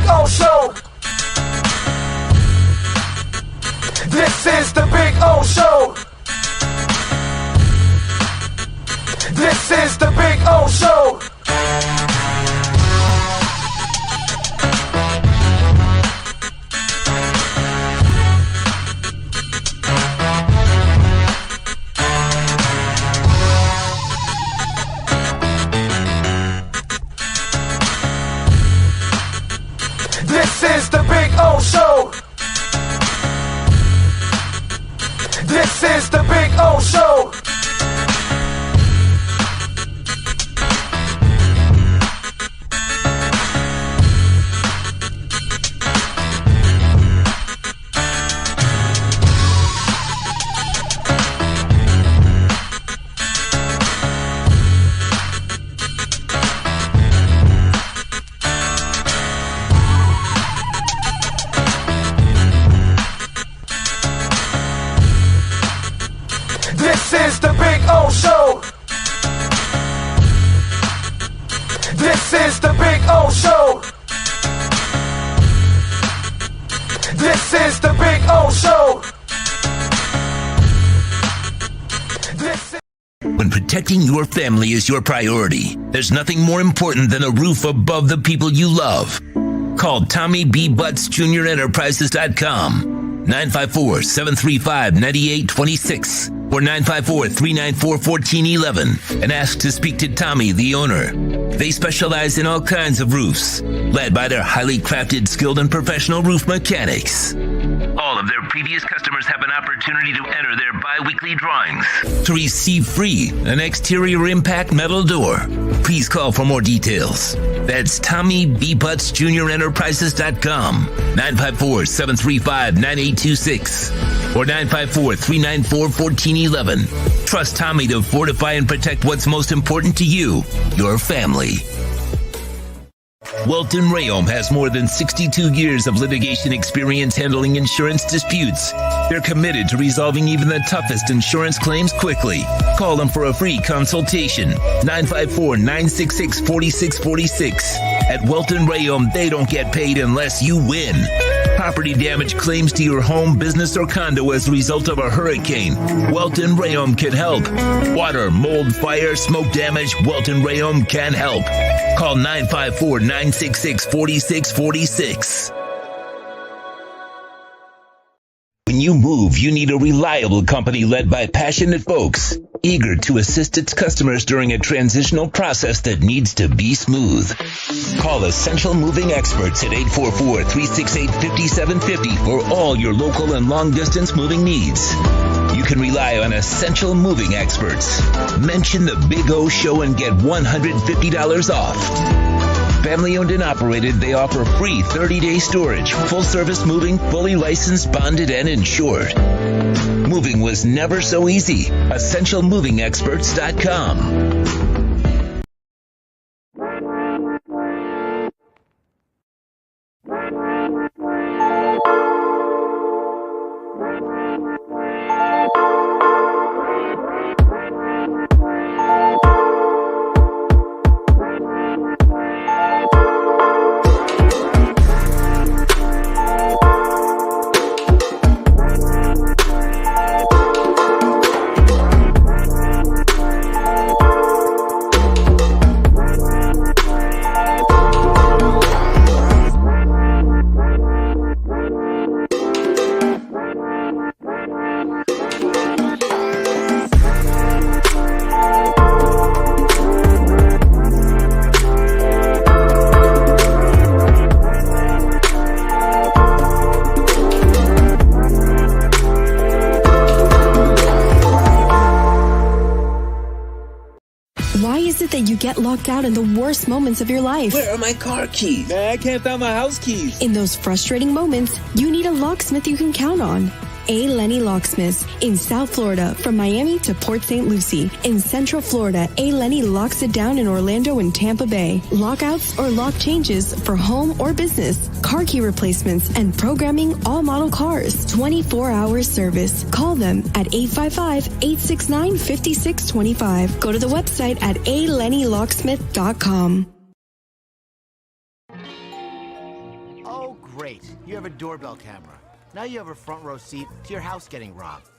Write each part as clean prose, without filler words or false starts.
O Show. This is the Big O Show. This is the Big O Show. This is the Big O Show. This is the Big O Show. This is the Big O Show. This is the Big O Show. This is the Big O Show. When protecting your family is your priority, there's nothing more important than a roof above the people you love. Call Tommy B. Butts Jr. Enterprises.com, 954-735-9826 or 954-394-1411 and ask to speak to Tommy, the owner. They specialize in all kinds of roofs, led by their highly crafted, skilled, and professional roof mechanics. All of their previous customers have an opportunity to enter their bi-weekly drawings to receive free an exterior impact metal door. Please call for more details. That's Tommy B. Butts Jr. Enterprises.com, 954-735-9826 or 954-394-1411. Trust Tommy to fortify and protect what's most important to you, your family. Welton Rayom has more than 62 years of litigation experience handling insurance disputes. They're committed to resolving even the toughest insurance claims quickly. Call them for a free consultation. 954-966-4646. At Welton Rayom, they don't get paid unless you win. Property damage claims to your home, business, or condo as a result of a hurricane, Welton Rayom can help. Water, mold, fire, smoke damage, Welton Rayom can help. Call 954-966-4646. When you move, you need a reliable company led by passionate folks, eager to assist its customers during a transitional process that needs to be smooth. Call Essential Moving Experts at 844-368-5750 for all your local and long-distance moving needs. You can rely on Essential Moving Experts. Mention the Big O Show and get $150 off. Family owned and operated, they offer free 30-day storage, full-service moving, fully licensed, bonded, and insured. Moving was never so easy. EssentialMovingExperts.com. Get locked out in the worst moments of your life. Where are my car keys? Man, I can't find my house keys. In those frustrating moments, you need a locksmith you can count on. A. Lenny Locksmiths in South Florida, from Miami to Port St. Lucie. In Central Florida, A. Lenny locks it down in Orlando and Tampa Bay. Lockouts or lock changes for home or business. Car key replacements and programming all model cars. 24-hour service. Call them at 855-869-5625. Go to the website at alennylocksmith.com. Oh, great. You have a doorbell camera. Now you have a front row seat to your house getting robbed.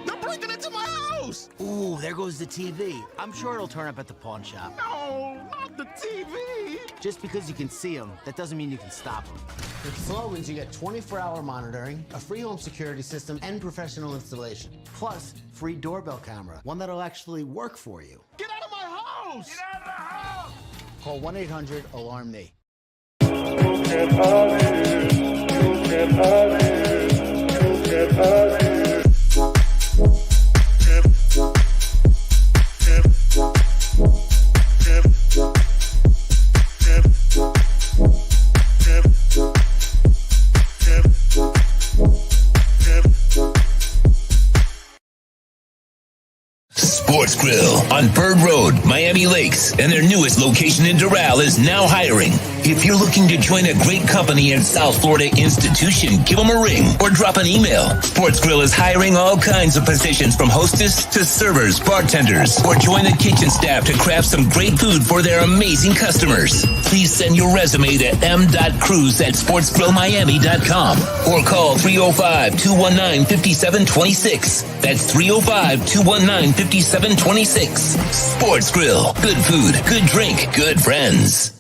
They're breaking into my house! Ooh, there goes the TV. I'm sure it'll turn up at the pawn shop. No, not the TV! Just because you can see them, that doesn't mean you can stop them. With Slogans, you get 24-hour monitoring, a free home security system, and professional installation. Plus, free doorbell camera, one that'll actually work for you. Get out of my house! Get out of the house! Call 1-800-ALARM-ME. Sports Grill on Bird Road, Miami Lakes, and their newest location in Doral is now hiring. If you're looking to join a great company and South Florida institution, give them a ring or drop an email. Sports Grill is hiring all kinds of positions from hostess to servers, bartenders, or join the kitchen staff to craft some great food for their amazing customers. Please send your resume to m.cruz@sportsgrillmiami.com or call 305-219-5726. That's 305-219-5726. Sports Grill. Good food, good drink, good friends.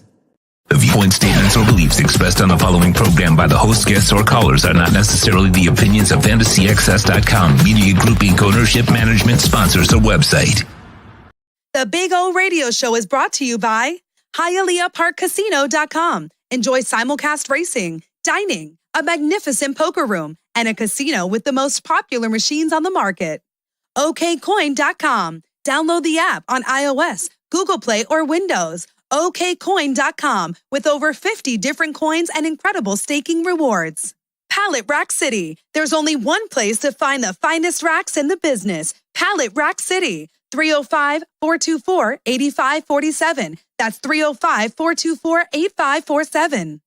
The viewpoint statements or beliefs expressed on the following program by the host, guests, or callers are not necessarily the opinions of FantasyXS.com, Media Group Inc. ownership, management, sponsors, or website. The Big O Radio Show is brought to you by HialeahParkCasino.com. Enjoy simulcast racing, dining, a magnificent poker room, and a casino with the most popular machines on the market. OKCoin.com. Download the app on iOS, Google Play, or Windows. OKCoin.com with over 50 different coins and incredible staking rewards. Pallet Rack City. There's only one place to find the finest racks in the business. Pallet Rack City. 305-424-8547. That's 305-424-8547.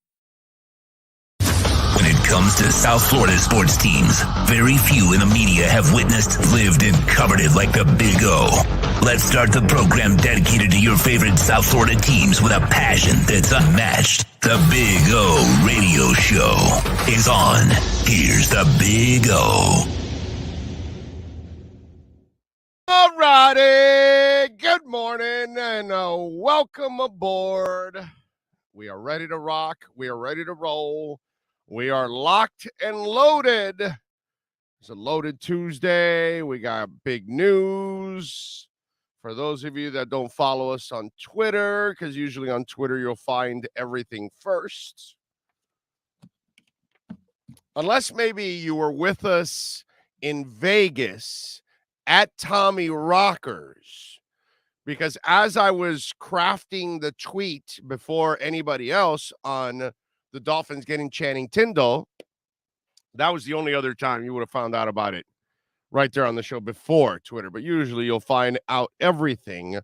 When it comes to South Florida sports teams, very few in the media have witnessed, lived, and covered it like the Big O. Let's start the program dedicated to your favorite South Florida teams with a passion that's unmatched. The Big O Radio Show is on. Here's the Big O. All righty. Good morning and welcome aboard. We are ready to rock. We are ready to roll. We are locked and loaded. It's a loaded Tuesday. We got big news. For those of you that don't follow us on Twitter, because usually on Twitter you'll find everything first. Unless maybe you were with us in Vegas at Tommy Rockers. Because as I was crafting the tweet before anybody else on the Dolphins getting Channing Tindall, that was the only other time you would have found out about it. Right there on the show before Twitter. But usually you'll find out everything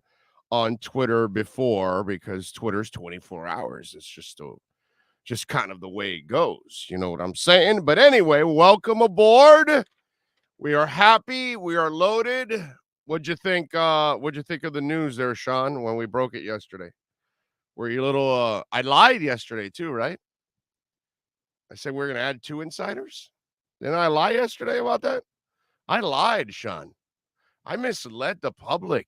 on Twitter before, because Twitter's 24 hours. It's just kind of the way it goes. You know what I'm saying? But anyway, welcome aboard. We are happy. We are loaded. What'd you think of the news there, Sean, when we broke it yesterday? Were you a little I lied yesterday too, right? I said we're gonna add 2 insiders. Didn't I lie yesterday about that? I lied, Sean. I misled the public.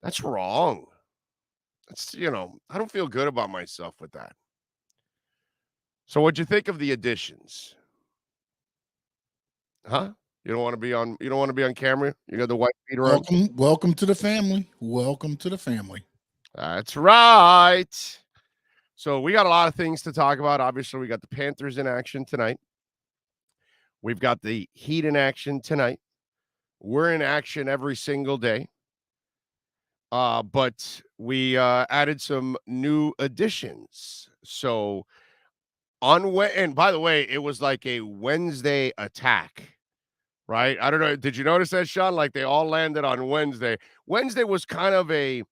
That's wrong. That's, I don't feel good about myself with that. So what'd you think of the additions? Huh? You don't want to be on camera? You got the white beater on? Welcome to the family. Welcome to the family. That's right. So we got a lot of things to talk about. Obviously, we got the Panthers in action tonight. We've got the Heat in action tonight. We're in action every single day. But we added some new additions. So and by the way, it was like a Wednesday attack, right? I don't know. Did you notice that, Sean? Like they all landed on Wednesday. Wednesday was kind of a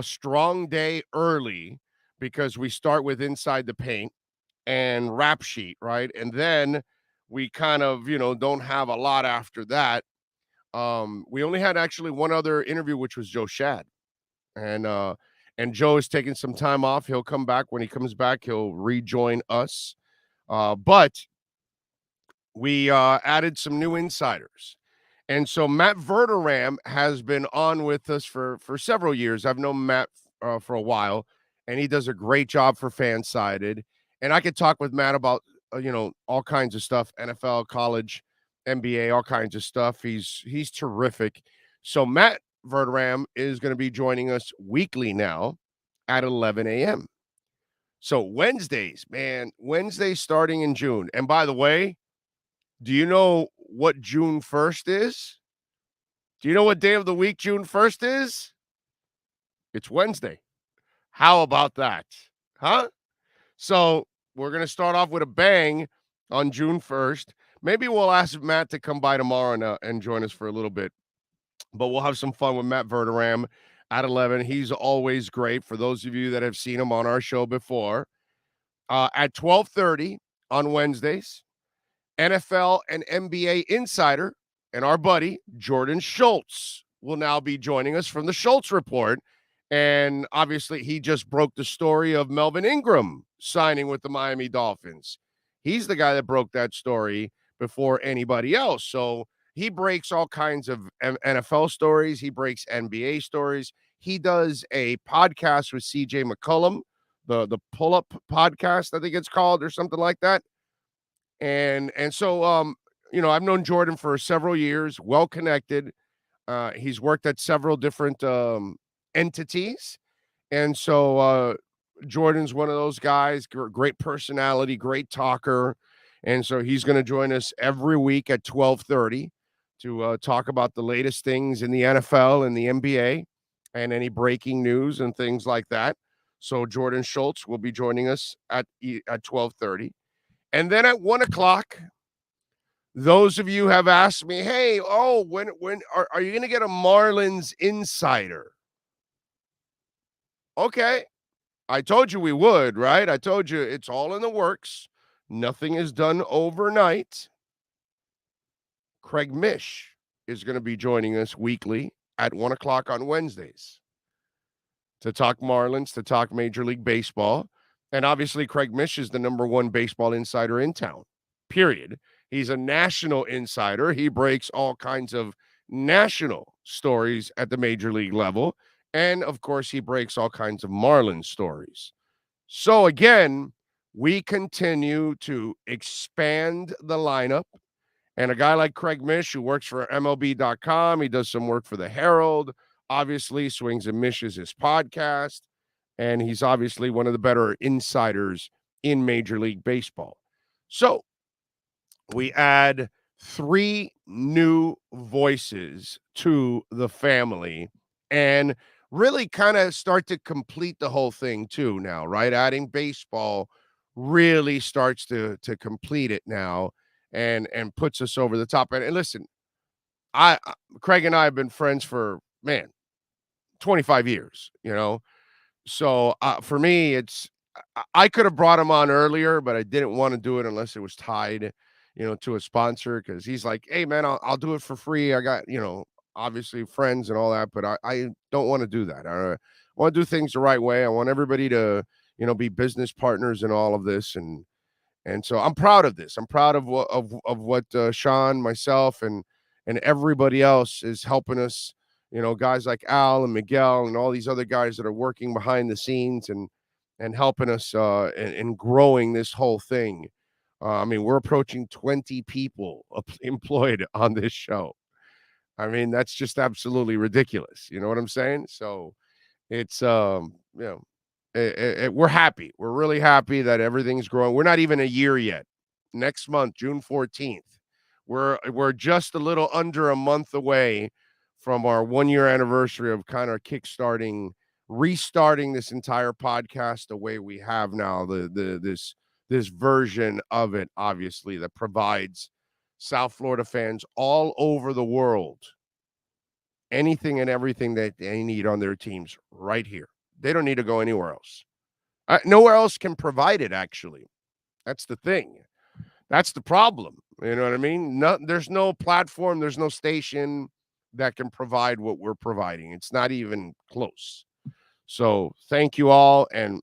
strong day early because we start with Inside the Paint and Rap Sheet, right? And then we kind of, don't have a lot after that. We only had actually one other interview, which was Joe Shad. And And Joe is taking some time off. He'll come back. When he comes back, he'll rejoin us. But we added some new insiders. And so Matt Verderam has been on with us for several years. I've known Matt for a while, and he does a great job for Fansided. And I could talk with Matt about, all kinds of stuff, NFL, college, NBA, all kinds of stuff. He's terrific. So Matt Verderam is going to be joining us weekly now at 11 a.m. So Wednesdays starting in June. And by the way, do you know what June 1st is? Do you know what day of the week June 1st is? It's Wednesday. How about that? Huh? So we're going to start off with a bang on June 1st. Maybe we'll ask Matt to come by tomorrow and join us for a little bit. But we'll have some fun with Matt Verderam at 11. He's always great. For those of you that have seen him on our show before, at 12:30 on Wednesdays, NFL and NBA insider and our buddy Jordan Schultz will now be joining us from the Schultz Report. And obviously, he just broke the story of Melvin Ingram signing with the Miami Dolphins. He's the guy that broke that story before anybody else. So he breaks all kinds of NFL stories. He breaks NBA stories. He does a podcast with CJ McCollum, the Pull-Up Podcast, I think it's called, or something like that. And so, I've known Jordan for several years, well-connected. He's worked at several different entities. And so Jordan's one of those guys, great personality, great talker. And so he's going to join us every week at 12:30 to talk about the latest things in the NFL and the NBA and any breaking news and things like that. So Jordan Schultz will be joining us at 12:30. And then at 1 o'clock, those of you have asked me, hey, when are you going to get a Marlins insider? Okay. I told you we would, right? I told you it's all in the works. Nothing is done overnight. Craig Mish is going to be joining us weekly at 1 o'clock on Wednesdays to talk Marlins, to talk Major League Baseball. And obviously, Craig Mish is the #1 baseball insider in town, period. He's a national insider. He breaks all kinds of national stories at the Major League level. And, of course, he breaks all kinds of Marlins stories. So, again, we continue to expand the lineup. And a guy like Craig Mish, who works for MLB.com, he does some work for the Herald, obviously, Swings and Mish is his podcast. And he's obviously one of the better insiders in Major League Baseball. So we add 3 new voices to the family and really kind of start to complete the whole thing too now, right? Adding baseball really starts to complete it now and puts us over the top. And listen, Craig and I have been friends for, 25 years, So for me, I could have brought him on earlier, but I didn't want to do it unless it was tied, to a sponsor, because he's like, hey, man, I'll do it for free. I got, obviously friends and all that, but I don't want to do that. I want to do things the right way. I want everybody to, be business partners in all of this. And so I'm proud of this. I'm proud of what Sean, myself, and everybody else is helping us. Guys like Al and Miguel and all these other guys that are working behind the scenes and helping us in growing this whole thing. We're approaching 20 people employed on this show. That's just absolutely ridiculous. You know what I'm saying? So it's, we're happy. We're really happy that everything's growing. We're not even a year yet. Next month, June 14th, we're just a little under a month away from our 1-year anniversary of kind of restarting this entire podcast the way we have now, this version of it, obviously, that provides South Florida fans all over the world anything and everything that they need on their teams right here. They don't need to go anywhere else. Nowhere else can provide it, actually. That's the thing. That's the problem. You know what I mean? There's no platform, there's no station that can provide what we're providing. It's not even close. So thank you all. And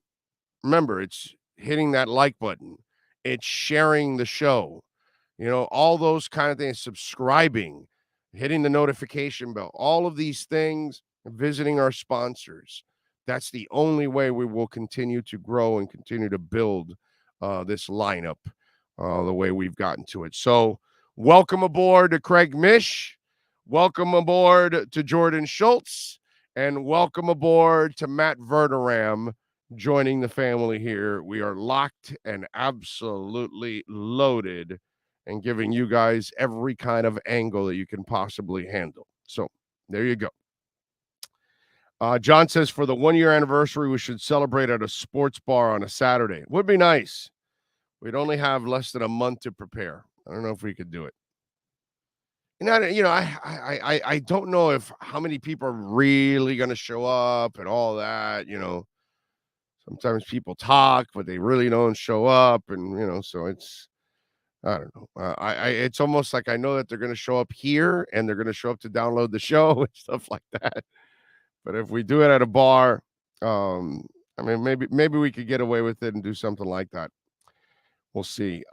remember, it's hitting that like button. It's sharing the show. All those kind of things, subscribing, hitting the notification bell, all of these things, visiting our sponsors. That's the only way we will continue to grow and continue to build this lineup the way we've gotten to it. So welcome aboard to Craig Mish. Welcome aboard to Jordan Schultz. And welcome aboard to Matt Verderam joining the family here. We are locked and absolutely loaded and giving you guys every kind of angle that you can possibly handle. So there you go. John says, for the 1-year anniversary, we should celebrate at a sports bar on a Saturday. Would be nice. We'd only have less than a month to prepare. I don't know if we could do it. And I don't know if how many people are really going to show up and all that. Sometimes people talk, but they really don't show up, and so it's. I don't know. It's almost like I know that they're going to show up here and they're going to show up to download the show and stuff like that. But if we do it at a bar, maybe we could get away with it and do something like that. We'll see.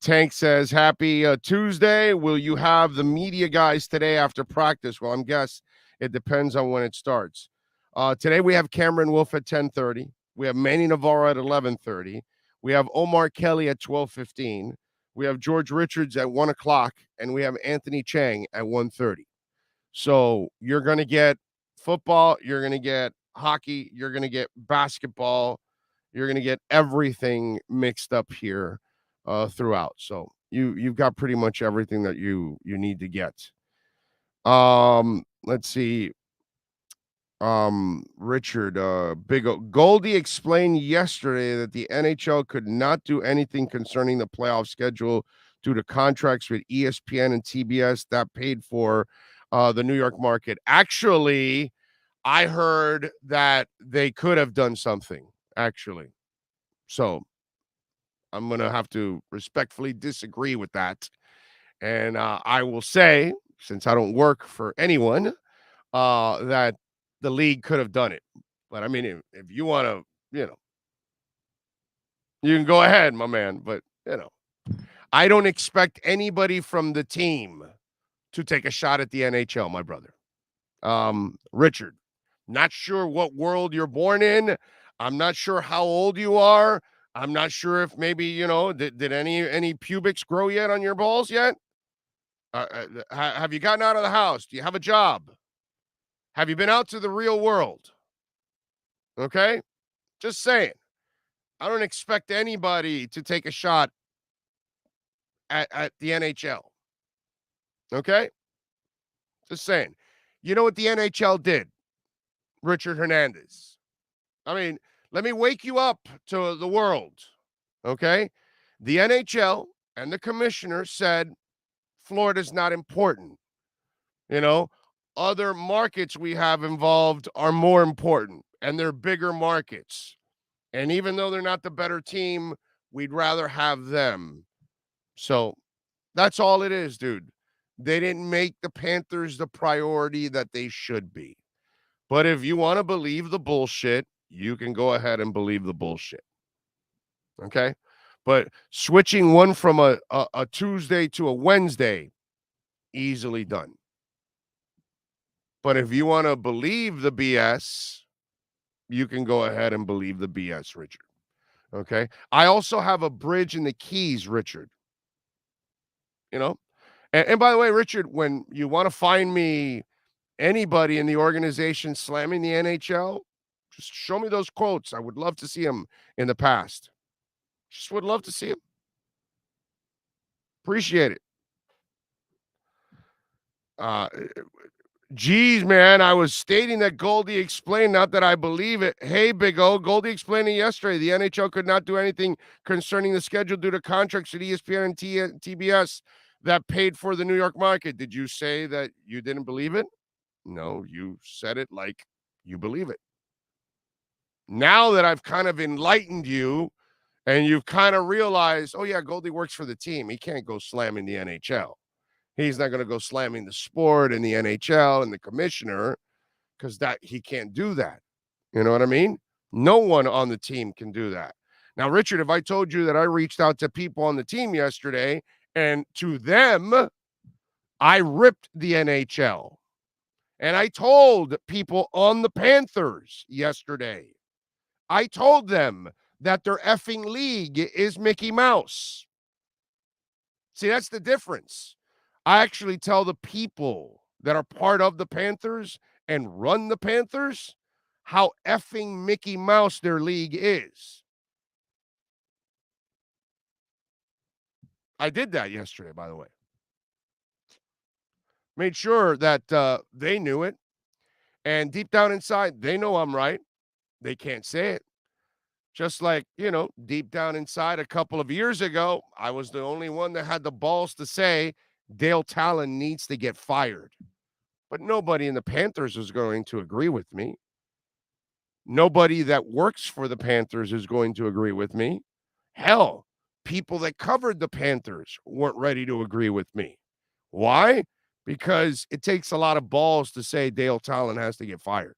Tank says, happy Tuesday. Will you have the media guys today after practice? Well, I'm guess it depends on when it starts. Today we have Cameron Wolfe at 10:30. We have Manny Navarro at 11:30. We have Omar Kelly at 12:15. We have George Richards at 1 o'clock, and we have Anthony Chang at 1:30. So you're going to get football, you're going to get hockey, you're going to get basketball, you're going to get everything mixed up here throughout. So you've got pretty much everything that you need to get. Let's see. Richard, Big O. Goldie explained yesterday that the NHL could not do anything concerning the playoff schedule due to contracts with ESPN and TBS that paid for the New York market. Actually, I heard that they could have done something, actually. So I'm going to have to respectfully disagree with that. And I will say, since I don't work for anyone, that the league could have done it. But I mean, if you want to, you can go ahead, my man. But, I don't expect anybody from the team to take a shot at the NHL, my brother. Richard, not sure what world you're born in. I'm not sure how old you are. I'm not sure if maybe, did any pubics grow yet on your balls yet? Have you gotten out of the house? Do you have a job? Have you been out to the real world? Okay? Just saying. I don't expect anybody to take a shot at the NHL. Okay? Just saying. You know what the NHL did, Richard Hernandez? I mean, let me wake you up to the world. Okay? The NHL and the commissioner said Florida's not important. Other markets we have involved are more important, and they're bigger markets. And even though they're not the better team, we'd rather have them. So that's all it is, dude. They didn't make the Panthers the priority that they should be. But if you want to believe the bullshit, you can go ahead and believe the bullshit. Okay? But switching one from a Tuesday to a Wednesday, easily done. But if you want to believe the BS, you can go ahead and believe the BS, Richard. Okay? I also have a bridge in the Keys, Richard. And by the way, Richard, when you want to find me anybody in the organization slamming the NHL, just show me those quotes. I would love to see them in the past. Just would love to see them. Appreciate it. Geez, man, I was stating that Goldie explained, not that I believe it. Hey, Big O, Goldie explained it yesterday. The NHL could not do anything concerning the schedule due to contracts with ESPN and TBS that paid for the New York market. Did you say that you didn't believe it? No, you said it like you believe it. Now that I've kind of enlightened you and you've kind of realized, oh, yeah, Goldie works for the team. He can't go slamming the NHL. He's not going to go slamming the sport and the NHL and the commissioner because that he can't do that. You know what I mean? No one on the team can do that. Now, Richard, if I told you that I reached out to people on the team yesterday and to them, I ripped the NHL. And I told people on the Panthers yesterday, I told them that their effing league is Mickey Mouse. See, that's the difference. I actually tell the people that are part of the Panthers and run the Panthers how effing Mickey Mouse their league is. I did that yesterday, by the way. Made sure that they knew it. And deep down inside, they know I'm right. They can't say it. Just like, deep down inside a couple of years ago, I was the only one that had the balls to say Dale Talon needs to get fired. But nobody in the Panthers is going to agree with me. Nobody that works for the Panthers is going to agree with me. Hell, people that covered the Panthers weren't ready to agree with me. Why? Because it takes a lot of balls to say Dale Talon has to get fired.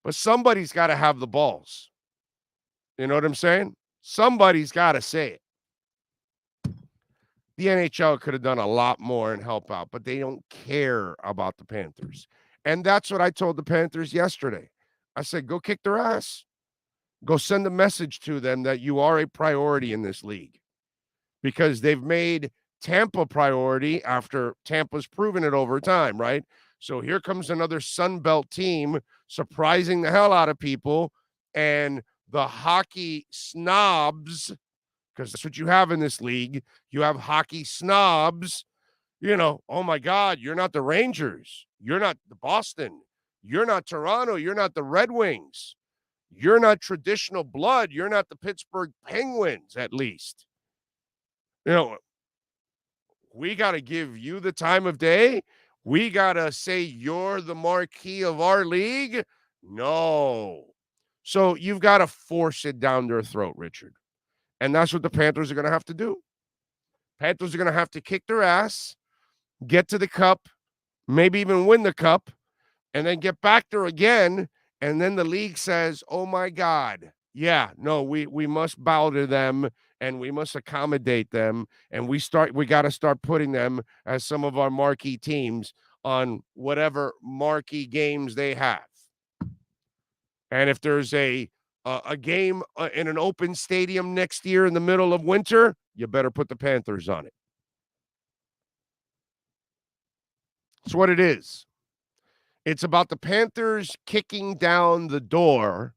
But somebody's got to have the balls. You know what I'm saying? Somebody's got to say it. The NHL could have done a lot more and help out, but they don't care about the Panthers. And that's what I told the Panthers yesterday. I said, go kick their ass. Go send a message to them that you are a priority in this league. Because they've made Tampa priority after Tampa's proven it over time, right? So here comes another Sun Belt team surprising the hell out of people. And the hockey snobs, because that's what you have in this league. You have hockey snobs, oh my God, you're not the Rangers. You're not the Boston. You're not Toronto. You're not the Red Wings. You're not traditional blood. You're not the Pittsburgh Penguins, at least. We got to give you the time of day. We got to say you're the marquee of our league. No. So you've got to force it down their throat, Richard. And that's what the Panthers are going to have to do. Panthers are going to have to kick their ass, get to the cup, maybe even win the cup, and then get back there again. And then the league says, oh, my God, yeah, no, we must bow to them and we must accommodate them. And we got to start putting them as some of our marquee teams on whatever marquee games they have. And if there's a game in an open stadium next year in the middle of winter, you better put the Panthers on it. That's what it is. It's about the Panthers kicking down the door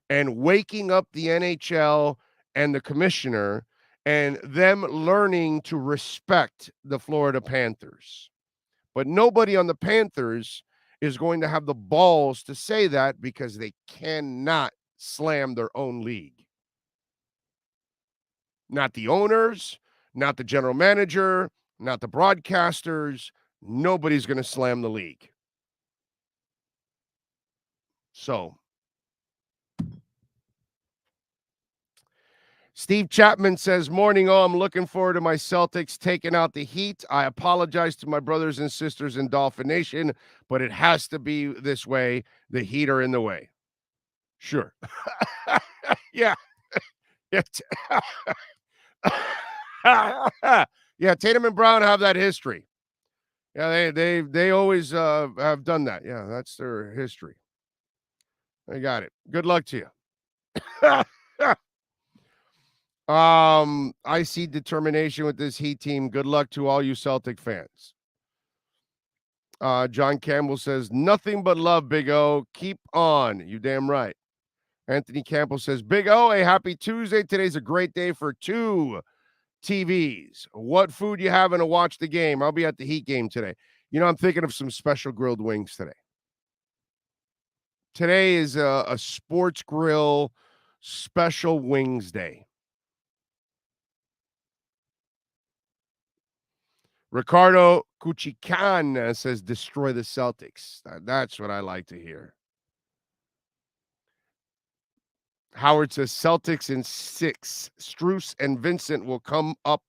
and waking up the NHL and the commissioner and them learning to respect the Florida Panthers. But nobody on the Panthers is going to have the balls to say that because they cannot slam their own league. Not the owners, not the general manager, not the broadcasters. Nobody's going to slam the league. So, Steve Chapman says, morning, I'm looking forward to my Celtics taking out the Heat. I apologize to my brothers and sisters in Dolphin Nation, but it has to be this way. The Heat are in the way. Sure. Yeah. Yeah, Tatum and Brown have that history. Yeah, they always have done that. Yeah, that's their history. I got it. Good luck to you. I see determination with this Heat team. Good luck to all you Celtic fans. John Campbell says, nothing but love, Big O. Keep on. You damn right. Anthony Campbell says, Big O, a happy Tuesday. Today's a great day for 2 TVs. What food you having to watch the game? I'll be at the Heat game today. I'm thinking of some special grilled wings today. Today is a sports grill special wings day. Ricardo Cuchican says, destroy the Celtics. That's what I like to hear. Howard says, Celtics in 6. Strus and Vincent will come up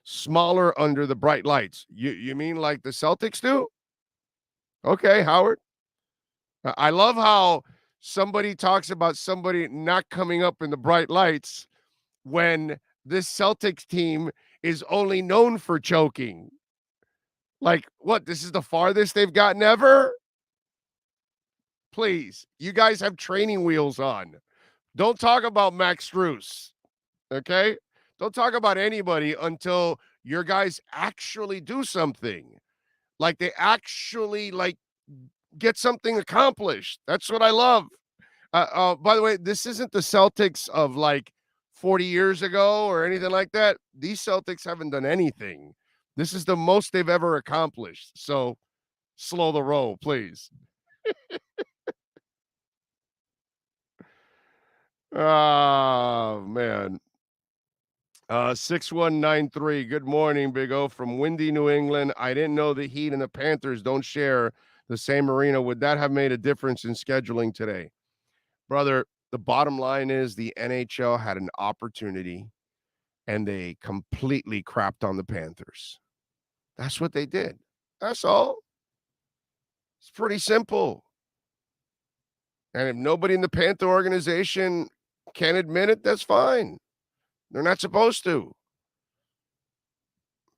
smaller under the bright lights. You mean like the Celtics do? Okay, Howard. I love how somebody talks about somebody not coming up in the bright lights when this Celtics team is only known for choking. Like, what? This is the farthest they've gotten ever? Please, you guys have training wheels on. Don't talk about Max Strus, okay? Don't talk about anybody until your guys actually do something. Like they actually get something accomplished. That's what I love. By the way, this isn't the Celtics of 40 years ago or anything like that. These Celtics haven't done anything. This is the most they've ever accomplished. So slow the roll, please. Oh, man. 6193. Good morning, Big O from windy New England. I didn't know the Heat and the Panthers don't share the same arena. Would that have made a difference in scheduling today? Brother, the bottom line is the NHL had an opportunity and they completely crapped on the Panthers. That's what they did. That's all. It's pretty simple. And if nobody in the Panther organization can admit it, that's fine. They're not supposed to.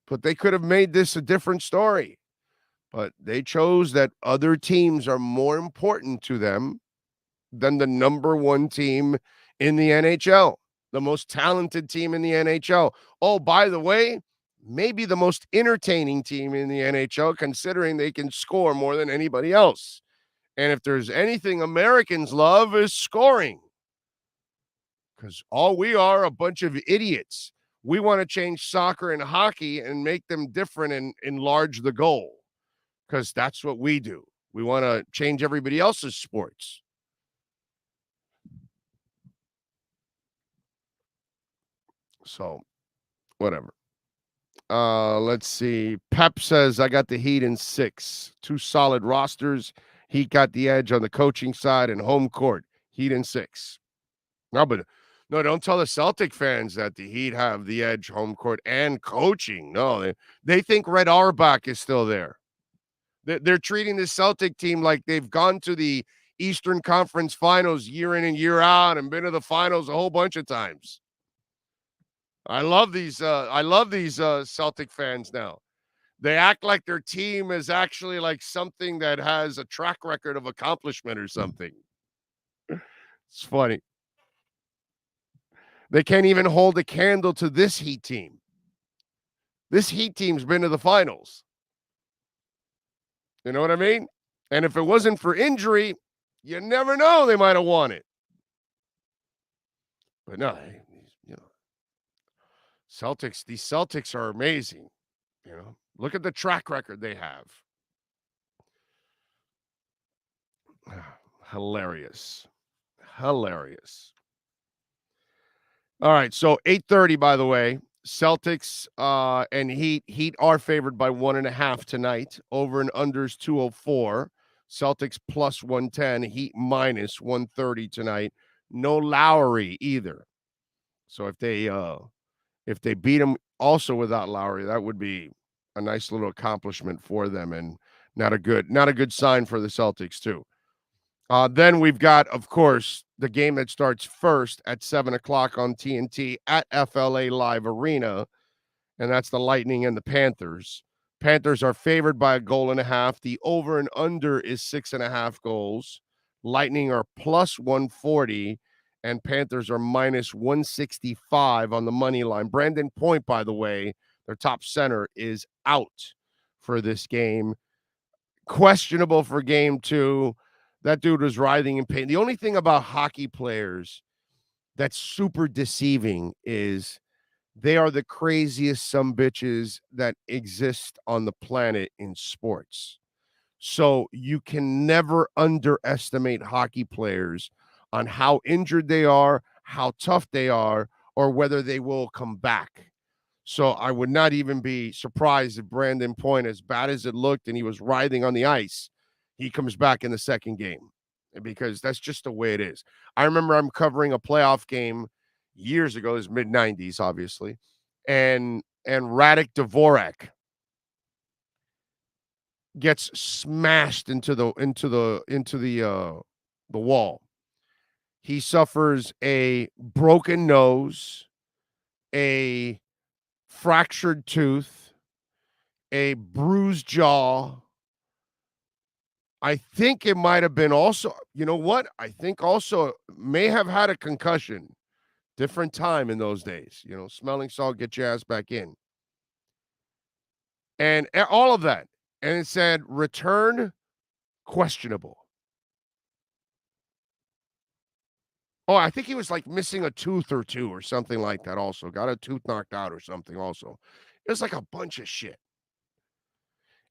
But they could have made this a different story. But they chose that other teams are more important to them than the number one team in the NHL, the most talented team in the NHL. Oh, by the way, maybe the most entertaining team in the NHL, considering they can score more than anybody else. And if there's anything Americans love is scoring. Because all we are a bunch of idiots. We want to change soccer and hockey and make them different and enlarge the goal. Because that's what we do. We want to change everybody else's sports. So, whatever. Let's see. Pep says, I got the Heat in 6. 2 solid rosters. Heat got the edge on the coaching side and home court. Heat in 6. No, don't tell the Celtic fans that the Heat have the edge, home court, and coaching. No, they think Red Auerbach is still there. They're treating the Celtic team like they've gone to the Eastern Conference Finals year in and year out and been to the finals a whole bunch of times. I love these Celtic fans now. They act like their team is actually like something that has a track record of accomplishment or something. It's funny. They can't even hold a candle to this Heat team. This Heat team's been to the finals. You know what I mean? And if it wasn't for injury, you never know, they might have won it. But no, these Celtics are amazing. Look at the track record they have. Hilarious. All right, so 8:30, by the way, Celtics and Heat. Heat are favored by 1.5 tonight. Over and unders 204. Celtics plus 110. Heat minus 130 tonight. No Lowry either. So if they beat them also without Lowry, that would be a nice little accomplishment for them, and not a good sign for the Celtics too. Then we've got, of course, the game that starts first at 7:00 on TNT at FLA Live Arena, and that's the Lightning and the Panthers. Panthers are favored by 1.5 goals. The over and under is 6.5 goals. Lightning are plus 140, and Panthers are minus 165 on the money line. Brandon Point, by the way, their top center, is out for this game. Questionable for game 2. That dude was writhing in pain. The only thing about hockey players that's super deceiving is they are the craziest sumbitches that exist on the planet in sports. So you can never underestimate hockey players on how injured they are, how tough they are, or whether they will come back. So I would not even be surprised if Brandon Point, as bad as it looked and he was writhing on the ice, he comes back in the second game, because that's just the way it is. I remember I'm covering a playoff game years ago, it was mid-90s, obviously, and Radek Dvorak gets smashed into the wall. He suffers a broken nose, a fractured tooth, a bruised jaw. I think it might have been also, you know what? I think also may have had a concussion. Different time in those days. You know, smelling salt, get your ass back in. And all of that. And it said, return questionable. Oh, I think he was like missing a tooth or two or something like that also. Got a tooth knocked out or something also. It was like a bunch of shit.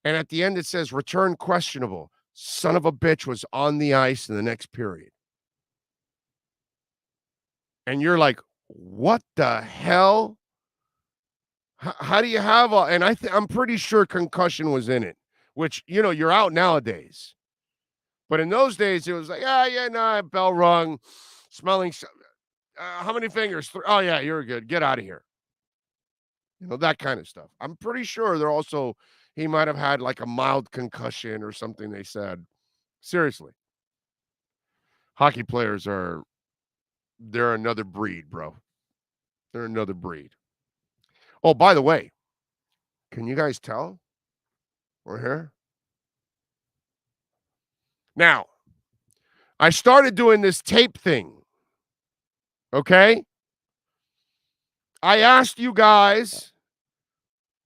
And at the end, it says, return questionable. Son of a bitch was on the ice in the next period. And you're like, what the hell? How do you have all? And I'm pretty sure concussion was in it, which, you know, you're out nowadays. But in those days, it was like, bell rung, smelling. How many fingers? Oh, yeah, you're good. Get out of here. You know, that kind of stuff. I'm pretty sure he might have had like a mild concussion or something, they said. Seriously. Hockey players they're another breed, bro. They're another breed. Oh, by the way, can you guys tell we're here? Now, I started doing this tape thing. Okay? I asked you guys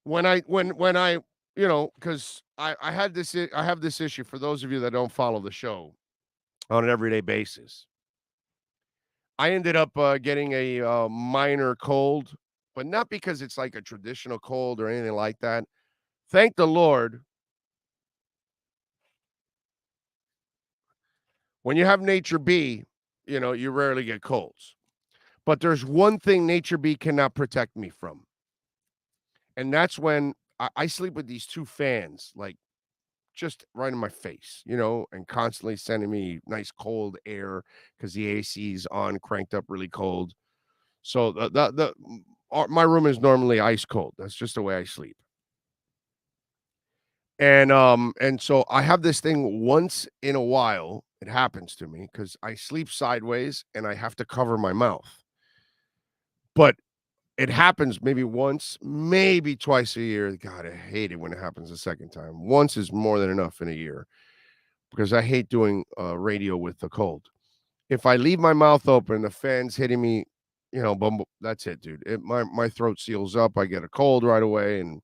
when I you know, because I have this issue for those of you that don't follow the show on an everyday basis. I ended up getting a minor cold, but not because it's like a traditional cold or anything like that. Thank the Lord. When you have Nature B, you know, you rarely get colds. But there's one thing Nature B cannot protect me from. And that's when I sleep with these two fans, like just right in my face, you know, and constantly sending me nice cold air because the AC is on, cranked up really cold. So my room is normally ice cold. That's just the way I sleep. And so I have this thing once in a while. It happens to me because I sleep sideways and I have to cover my mouth. But it happens maybe once, maybe twice a year. God, I hate it when it happens a second time. Once is more than enough in a year because I hate doing radio with the cold. If I leave my mouth open, the fan's hitting me, you know, that's it, dude. My throat seals up. I get a cold right away, and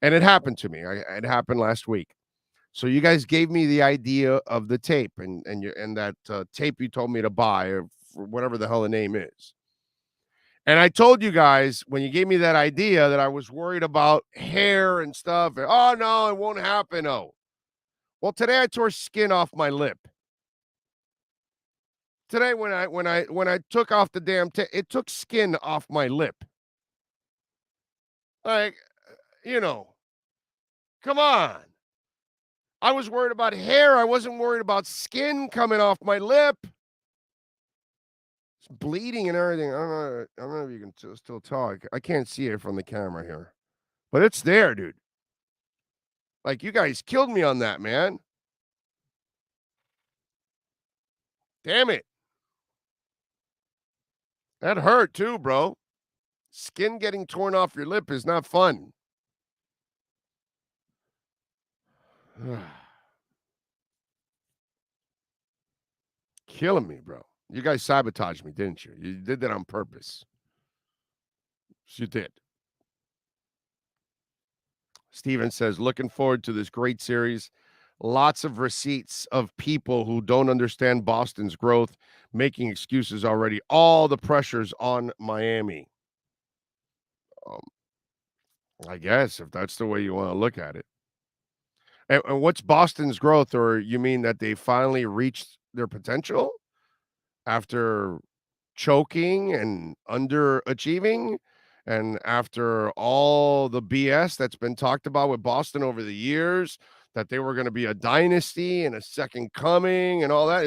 it happened to me. It happened last week. So you guys gave me the idea of the tape and that tape you told me to buy, or whatever the hell the name is. And I told you guys when you gave me that idea that I was worried about hair and stuff. Oh no, it won't happen. Oh, well, today I tore skin off my lip. Today when I took off the damn tape, it took skin off my lip. Like, you know, come on. I was worried about hair. I wasn't worried about skin coming off my lip. It's bleeding and everything. I don't know if you can still tell. I can't see it from the camera here. But it's there, dude. Like, you guys killed me on that, man. Damn it. That hurt too, bro. Skin getting torn off your lip is not fun. Killing me, bro. You guys sabotaged me, didn't you? You did that on purpose. You did. Steven says, looking forward to this great series. Lots of receipts of people who don't understand Boston's growth, making excuses already. All the pressures on Miami. I guess, if that's the way you want to look at it. And what's Boston's growth? Or you mean that they finally reached their potential after choking and underachieving? And after all the BS that's been talked about with Boston over the years, that they were going to be a dynasty and a second coming and all that,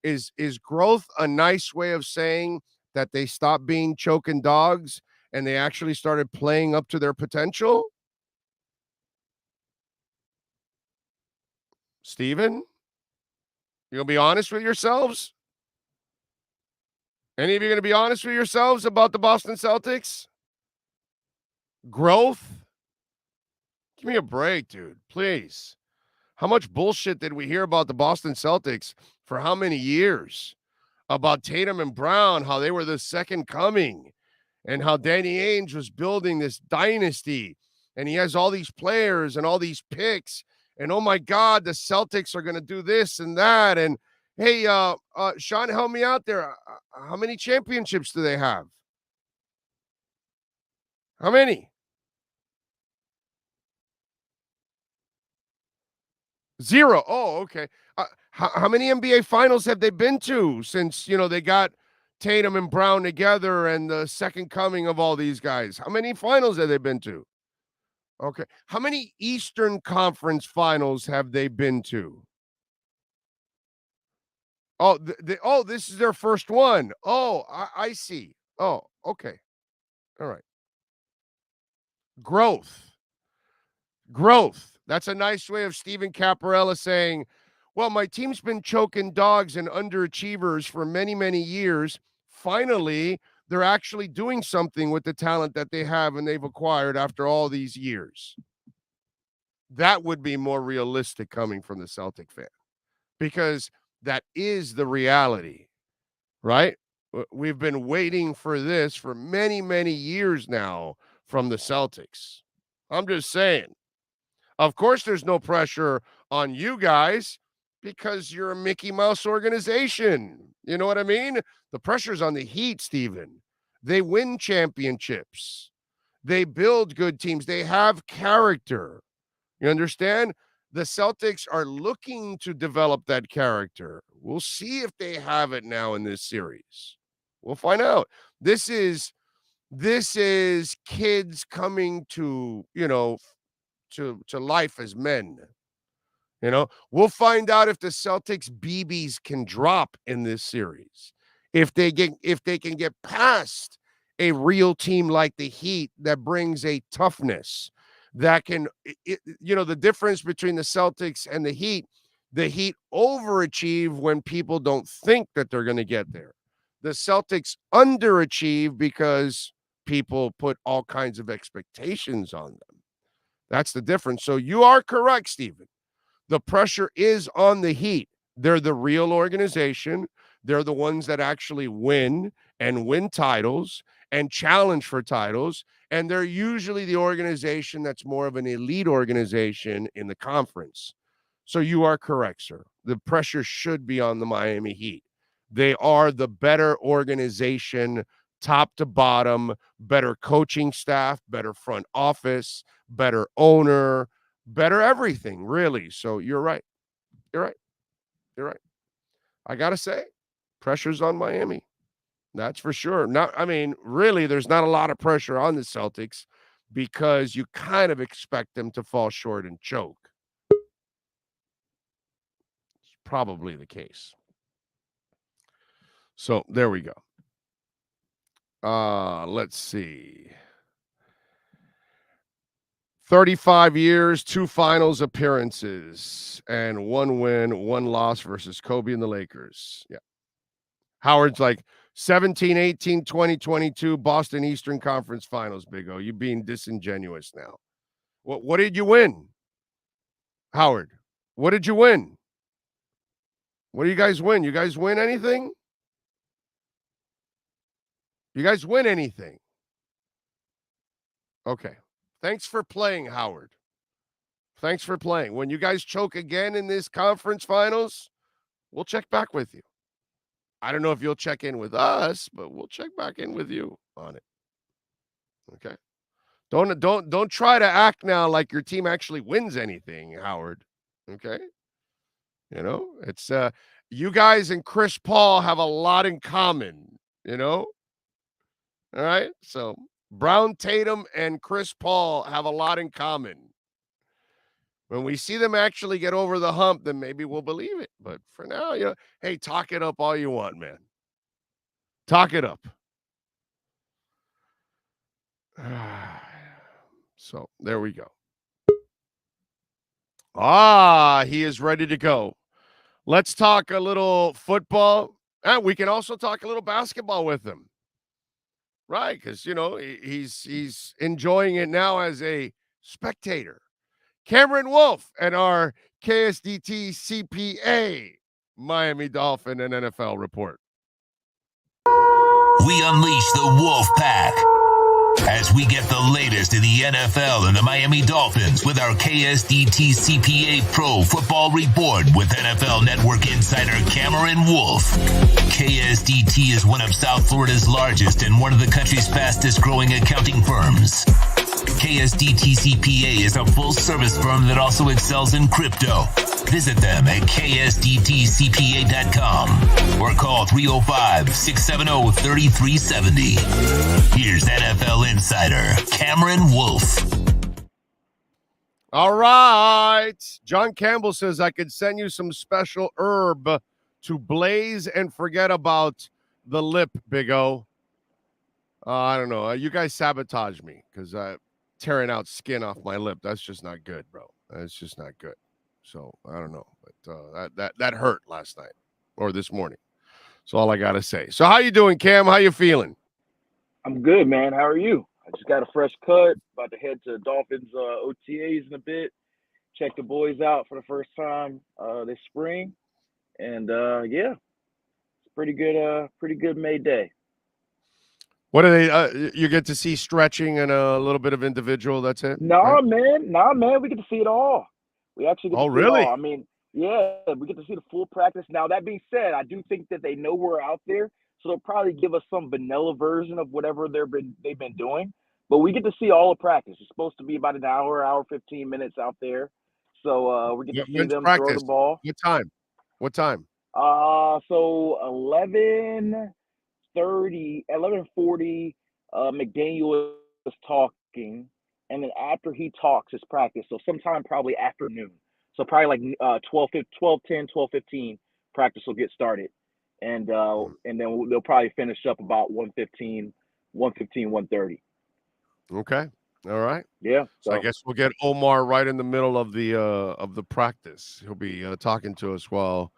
is growth a nice way of saying that they stopped being choking dogs and they actually started playing up to their potential? Steven, you gonna be honest with yourselves? Any of you gonna be honest with yourselves about the Boston Celtics? Growth? Give me a break, dude, please. How much bullshit did we hear about the Boston Celtics for how many years? About Tatum and Brown, how they were the second coming, and how Danny Ainge was building this dynasty, and he has all these players and all these picks, and oh my God, the Celtics are going to do this and that. And hey, Sean, help me out there. How many championships do they have? How many? 0. Oh, okay. How many NBA finals have they been to since, they got Tatum and Brown together and the second coming of all these guys? How many finals have they been to? Okay. How many Eastern Conference finals have they been to? Oh, this is their first one. Oh, I see. Oh, okay. All right. Growth. That's a nice way of Steven Caparella saying, well, my team's been choking dogs and underachievers for many, many years. Finally, they're actually doing something with the talent that they have and they've acquired after all these years. That would be more realistic coming from the Celtic fan, because that is the reality, right? We've been waiting for this for many, many years now from the Celtics. I'm just saying. Of course, there's no pressure on you guys because you're a Mickey Mouse organization. You know what I mean? The pressure's on the Heat, Steven. They win championships. They build good teams. They have character. You understand? The Celtics are looking to develop that character. We'll see if they have it now in this series. We'll find out. This is kids coming to, to life as men. We'll find out if the Celtics BBs can drop in this series. If they can get past a real team like the Heat that brings a toughness that can, the difference between the Celtics and the Heat overachieve when people don't think that they're going to get there. The Celtics underachieve because people put all kinds of expectations on them. That's the difference. So you are correct, Steven. The pressure is on the Heat. They're the real organization. They're the ones that actually win titles and challenge for titles. And they're usually the organization that's more of an elite organization in the conference. So you are correct, sir. The pressure should be on the Miami Heat. They are the better organization, top to bottom, better coaching staff, better front office, better owner, better everything, really. So you're right. You're right. I got to say, pressure's on Miami. That's for sure. Really, there's not a lot of pressure on the Celtics because you kind of expect them to fall short and choke. It's probably the case. So there we go. Let's see. 35 years, 2 finals appearances, and 1 win, 1 loss versus Kobe and the Lakers. Yeah. Howard's like 17, 18, 20, 22, Boston Eastern Conference Finals, Big O. You being disingenuous now. What did you win? Howard, what did you win? What do you guys win? You guys win anything? You guys win anything? Okay. Thanks for playing, Howard. Thanks for playing. When you guys choke again in this conference finals, we'll check back with you. I don't know if you'll check in with us, but we'll check back in with you on it. Okay. Don't try to act now like your team actually wins anything, Howard. Okay. It's you guys and Chris Paul have a lot in common, All right. So Brown, Tatum, and Chris Paul have a lot in common. When we see them actually get over the hump, then maybe we'll believe it. But for now, hey, talk it up all you want, man. Talk it up. So there we go. He is ready to go. Let's talk a little football. And we can also talk a little basketball with him. Right, because, he's enjoying it now as a spectator. Cameron Wolfe and our KSDT CPA Miami Dolphin and NFL report. We unleash the Wolf Pack as we get the latest in the NFL and the Miami Dolphins with our KSDT CPA Pro Football Report with NFL Network insider Cameron Wolfe. KSDT is one of South Florida's largest and one of the country's fastest growing accounting firms. KSDT CPA is a full-service firm that also excels in crypto. Visit them at ksdtcpa.com or call 305-670-3370. Here's NFL insider Cameron Wolfe. All right. John Campbell says I could send you some special herb to blaze and forget about the lip, Big O. I don't know. You guys sabotage me because tearing out skin off my lip. That's just not good, bro. That's just not good. So I don't know, but that hurt last night or this morning. That's all I gotta say. So how you doing, Cam? How you feeling? I'm good, man. How are you? I just got a fresh cut. About to head to Dolphins OTAs in a bit. Check the boys out for the first time this spring, and yeah, it's pretty good May day. What are they? You get to see stretching and a little bit of individual. That's it. Nah, man. We get to see it all. We actually get to see really? it all. I mean, yeah, we get to see the full practice. Now, that being said, I do think that they know we're out there, so they'll probably give us some vanilla version of whatever they've been doing. But we get to see all of practice. It's supposed to be about an hour 15 minutes out there. So we get to see them practice? Throw the ball. What time? So 11:40, McDaniel is talking. And then after he talks, it's practice. So sometime probably afternoon. So probably like 12:10, 12:15, practice will get started. And then they'll probably finish up about 1:15, 1:30. Okay. All right. Yeah. So I guess we'll get Omar right in the middle of the practice. He'll be talking to us while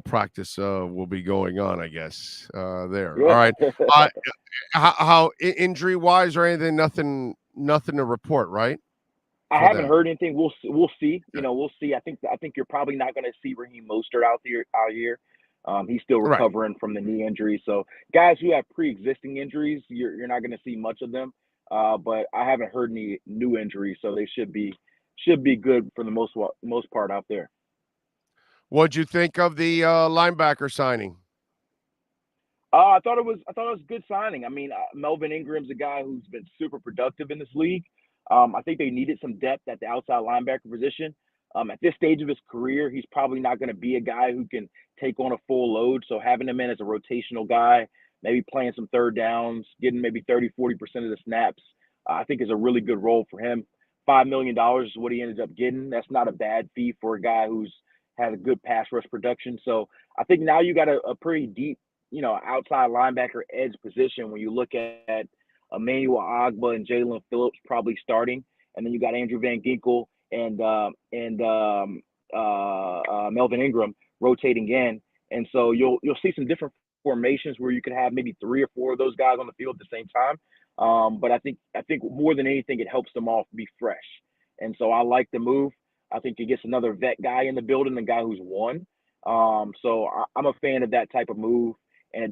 practice will be going on, I guess, there. Yeah. All right. How injury wise or anything, nothing to report, right? I haven't heard anything. We'll see. We'll see. I think you're probably not going to see Raheem Mostert out here. He's still recovering from the knee injury. So guys who have pre-existing injuries, you're not going to see much of them. But I haven't heard any new injuries, so they should be good for the most part out there. What'd you think of the linebacker signing? I thought it was a good signing. I mean, Melvin Ingram's a guy who's been super productive in this league. I think they needed some depth at the outside linebacker position. At this stage of his career, he's probably not going to be a guy who can take on a full load. So having him in as a rotational guy, maybe playing some third downs, getting maybe 30, 40% of the snaps, I think is a really good role for him. $5 million is what he ended up getting. That's not a bad fee for a guy who's had a good pass rush production. So I think now you got a pretty deep, outside linebacker edge position when you look at Emmanuel Ogbah and Jalen Phillips probably starting, and then you got Andrew Van Ginkel and Melvin Ingram rotating in, and so you'll see some different formations where you could have maybe 3 or 4 of those guys on the field at the same time. But I think more than anything, it helps them all be fresh, and so I like the move. I think it gets another vet guy in the building, a guy who's won. So I'm a fan of that type of move. And it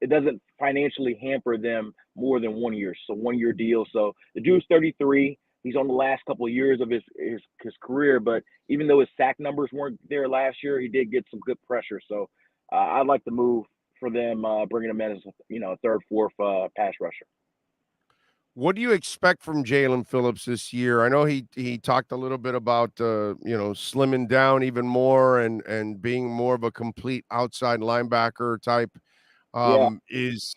doesn't financially hamper them more than 1 year. So 1 year deal. So the dude's 33. He's on the last couple of years of his career, but even though his sack numbers weren't there last year, he did get some good pressure. So I like the move for them, bringing him in as a third, fourth pass rusher. What do you expect from Jalen Phillips this year? I know he talked a little bit about slimming down even more and being more of a complete outside linebacker type. Is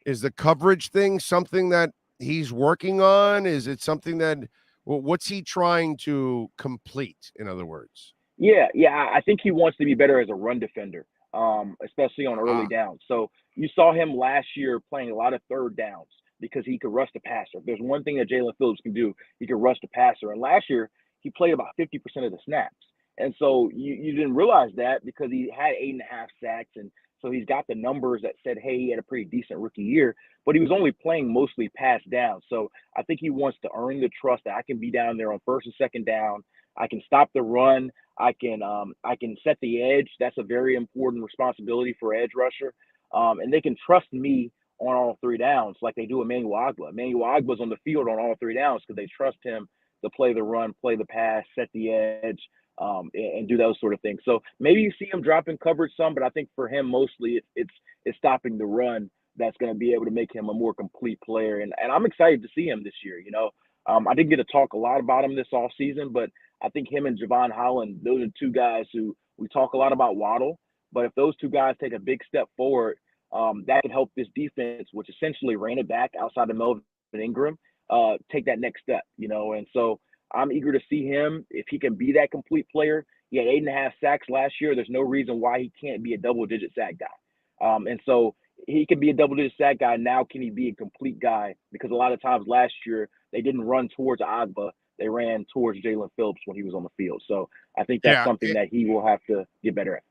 the coverage thing something that he's working on? Is it something that what's he trying to complete, in other words? Yeah. I think he wants to be better as a run defender, especially on early downs. So you saw him last year playing a lot of third downs because he could rush the passer. If there's one thing that Jalen Phillips can do, he can rush the passer. And last year, he played about 50% of the snaps. And so you didn't realize that because he had 8.5 sacks. And so he's got the numbers that said, hey, he had a pretty decent rookie year, but he was only playing mostly pass down. So I think he wants to earn the trust that I can be down there on first and second down. I can stop the run. I can set the edge. That's a very important responsibility for edge rusher. And they can trust me on all 3 downs like they do Emmanuel Ogbah. Emmanuel Ogbah's on the field on all 3 downs because they trust him to play the run, play the pass, set the edge, and do those sort of things. So maybe you see him dropping coverage some, but I think for him mostly it's stopping the run that's going to be able to make him a more complete player. And I'm excited to see him this year. I didn't get to talk a lot about him this offseason, but I think him and Javon Holland, those are 2 guys who we talk a lot about Waddle, but if those 2 guys take a big step forward, that can help this defense, which essentially ran it back outside of Melvin Ingram, take that next step, and so I'm eager to see him. If he can be that complete player, he had 8.5 sacks last year. There's no reason why he can't be a double-digit sack guy. And so he can be a double-digit sack guy. Now can he be a complete guy? Because a lot of times last year they didn't run towards Ogbah. They ran towards Jalen Phillips when he was on the field. So I think that's something that he will have to get better at.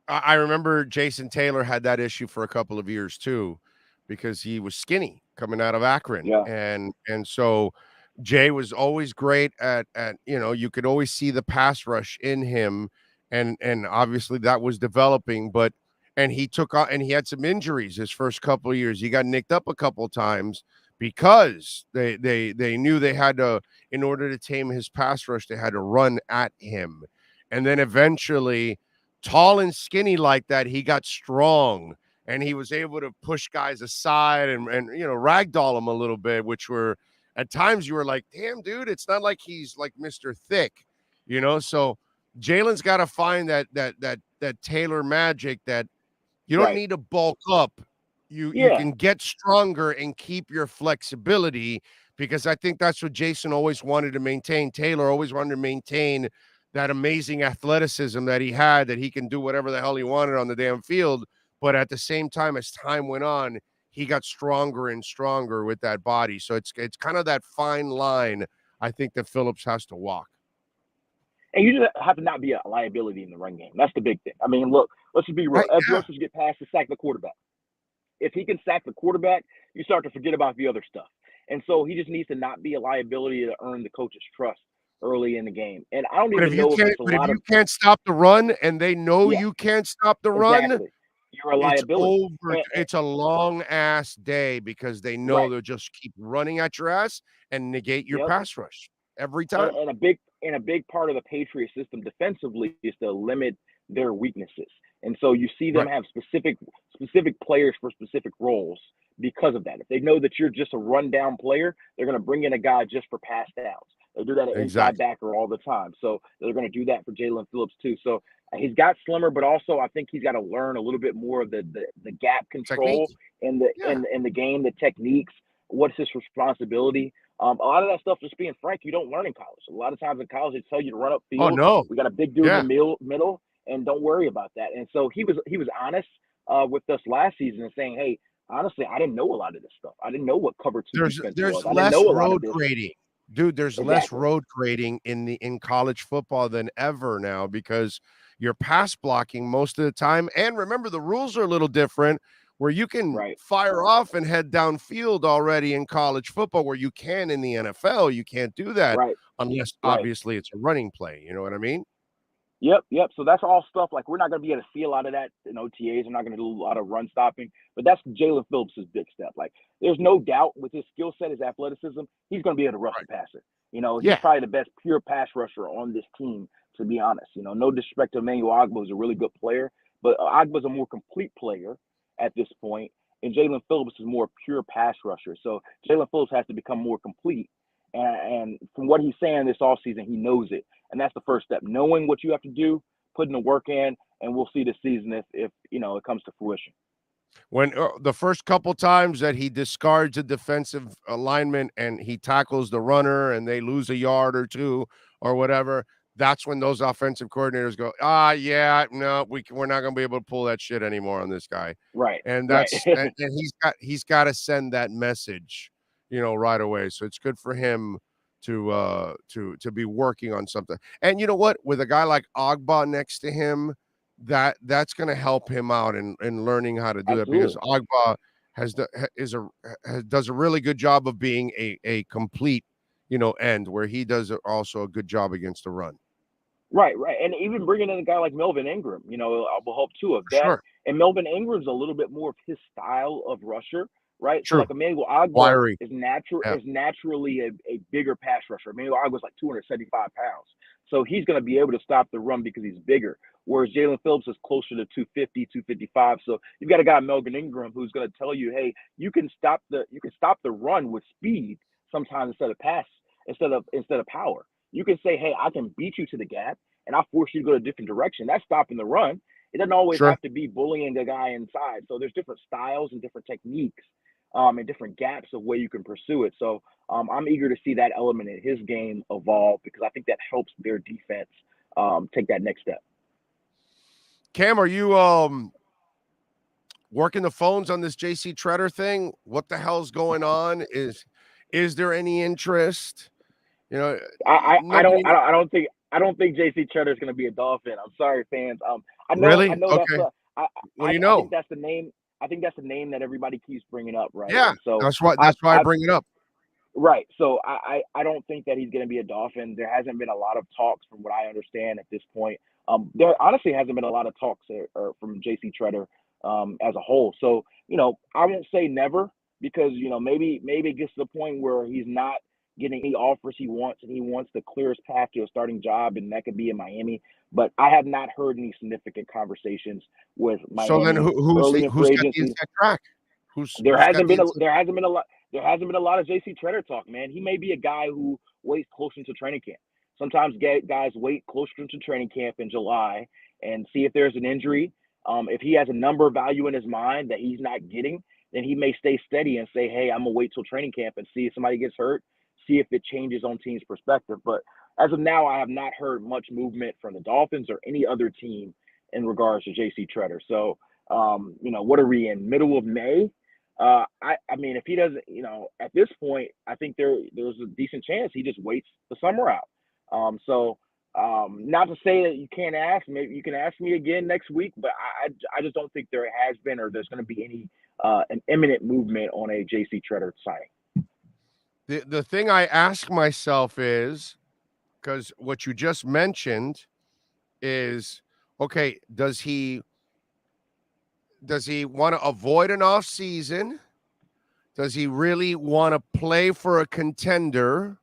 I remember Jason Taylor had that issue for a couple of years too, because he was skinny coming out of Akron. Yeah. And so Jay was always great at you could always see the pass rush in him, and obviously that was developing, and he had some injuries his first couple of years. He got nicked up a couple of times because they knew they had to, in order to tame his pass rush, they had to run at him. And then eventually, tall and skinny like that, he got strong and he was able to push guys aside and ragdoll them a little bit, which were at times you were like, damn, dude, it's not like he's like Mr. Thick, So Jalen's got to find that Taylor magic that you don't need to bulk up. You can get stronger and keep your flexibility, because I think that's what Jason always wanted to maintain. Taylor always wanted to maintain that amazing athleticism that he had, that he can do whatever the hell he wanted on the damn field. But at the same time, as time went on, he got stronger and stronger with that body. So it's kind of that fine line, I think, that Phillips has to walk. And you just have to not be a liability in the run game. That's the big thing. I mean, look, let's just be real. Edge rushers get past to sack the quarterback. If he can sack the quarterback, you start to forget about the other stuff. And so he just needs to not be a liability to earn the coach's trust early in the game. And I don't even know if it's a lot of... If you can't stop the run and they know you can't stop the run, you're a liability. It's a long-ass day, because they know they'll just keep running at your ass and negate your pass rush every time. And a big part of the Patriot system defensively is to limit their weaknesses. And so you see them have specific players for specific roles because of that. If they know that you're just a rundown player, they're going to bring in a guy just for pass downs. They do that at inside backer all the time. So they're going to do that for Jalen Phillips too. So he's got slimmer, but also I think he's got to learn a little bit more of the gap control in the game, the techniques. What's his responsibility? A lot of that stuff, just being frank, you don't learn in college. A lot of times in college, they tell you to run up field. Oh no, we got a big dude in the middle, and don't worry about that. And so he was honest with us last season and saying, hey, honestly, I didn't know a lot of this stuff. I didn't know what cover two defense was. There's less road grading. Dude, there's less road grading in college football than ever now, because you're pass blocking most of the time. And remember, the rules are a little different, where you can fire off and head downfield already in college football, where you can in the NFL. You can't do that unless obviously it's a running play. You know what I mean? Yep. So that's all stuff, like, we're not going to be able to see a lot of that in OTAs. We're not going to do a lot of run stopping, but that's Jalen Phillips' big step. Like, there's no doubt with his skill set, his athleticism, he's going to be able to rush the passer. He's probably the best pure pass rusher on this team, to be honest. No disrespect to Emmanuel Ogbah, who's a really good player, but Ogbah's a more complete player at this point, and Jalen Phillips is more pure pass rusher. So Jalen Phillips has to become more complete. And from what he's saying this offseason, he knows it. And that's the first step, knowing what you have to do, putting the work in, and we'll see this season if it comes to fruition. When the first couple times that he discards a defensive alignment and he tackles the runner and they lose a yard or two or whatever, that's when those offensive coordinators go, no, we're not going to be able to pull that shit anymore on this guy. Right. And that's and he's got to send that message, right away. So it's good for him to be working on something. And you know what? With a guy like Agba next to him, that's going to help him out in learning how to do it, because Agba does a really good job of being a complete, end, where he does also a good job against the run. Right. And even bringing in a guy like Melvin Ingram, will help too of that. Sure. And Melvin Ingram's a little bit more of his style of rusher, right? True. So like Emmanuel Agba Wiry. is naturally a bigger pass rusher. Emmanuel Agba's like 275 pounds. So he's going to be able to stop the run because he's bigger. Whereas Jalen Phillips is closer to 250, 255. So you've got a guy, Melvin Ingram, who's going to tell you, hey, you can stop the run with speed sometimes instead of power. You can say, hey, I can beat you to the gap and I'll force you to go a different direction. That's stopping the run. It doesn't always have to be bullying the guy inside. So there's different styles and different techniques and different gaps of where you can pursue it. So I'm eager to see that element in his game evolve, because I think that helps their defense take that next step. Cam, are you working the phones on this JC Tretter thing? What the hell's going on? Is there any interest? I don't think JC Tretter is going to be a Dolphin. I'm sorry, fans. I know. Really? I know okay. What do you know? I think that's the name. I think that's the name that everybody keeps bringing up, right? Yeah. And so that's why I bring it up. Right. So I don't think that he's going to be a Dolphin. There hasn't been a lot of talks, from what I understand at this point. There honestly hasn't been a lot of talks from JC Tretter as a whole. So I won't say never, because maybe it gets to the point where he's not getting any offers he wants, and he wants the clearest path to a starting job, and that could be in Miami. But I have not heard any significant conversations with Miami. So then who's got the inside track? There hasn't been a lot of JC Tretter talk, man. He may be a guy who waits closer into training camp. Sometimes guys wait closer into training camp in July and see if there's an injury. If he has a number value in his mind that he's not getting, then he may stay steady and say, hey, I'm going to wait till training camp and see if somebody gets hurt, see if it changes on team's perspective. But as of now, I have not heard much movement from the Dolphins or any other team in regards to JC Tretter. So, what are we in, middle of May? I mean, if he doesn't, at this point, I think there's a decent chance he just waits the summer out. Not to say that you can't ask, maybe you can ask me again next week, but I just don't think there has been, or there's going to be any an imminent movement on a JC Tretter signing. The thing I ask myself is, because what you just mentioned is, okay, does he want to avoid an off season? Does he really want to play for a contender?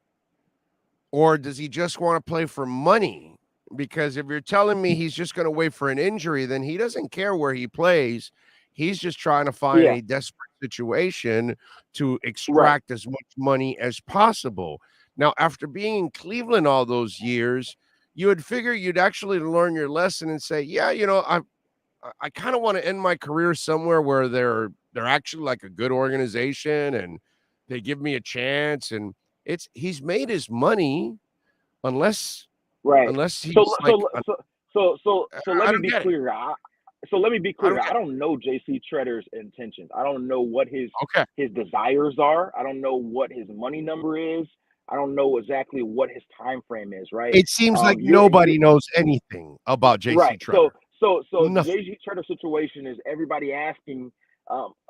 Or does he just want to play for money? Because if you're telling me he's just going to wait for an injury, then he doesn't care where he plays. He's just trying to find a desperate situation to extract as much money as possible. Now, after being in Cleveland all those years, you would figure you'd actually learn your lesson and say, yeah, I kind of want to end my career somewhere where they're actually like a good organization and they give me a chance. And he's made his money, unless he's so let me be clear. I don't know JC Tretter's intentions. I don't know what his desires are. I don't know what his money number is. I don't know exactly what his time frame is. Right. It seems like nobody knows anything about JC Tretter. So the JC Tretter situation is everybody asking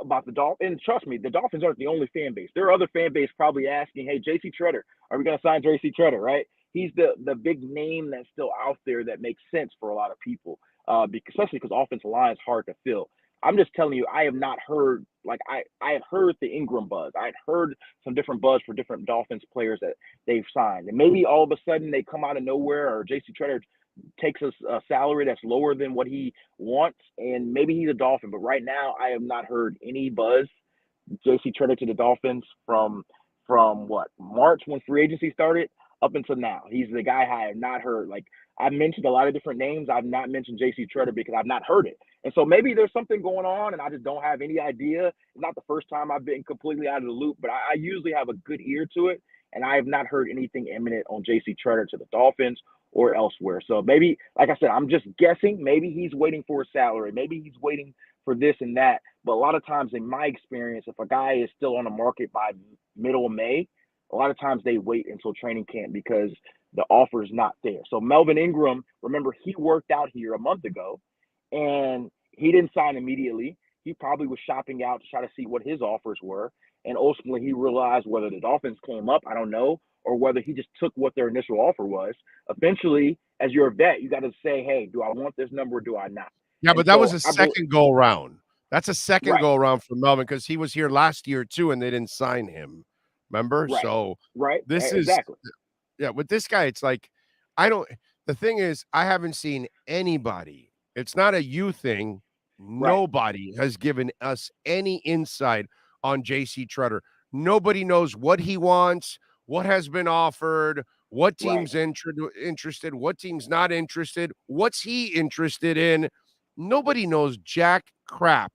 about the Dolphins. And trust me, the Dolphins aren't the only fan base. There are other fan base probably asking, hey, JC Tretter, are we going to sign JC Tretter, right? He's the big name that's still out there that makes sense for a lot of people, especially because offensive line is hard to fill. I'm just telling you, I have not heard, I have heard the Ingram buzz. I had heard some different buzz for different Dolphins players that they've signed. And maybe all of a sudden they come out of nowhere, or JC Tretter takes a salary that's lower than what he wants, and maybe he's a Dolphin. But right now, I have not heard any buzz. JC Tretter to the Dolphins from what, March, when free agency started, up until now. He's the guy I have not heard. I mentioned a lot of different names. I've not mentioned JC Tretter because I've not heard it. And so maybe there's something going on and I just don't have any idea. It's not the first time I've been completely out of the loop, but I usually have a good ear to it. And I have not heard anything imminent on JC Tretter to the Dolphins or elsewhere. So maybe, like I said, I'm just guessing. Maybe he's waiting for a salary. Maybe he's waiting for this and that. But a lot of times in my experience, if a guy is still on the market by middle of May, a lot of times they wait until training camp because the offer is not there. So Melvin Ingram, remember, he worked out here a month ago, and he didn't sign immediately. He probably was shopping out to try to see what his offers were. And ultimately, he realized whether the Dolphins came up, I don't know, or whether he just took what their initial offer was. Eventually, as you're a vet, you got to say, hey, do I want this number or do I not? Yeah, but that was a second go round. That's a second go around for Melvin because he was here last year too, and they didn't sign him. Remember? Right. So this exactly. Yeah, with this guy, it's like the thing is, I haven't seen anybody. It's not a you thing. Nobody has given us any insight on JC Tretter. Nobody knows what he wants, what has been offered, what team's interested, what team's not interested, what's he interested in. Nobody knows jack crap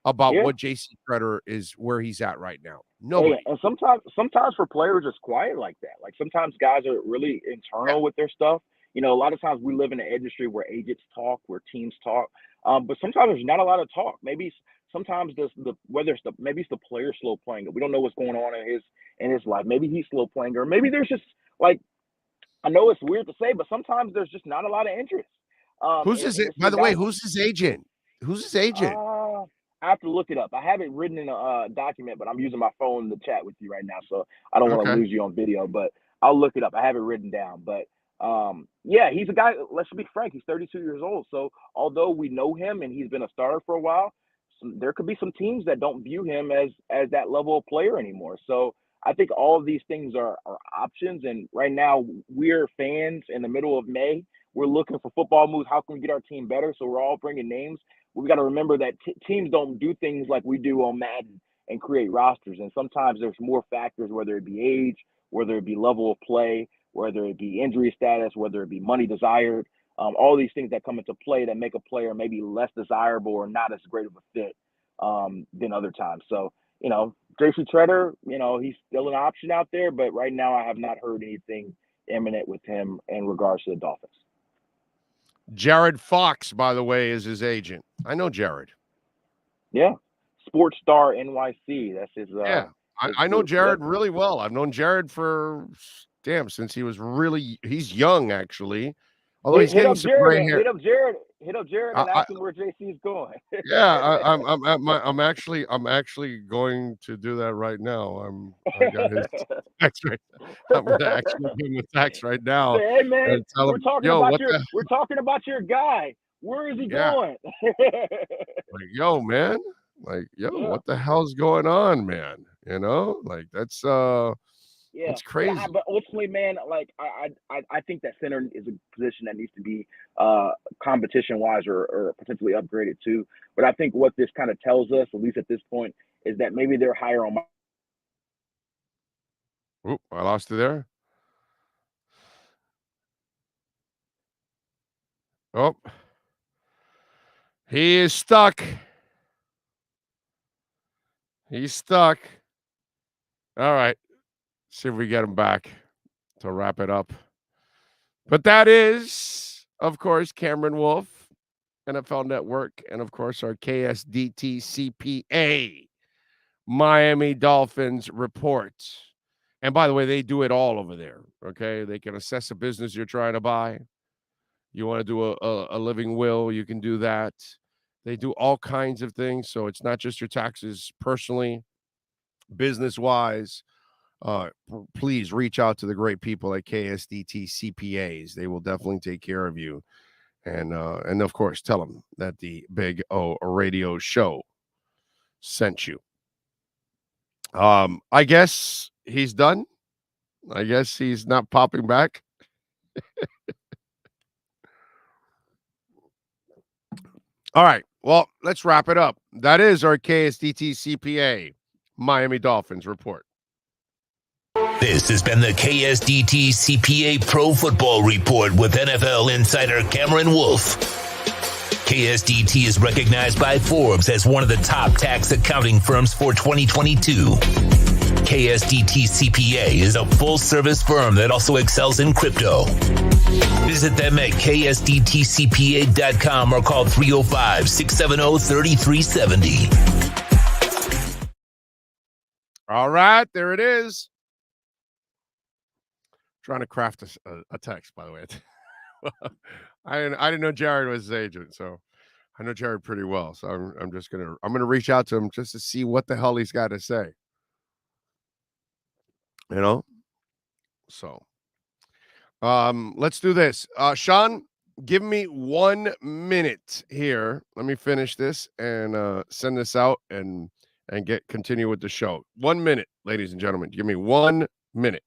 about what JC Tretter is, where he's at right now. Nobody. And sometimes for players, it's quiet like that. Like sometimes guys are really internal with their stuff. You know, a lot of times we live in an industry where agents talk, where teams talk, but sometimes there's not a lot of talk. Maybe sometimes maybe it's the player slow playing. We don't know what's going on in his life. Maybe he's slow playing, or maybe there's just like, I know it's weird to say, but sometimes there's just not a lot of interest. By the way, who's his agent? Who's his agent? I have to look it up. I have it written in a document, but I'm using my phone to chat with you right now, so I don't want to lose you on video. But I'll look it up. I have it written down. But he's a guy. Let's be frank. He's 32 years old. So although we know him and he's been a starter for a while, there could be some teams that don't view him as that level of player anymore. So I think all of these things are options. And right now, we're fans in the middle of May. We're looking for football moves. How can we get our team better? So we're all bringing names. We got to remember that teams don't do things like we do on Madden and create rosters. And sometimes there's more factors, whether it be age, whether it be level of play, whether it be injury status, whether it be money desired, all these things that come into play that make a player maybe less desirable or not as great of a fit than other times. So, you know, JC Tretter, you know, he's still an option out there, but right now I have not heard anything imminent with him in regards to the Dolphins. Jared Fox, by the way, is his agent. I know Jared. Yeah. Sports Star NYC. That's his. I know Jared really well. I've known Jared for, since he's young, actually. Although he's getting some gray hair. Hit up Jared and ask him where JC's going. I'm actually going to do that right now. I got his text right now. I'm going to actually give him a text right now. Hey man, we're talking about your guy. Where is he going? Like, man. What the hell's going on, man? You know, like that's it's crazy. But ultimately, man, like I think that center is a position that needs to be competition-wise or potentially upgraded too. But I think what this kind of tells us, at least at this point, is that maybe they're higher on. Oop, I lost you there. Oh, he is stuck. He's stuck. All right. See if we get him back to wrap it up. But that is, of course, Cameron Wolfe, NFL Network, and, of course, our KSDT CPA Miami Dolphins report. And, by the way, they do it all over there, okay? They can assess a business you're trying to buy. You want to do a living will, you can do that. They do all kinds of things, so it's not just your taxes personally, business-wise. Please reach out to the great people at KSDT CPAs. They will definitely take care of you. And of course, tell them that the Big O Radio Show sent you. I guess he's done. I guess he's not popping back. All right. Well, let's wrap it up. That is our KSDT CPA Miami Dolphins report. This has been the KSDT CPA Pro Football Report with NFL insider Cameron Wolfe. KSDT is recognized by Forbes as one of the top tax accounting firms for 2022. KSDT CPA is a full-service firm that also excels in crypto. Visit them at ksdtcpa.com or call 305-670-3370. All right, there it is. Trying to craft a text, by the way. I didn't know Jared was his agent, so I know Jared pretty well. So I'm gonna reach out to him just to see what the hell he's got to say. You know? So let's do this. Sean, give me 1 minute here. Let me finish this and send this out and continue with the show. 1 minute, ladies and gentlemen. Give me 1 minute.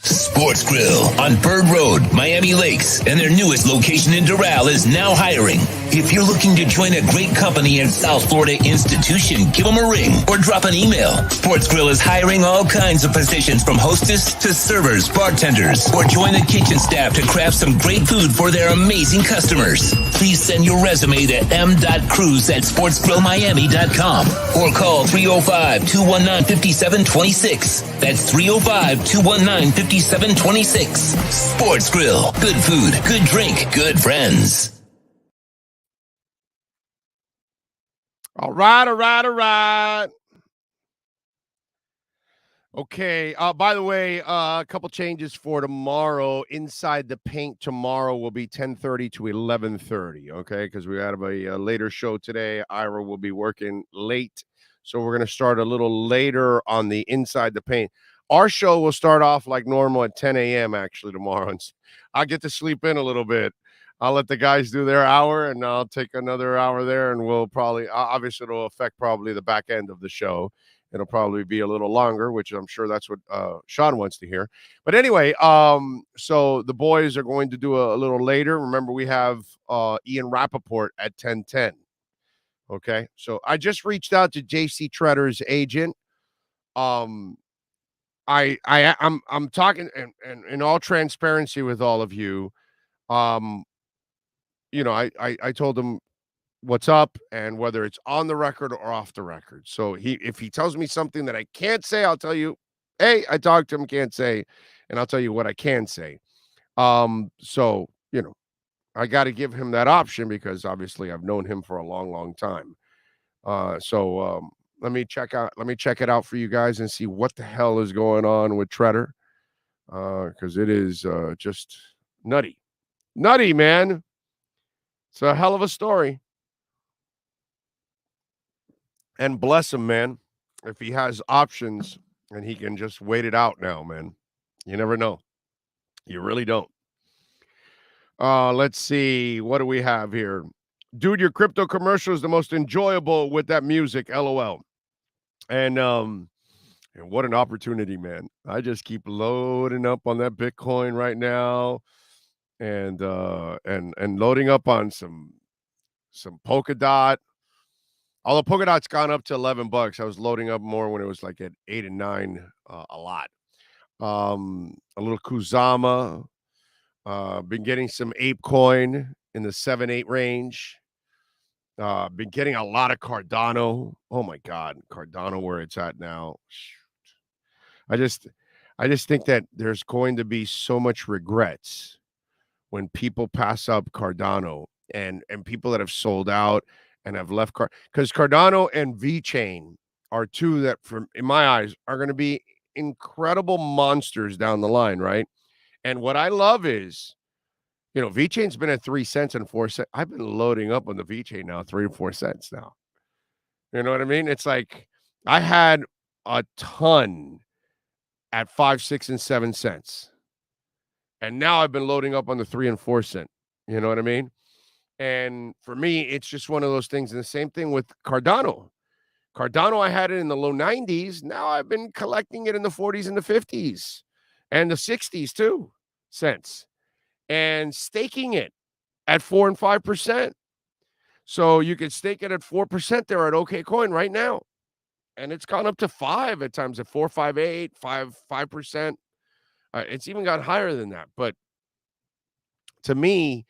Sports Grill on Bird Road, Miami Lakes, and their newest location in Doral is now hiring. If you're looking to join a great company and South Florida institution, give them a ring or drop an email. Sports Grill is hiring all kinds of positions from hostess to servers, bartenders, or join the kitchen staff to craft some great food for their amazing customers. Please send your resume to m.cruz@sportsgrillmiami.com or call 305-219-5726. That's 305-219-5726. Sports Grill. Good food, good drink, good friends. All right. Okay. By the way, a couple changes for tomorrow. Inside the Paint tomorrow will be 10:30 to 11:30. Okay, because we have a later show today. Ira will be working late, so we're going to start a little later on the Inside the Paint. Our show will start off like normal at 10 a.m. actually tomorrow, and I'll get to sleep in a little bit. I'll let the guys do their hour, and I'll take another hour there, and we'll probably, obviously, it'll affect probably the back end of the show. It'll probably be a little longer, which I'm sure that's what Sean wants to hear. But anyway, so the boys are going to do a little later. Remember, we have Ian Rappaport at 10:10. Okay, so I just reached out to JC Tretter's agent. I'm talking and in all transparency with all of you. You know, I told him what's up and whether it's on the record or off the record. So if he tells me something that I can't say, I'll tell you, hey, I talked to him, can't say, and I'll tell you what I can say. So, you know, I got to give him that option because obviously I've known him for a long, long time. So let me check it out for you guys and see what the hell is going on with Tretter. Because it is just nutty, man. It's a hell of a story. And bless him, man. If he has options and he can just wait it out now, man. You never know. You really don't. Let's see. What do we have here? Dude, your crypto commercial is the most enjoyable with that music. LOL. And what an opportunity, man. I just keep loading up on that Bitcoin right now. And loading up on some Polkadot. Although Polkadot's gone up to $11, I was loading up more when it was like at 8 and 9 a lot. A little Kusama. Been getting some ApeCoin in the 7-8 range. Been getting a lot of Cardano. Oh my God, Cardano where it's at now. I just think that there's going to be so much regrets when people pass up Cardano and people that have sold out and have left because Cardano and V-Chain are two that, in my eyes, are going to be incredible monsters down the line, right? And what I love is, V-Chain's been at 3 cents and 4 cents. I've been loading up on the V-Chain now, 3 or 4 cents now. You know what I mean? It's like I had a ton at 5, 6, and 7 cents. And now I've been loading up on the 3 and 4 cent. You know what I mean? And for me, it's just one of those things. And the same thing with Cardano. Cardano, I had it in the low 90s. Now I've been collecting it in the 40s and the 50s and the 60s too, cents, and staking it at 4 and 5%. So you can stake it at 4% there at OKCoin right now. And it's gone up to 5 at times at 4.58, 5%. It's even got higher than that. But to me,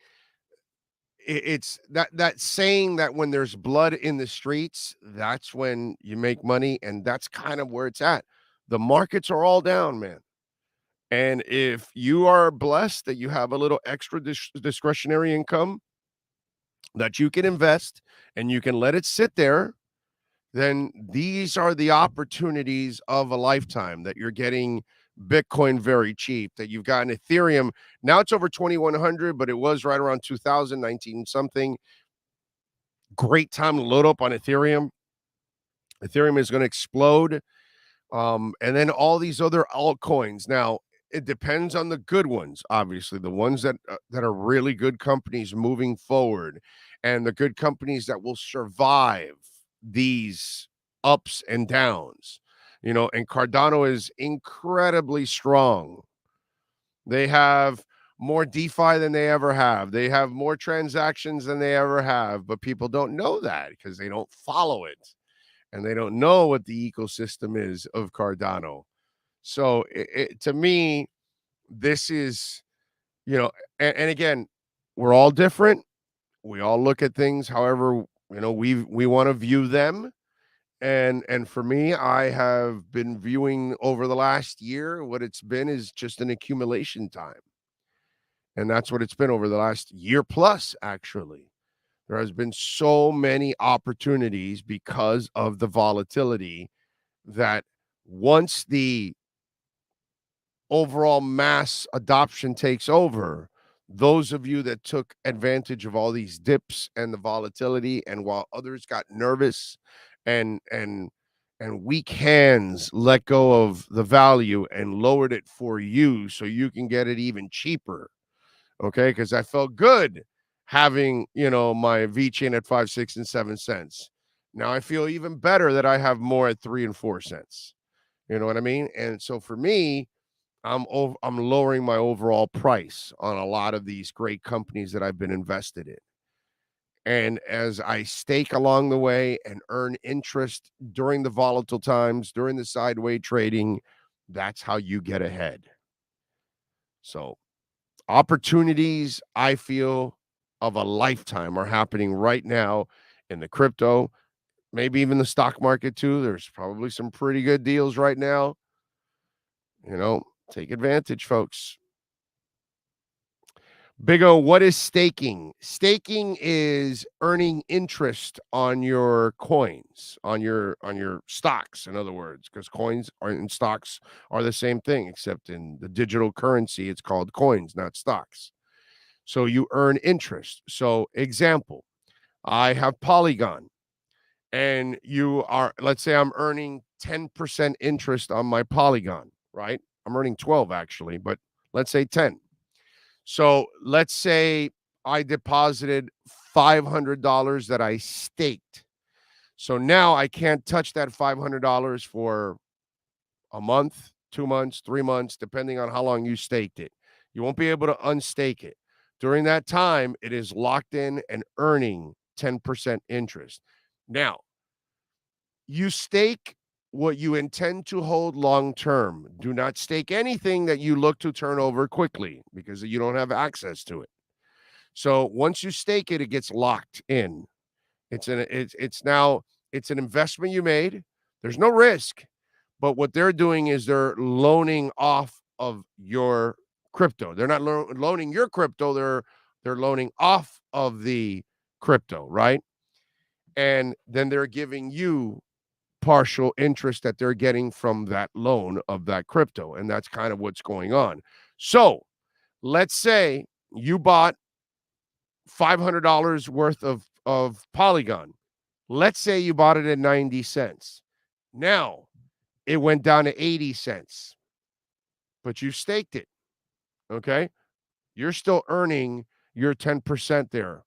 it's that saying that when there's blood in the streets, that's when you make money. And that's kind of where it's at. The markets are all down, man. And if you are blessed that you have a little extra discretionary income that you can invest and you can let it sit there, then these are the opportunities of a lifetime, that you're getting Bitcoin very cheap, that you've gotten Ethereum. Now it's over 2,100, but it was right around 2019 something. Great time to load up on Ethereum. Ethereum is going to explode. And then all these other altcoins. Now, it depends on the good ones, obviously, the ones that are really good companies moving forward, and the good companies that will survive these ups and downs. And Cardano is incredibly strong. They have more DeFi than they ever have. They have more transactions than they ever have, but people don't know that because they don't follow it, and they don't know what the ecosystem is of Cardano. So to me, this is, and again, we're all different. We all look at things however, we want to view them. And for me, I have been viewing over the last year, what it's been is just an accumulation time. And that's what it's been over the last year plus, actually. There has been so many opportunities because of the volatility that once the overall mass adoption takes over, those of you that took advantage of all these dips and the volatility, and while others got nervous and weak hands let go of the value and lowered it for you so you can get it even cheaper. Okay, because I felt good having, my V-Chain at 5, 6, and 7 cents. Now I feel even better that I have more at 3 and 4 cents. You know what I mean? And so for me, I'm lowering my overall price on a lot of these great companies that I've been invested in. And as I stake along the way and earn interest during the volatile times, during the sideways trading, that's how you get ahead. So opportunities, I feel, of a lifetime are happening right now in the crypto, maybe even the stock market too. There's probably some pretty good deals right now. Take advantage, folks. Big O, what is staking? Staking is earning interest on your coins, on your stocks, in other words, because coins and stocks are the same thing, except in the digital currency, it's called coins, not stocks. So you earn interest. So example, I have Polygon, and let's say I'm earning 10% interest on my Polygon, right? I'm earning 12 actually, but let's say 10. So let's say I deposited $500 that I staked. So now I can't touch that $500 for a month, 2 months, 3 months, depending on how long you staked it. You won't be able to unstake it. During that time, it is locked in and earning 10% interest. Now, you stake what you intend to hold long term. Do not stake anything that you look to turn over quickly because you don't have access to it. So once you stake it, it gets locked in. It's an investment you made. There's no risk, but what they're doing is they're loaning off of your crypto. They're not loaning your crypto. They're loaning off of the crypto, right? And then they're giving you partial interest that they're getting from that loan of that crypto. And that's kind of what's going on. So let's say you bought $500 worth of Polygon. Let's say you bought it at 90 cents. Now it went down to 80 cents, but you staked it. Okay. You're still earning your 10% there,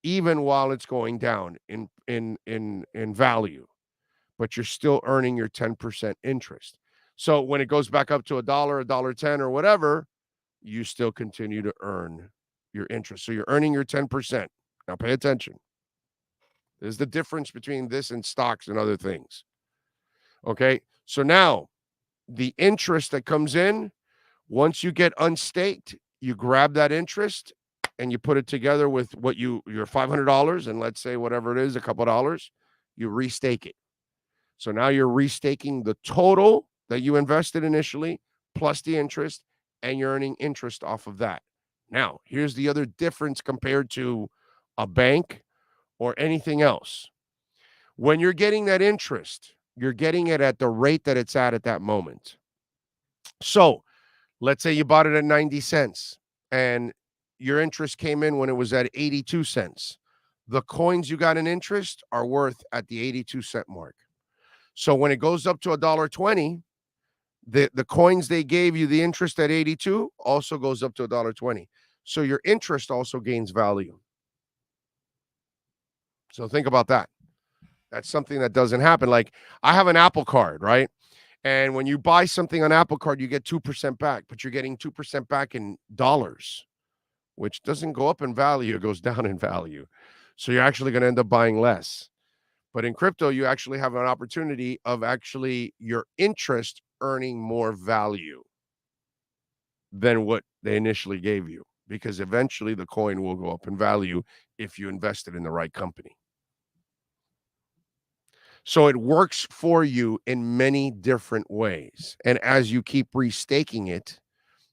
even while it's going down in value, but you're still earning your 10% interest. So when it goes back up to $1, $1.10 or whatever, you still continue to earn your interest. So you're earning your 10%. Now pay attention. There's the difference between this and stocks and other things. Okay. So now the interest that comes in, once you get unstaked, you grab that interest and you put it together with what your $500, and let's say whatever it is, a couple of dollars, you restake it. So now you're restaking the total that you invested initially plus the interest, and you're earning interest off of that. Now, here's the other difference compared to a bank or anything else. When you're getting that interest, you're getting it at the rate that it's at that moment. So let's say you bought it at 90 cents and your interest came in when it was at 82 cents. The coins you got in interest are worth at the 82 cent mark. So when it goes up to $1.20, the coins they gave you the interest at 82 also goes up to $1.20. So your interest also gains value. So think about that. That's something that doesn't happen. Like I have an Apple Card, right? And when you buy something on Apple Card, you get 2% back, but you're getting 2% back in dollars, which doesn't go up in value. It goes down in value. So you're actually going to end up buying less. But in crypto, you actually have an opportunity of actually your interest earning more value than what they initially gave you, because eventually the coin will go up in value if you invested in the right company. So it works for you in many different ways. And as you keep restaking it,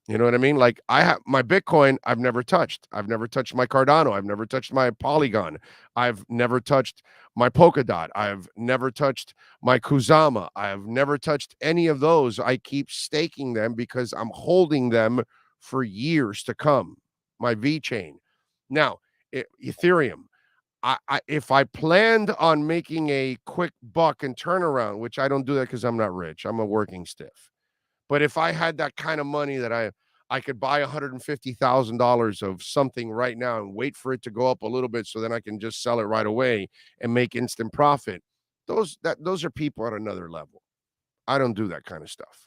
you know what I mean? Like I have my Bitcoin, I've never touched. I've never touched my Cardano. I've never touched my Polygon. I've never touched my Polkadot. I've never touched my Kusama. I've never touched any of those. I keep staking them because I'm holding them for years to come. My VeChain. Now, Ethereum. If I planned on making a quick buck and turnaround, which I don't do that because I'm not rich. I'm a working stiff. But if I had that kind of money that I could buy $150,000 of something right now and wait for it to go up a little bit so then I can just sell it right away and make instant profit, those are people at another level. I don't do that kind of stuff.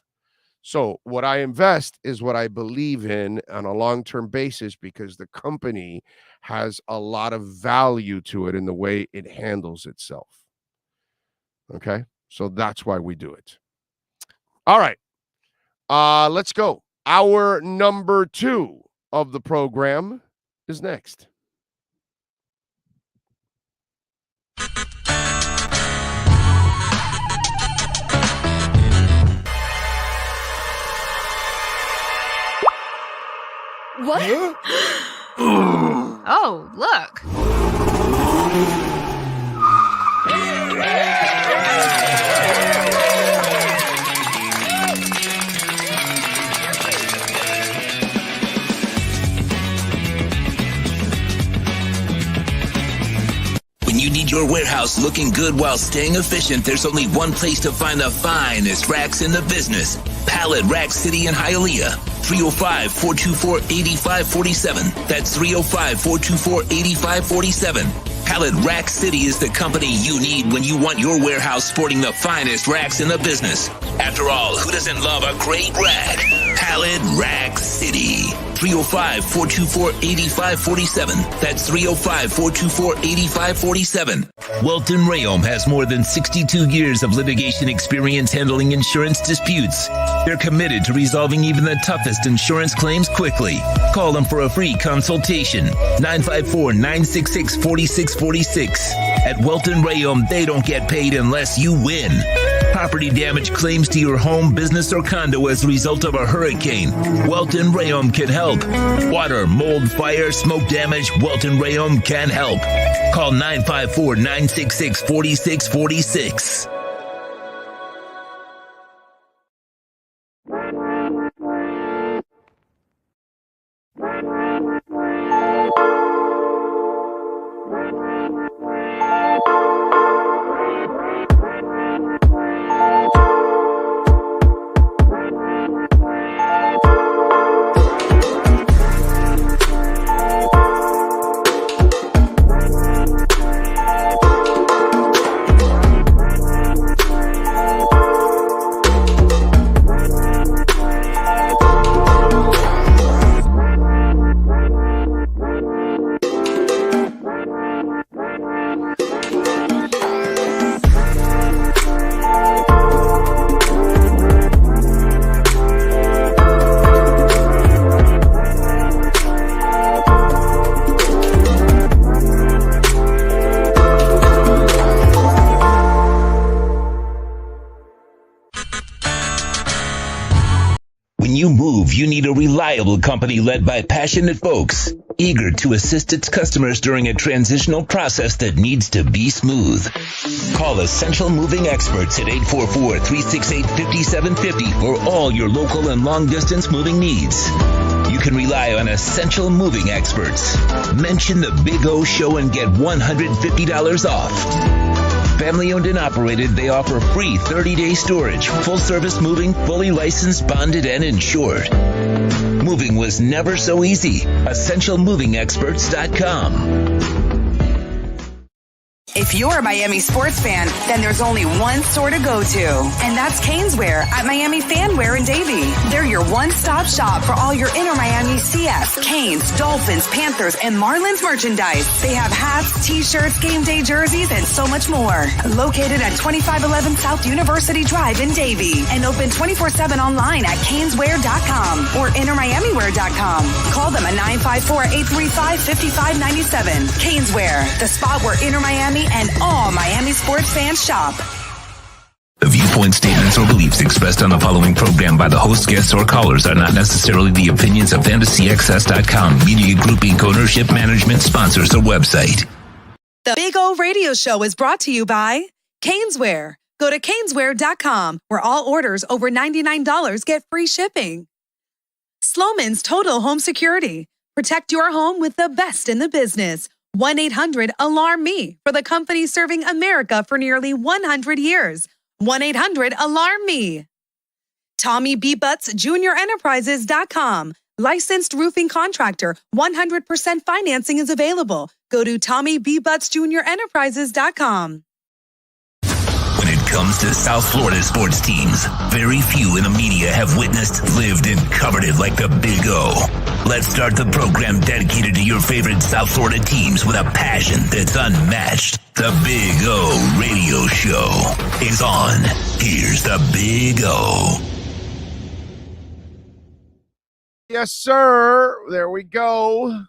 So what I invest is what I believe in on a long-term basis because the company has a lot of value to it in the way it handles itself. Okay? So that's why we do it. All right. Let's go. Hour number 2 of the program is next. What? Oh, look. When you need your warehouse looking good while staying efficient, there's only one place to find the finest racks in the business. Pallet Rack City in Hialeah. 305-424-8547. That's 305-424-8547. Pallet Rack City is the company you need when you want your warehouse sporting the finest racks in the business. After all, who doesn't love a great rack? Pallet Rack City. 305-424-8547. That's 305-424-8547. Welton Rayom has more than 62 years of litigation experience handling insurance disputes. They're committed to resolving even the toughest insurance claims quickly. Call them for a free consultation. 954-966-4646. At Welton Rayom, they don't get paid unless you win. property damage claims to your home, business, or condo as a result of a hurricane, Welton Rayom can help. Water, mold, fire, smoke damage, Welton Rayom can help. Call 954-966-4646. When you move, you need a reliable company led by passionate folks, eager to assist its customers during a transitional process that needs to be smooth. Call Essential Moving Experts at 844-368-5750 for all your local and long-distance moving needs. You can rely on Essential Moving Experts. Mention the Big O Show and get $150 off. Family owned and operated, they offer free 30-day storage, full service moving, fully licensed, bonded, and insured. Moving was never so easy. EssentialMovingExperts.com. If you're a Miami sports fan, then there's only one store to go to, and that's Caneswear at Miami Fanwear in Davie. They're your one-stop shop for all your Inter Miami CF, Canes, Dolphins, Panthers, and Marlins merchandise. They have hats, t-shirts, game day jerseys, and so much more. Located at 2511 South University Drive in Davie, and open 24/7 online at caneswear.com or intermiamiwear.com. Call them at 954-835-5597. Caneswear, the spot where Inter Miami and all Miami sports fans shop. The viewpoint, statements, or beliefs expressed on the following program by the host, guests, or callers are not necessarily the opinions of FantasyXS.com, Media Group Inc., ownership, management, sponsors, or website. The Big O Radio Show is brought to you by Caneswear. Go to caneswear.com, where all orders over $99 get free shipping. Sloman's Total Home Security. Protect your home with the best in the business. 1-800-ALARM-ME for the company serving America for nearly 100 years. 1-800-ALARM-ME. Tommy B. Butts Junior Enterprises.com. Licensed roofing contractor. 100% financing is available. Go to Tommy B. Butts Junior Enterprises.com. When it comes to South Florida sports teams, very few in the media have witnessed, lived, and covered it like the Big O. Let's start the program dedicated to your favorite South Florida teams with a passion that's unmatched. The Big O Radio Show is on. Here's the Big O. Yes, sir. There we go.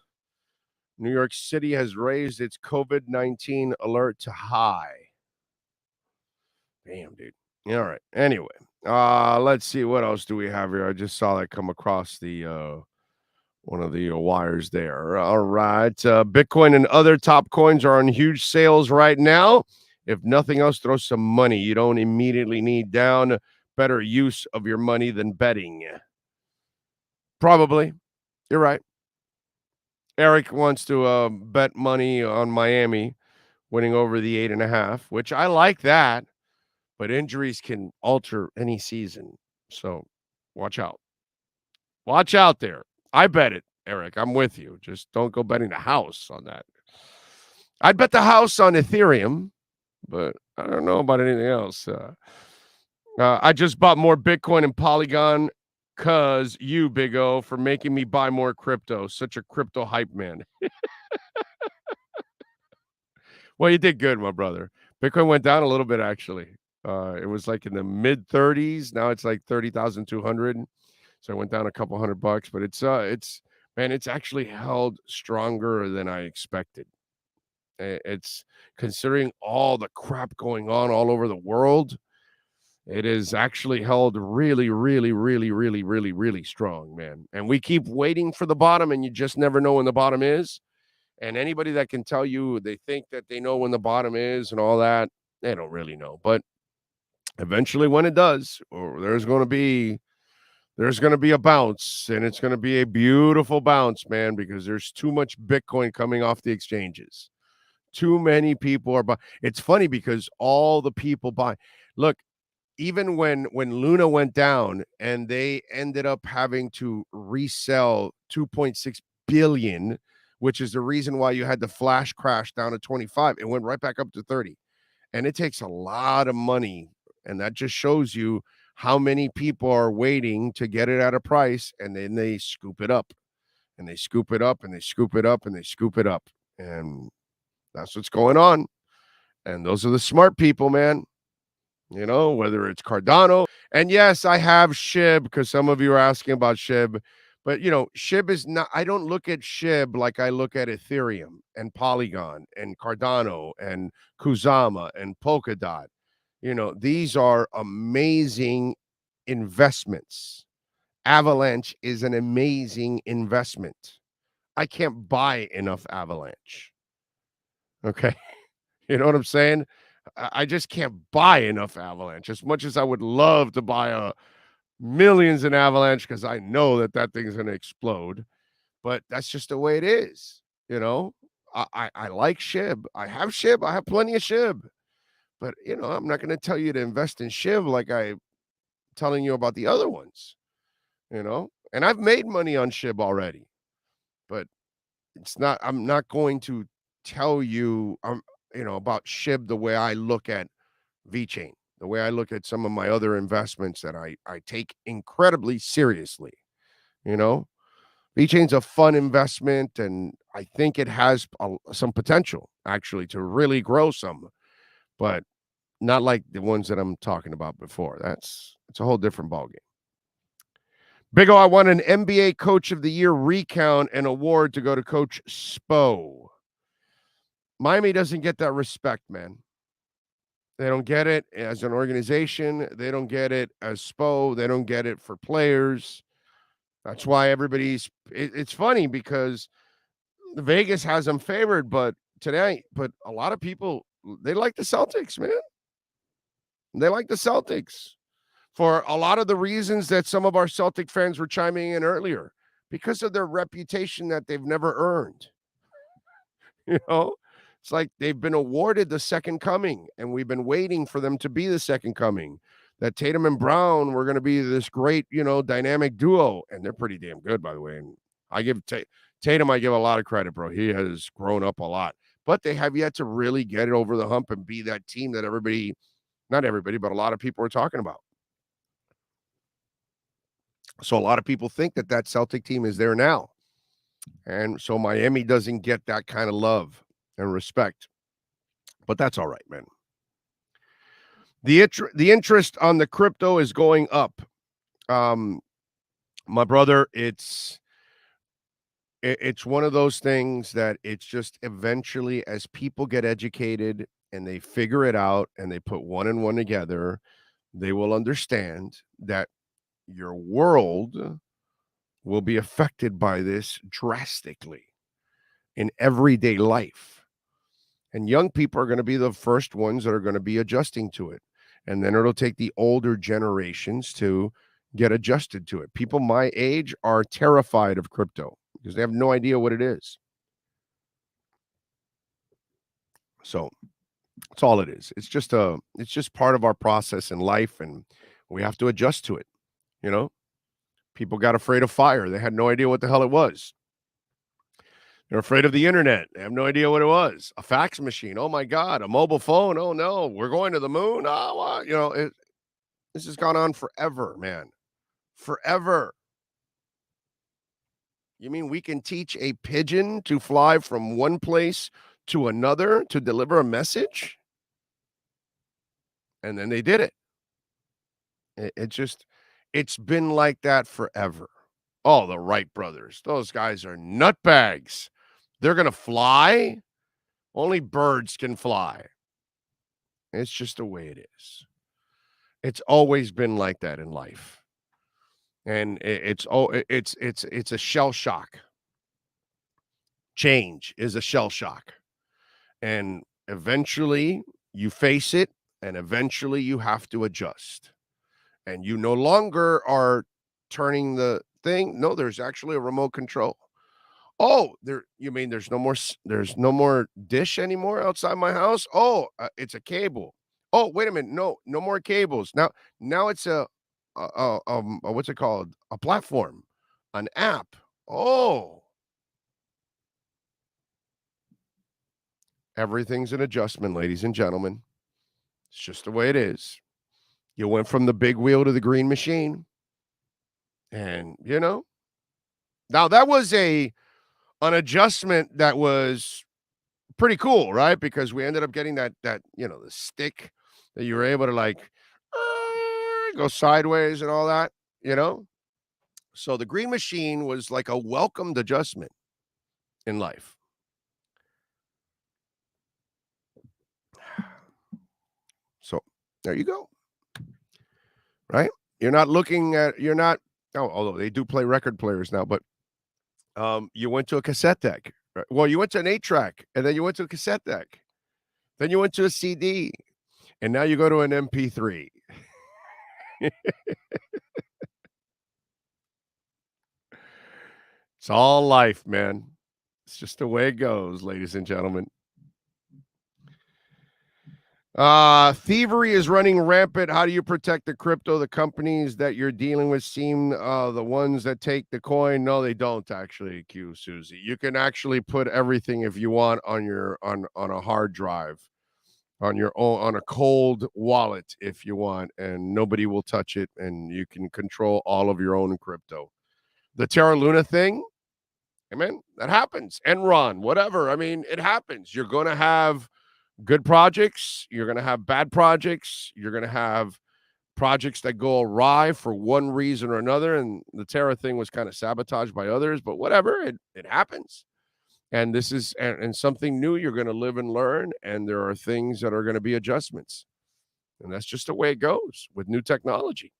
New York City has raised its COVID-19 alert to high. Damn, dude. All right. Anyway, let's see. What else do we have here? I just saw that come across the one of the wires there. All right. Bitcoin and other top coins are on huge sales right now. If nothing else, throw some money. You don't immediately need down. Better use of your money than betting. Probably. You're right. Eric wants to bet money on Miami winning over the 8.5, which I like that. But injuries can alter any season. So watch out. Watch out there. I bet it, Eric. I'm with you. Just don't go betting the house on that. I'd bet the house on Ethereum, but I don't know about anything else. I just bought more Bitcoin and Polygon because you, Big O, for making me buy more crypto. Such a crypto hype man. Well, you did good, my brother. Bitcoin went down a little bit, actually. It was like in the mid 30s. Now it's like 30,200. So I went down a couple $100, but it's actually held stronger than I expected. It's considering all the crap going on all over the world. It is actually held really, really, really, really, really, really strong, man. And we keep waiting for the bottom, and you just never know when the bottom is. And anybody that can tell you they think that they know when the bottom is and all that, they don't really know. But eventually when it does, or there's going to be a bounce, and it's going to be a beautiful bounce, man, because there's too much Bitcoin coming off the exchanges. Too many people are buying. It's funny because all the people buy. Look, even when Luna went down and they ended up having to resell 2.6 billion, which is the reason why you had the flash crash down to 25, it went right back up to 30. And it takes a lot of money, and that just shows you how many people are waiting to get it at a price, and then they scoop it up, and they scoop it up, and they scoop it up, and they scoop it up. And that's what's going on. And those are the smart people, man. You know, whether it's Cardano. And yes, I have SHIB because some of you are asking about SHIB. But, you know, SHIB is not, I don't look at SHIB like I look at Ethereum and Polygon and Cardano and Kusama and Polkadot. You know, these are amazing investments. Avalanche is an amazing investment. I can't buy enough Avalanche. Okay. You know what I'm saying? I just can't buy enough Avalanche as much as I would love to buy millions in Avalanche because I know that thing's going to explode. But that's just the way it is. You know, I like SHIB. I have SHIB. I have plenty of SHIB. But, you know, I'm not going to tell you to invest in SHIB like I'm telling you about the other ones, you know. And I've made money on SHIB already. But I'm not going to tell you, you know, about SHIB the way I look at VeChain, the way I look at some of my other investments that I take incredibly seriously. You know, VeChain's a fun investment, and I think it has some potential actually to really grow some, but not like the ones that I'm talking about before. It's a whole different ballgame. Big O, I won an NBA Coach of the Year recount and award to go to Coach Spo. Miami doesn't get that respect, man. They don't get it as an organization. They don't get it as Spo. They don't get it for players. That's why it's funny because Vegas has them favored, but a lot of people, they like the Celtics, man. They like the Celtics for a lot of the reasons that some of our Celtic fans were chiming in earlier, because of their reputation that they've never earned. You know, it's like they've been awarded the second coming, and we've been waiting for them to be the second coming. That Tatum and Brown were going to be this great, you know, dynamic duo, and they're pretty damn good, by the way. And I give Tatum, I give a lot of credit, bro. He has grown up a lot, but they have yet to really get it over the hump and be that team that not everybody, but a lot of people are talking about. So a lot of people think that Celtic team is there now. And so Miami doesn't get that kind of love and respect. But that's all right, man. The interest on the crypto is going up. My brother, it's one of those things that it's just eventually, as people get educated and they figure it out and they put one and one together, they will understand that your world will be affected by this drastically in everyday life. And young people are going to be the first ones that are going to be adjusting to it. And then it'll take the older generations to get adjusted to it. People my age are terrified of crypto because they have no idea what it is. So that's all it is. It's just part of our process in life, and we have to adjust to it. You know, people got afraid of fire. They had no idea what the hell it was. They're afraid of the internet. They have no idea what it was. A fax machine. Oh my God. A mobile phone. Oh no. We're going to the moon. Oh, you know, this has gone on forever, man. Forever. You mean we can teach a pigeon to fly from one place to another to deliver a message? And then they did it. It's been like that forever. Oh, the Wright brothers. Those guys are nutbags. They're going to fly. Only birds can fly. It's just the way it is. It's always been like that in life. And it's a shell shock. Change is a shell shock. And eventually you face it, and eventually you have to adjust. And you no longer are turning the thing. No, there's actually a remote control. Oh, you mean there's no more dish anymore outside my house? Oh, it's a cable. Oh, wait a minute. No more cables. Now it's what's it called? A platform, an app. Oh, everything's an adjustment, ladies and gentlemen. It's just the way it is. You went from the big wheel to the green machine. And, now that was an adjustment that was pretty cool, right? Because we ended up getting that the stick that you were able to go sideways and all that, So the green machine was like a welcomed adjustment in life. So there you go. Right? Although they do play record players now, but you went to a cassette deck. Right? Well, you went to an 8-track, and then you went to a cassette deck. Then you went to a CD, and now you go to an MP3. It's all life, man. It's just the way it goes, ladies and gentlemen. Thievery is running rampant. How do you protect the crypto? The companies that you're dealing with seem the ones that take the coin. No, they don't actually, Q Susie. You can actually put everything if you want on your on a hard drive, on your own, on a cold wallet if you want, and nobody will touch it, and you can control all of your own crypto. The Terra Luna thing, I mean, that happens. Enron, whatever. I mean, it happens. You're going to have good projects. You're going to have bad projects. You're going to have projects that go awry for one reason or another. And the Terra thing was kind of sabotaged by others, but whatever, it happens. And this is and something new you're going to live and learn. And there are things that are going to be adjustments. And that's just the way it goes with new technology.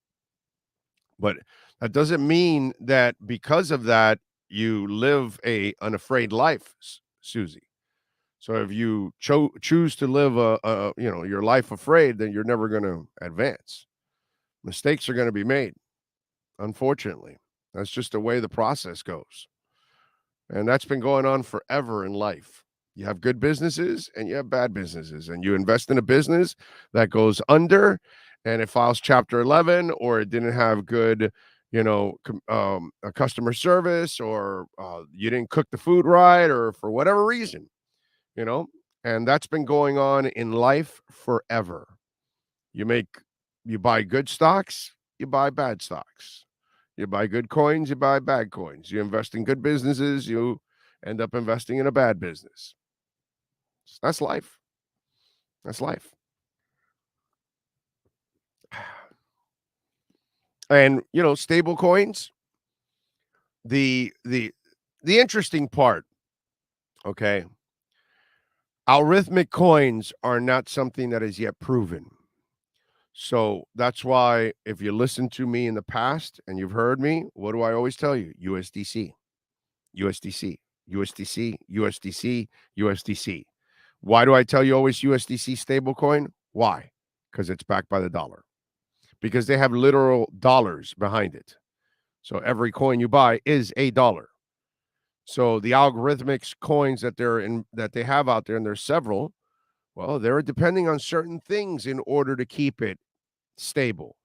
But that doesn't mean that because of that, you live an unafraid life, Susie. So if you choose to live your life afraid, then you're never going to advance. Mistakes are going to be made. Unfortunately, that's just the way the process goes. And that's been going on forever in life. You have good businesses and you have bad businesses, and you invest in a business that goes under and it files Chapter 11, or it didn't have good, a customer service, or you didn't cook the food right, or for whatever reason. And that's been going on in life forever. You buy good stocks, you buy bad stocks. You buy good coins, you buy bad coins. You invest in good businesses, you end up investing in a bad business. That's life. That's life. And, stable coins, the interesting part, okay, algorithmic coins are not something that is yet proven. So that's why if you listen to me in the past and you've heard me, what do I always tell you? USDC, USDC, USDC, USDC, USDC. Why do I tell you always USDC stablecoin? Why? Because it's backed by the dollar. Because they have literal dollars behind it. So every coin you buy is a dollar. So the algorithmic coins that they have out there, and there's several, well, they're depending on certain things in order to keep it stable.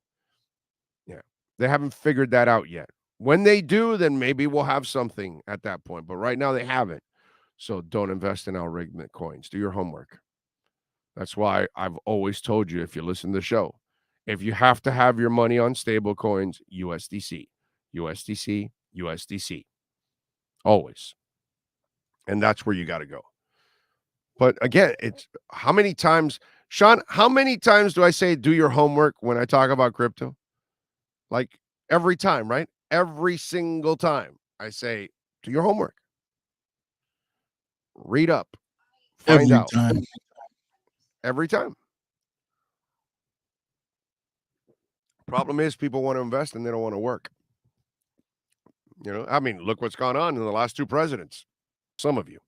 Yeah. They haven't figured that out yet. When they do, then maybe we'll have something at that point. But right now they haven't. So don't invest in algorithmic coins. Do your homework. That's why I've always told you, if you listen to the show, if you have to have your money on stable coins, USDC, USDC, USDC. Always. And that's where you got to go. But again, it's how many times, Sean, how many times do I say do your homework when I talk about crypto? Like every time, right? Every single time I say do your homework. Read up. Find out. Every time. Problem is, people want to invest and they don't want to work. I mean, look what's gone on in the last 2 presidents. Some of you.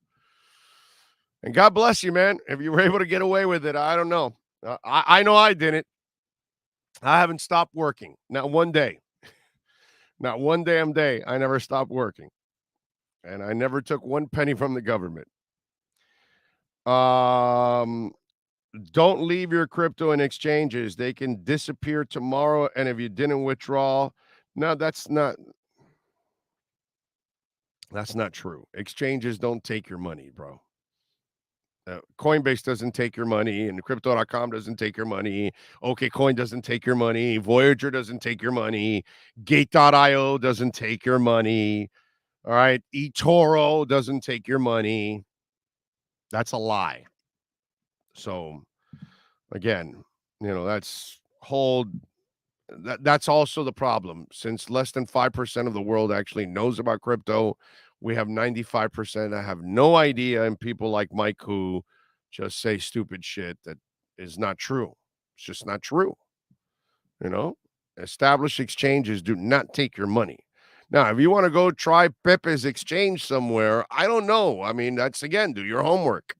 And God bless you, man. If you were able to get away with it, I don't know. I know I didn't. I haven't stopped working. Not one day. Not one damn day. I never stopped working. And I never took 1 penny from the government. Don't leave your crypto in exchanges. They can disappear tomorrow. And if you didn't withdraw, no, that's not true. Exchanges don't take your money, bro. Coinbase doesn't take your money, and Crypto.com doesn't take your money. OKCoin doesn't take your money. Voyager doesn't take your money. Gate.io doesn't take your money. All right. eToro doesn't take your money. That's a lie. So, again, that's also the problem. Since less than 5% of the world actually knows about crypto, we have 95% that have no idea, and people like Mike who just say stupid shit that is not true. It's just not true. Established exchanges do not take your money. Now, if you want to go try Pepe's exchange somewhere, I don't know. I mean, that's, again, do your homework.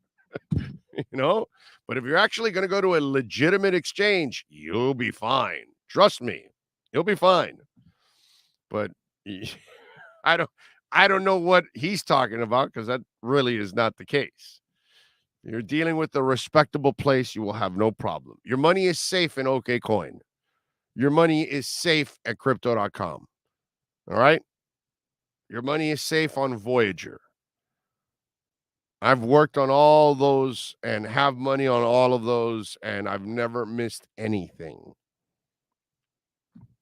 But if you're actually going to go to a legitimate exchange, you'll be fine. Trust me, you'll be fine. But I don't know what he's talking about, because that really is not the case. You're dealing with a respectable place, you will have no problem. Your money is safe in OKCoin. Your money is safe at Crypto.com. All right? Your money is safe on Voyager. I've worked on all those and have money on all of those, and I've never missed anything.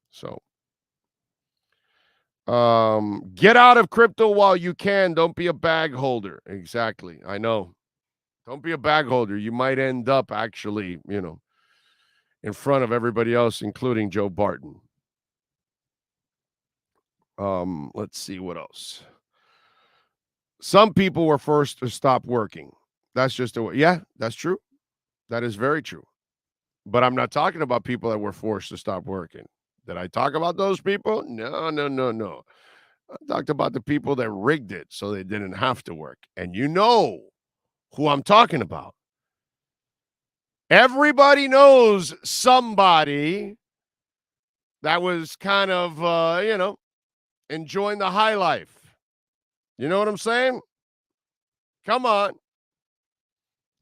So, get out of crypto while you can. Don't be a bag holder. Exactly. I know. Don't be a bag holder. You might end up actually, in front of everybody else, including Joe Barton. Let's see what else. Some people were forced to stop working. That's just a way. Yeah, that's true. That is very true. But I'm not talking about people that were forced to stop working. Did I talk about those people? No. I talked about the people that rigged it so they didn't have to work. And you know who I'm talking about. Everybody knows somebody that was kind of, enjoying the high life. You know what I'm saying? Come on.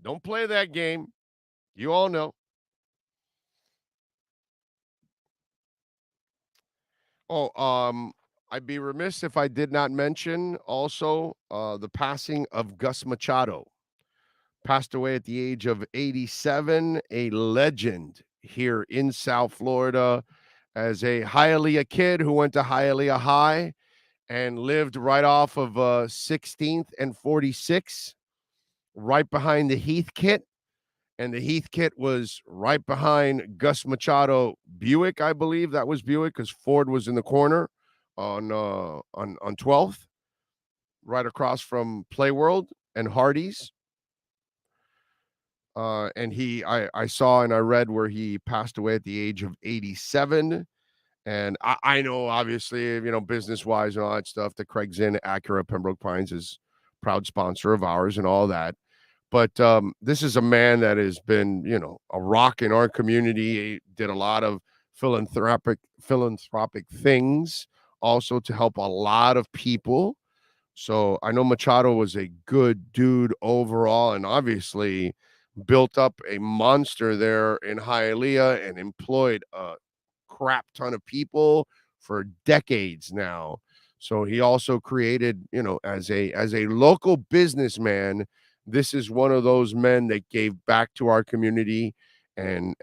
Don't play that game. You all know. Oh, I'd be remiss if I did not mention also the passing of Gus Machado. Passed away at the age of 87, a legend here in South Florida as a Hialeah kid who went to Hialeah High and lived right off of 16th and 46, right behind the Heathkit. And the Heathkit was right behind Gus Machado Buick, I believe. That was Buick, because Ford was in the corner on 12th, right across from Playworld and Hardee's. And I saw and I read where he passed away at the age of 87. And I know, obviously, business-wise and all that stuff, that Craig's in Acura Pembroke Pines is proud sponsor of ours and all that. But this is a man that has been, a rock in our community. He did a lot of philanthropic things also to help a lot of people. So I know Machado was a good dude overall, and obviously built up a monster there in Hialeah and employed a crap ton of people for decades now. So he also created, as a local businessman, this is one of those men that gave back to our community and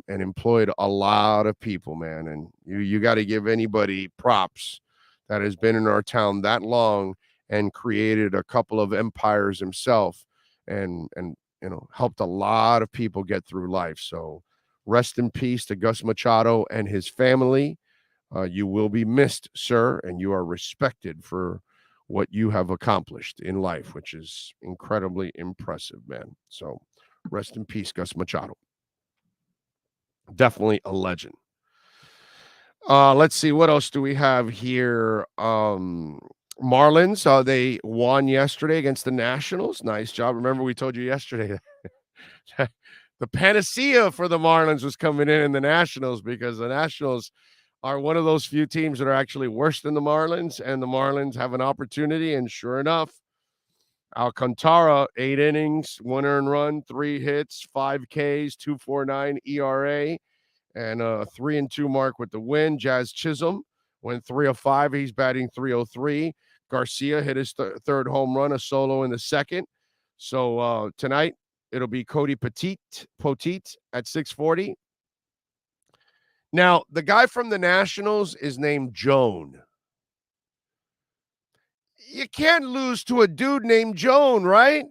employed a lot of people, man. And you got to give anybody props that has been in our town that long and created a couple of empires himself and helped a lot of people get through life. So rest in peace to Gus Machado and his family. You will be missed, sir, and you are respected for what you have accomplished in life, which is incredibly impressive, man. So rest in peace, Gus Machado. Definitely a legend. Let's see. What else do we have here? Marlins, they won yesterday against the Nationals. Nice job. Remember, we told you yesterday the panacea for the Marlins was coming in the Nationals because the Nationals are one of those few teams that are actually worse than the Marlins, and the Marlins have an opportunity, and sure enough, Alcantara, 8 innings, 1 earned run, 3 hits, 5 Ks, 2.49 ERA, and a 3-2 mark with the win. Jazz Chisholm went 3 of 5. He's batting .303. Garcia hit his third home run, a solo in the second. So tonight, it'll be Cody Poteet at 6:40. Now, the guy from the Nationals is named Joan. You can't lose to a dude named Joan, right?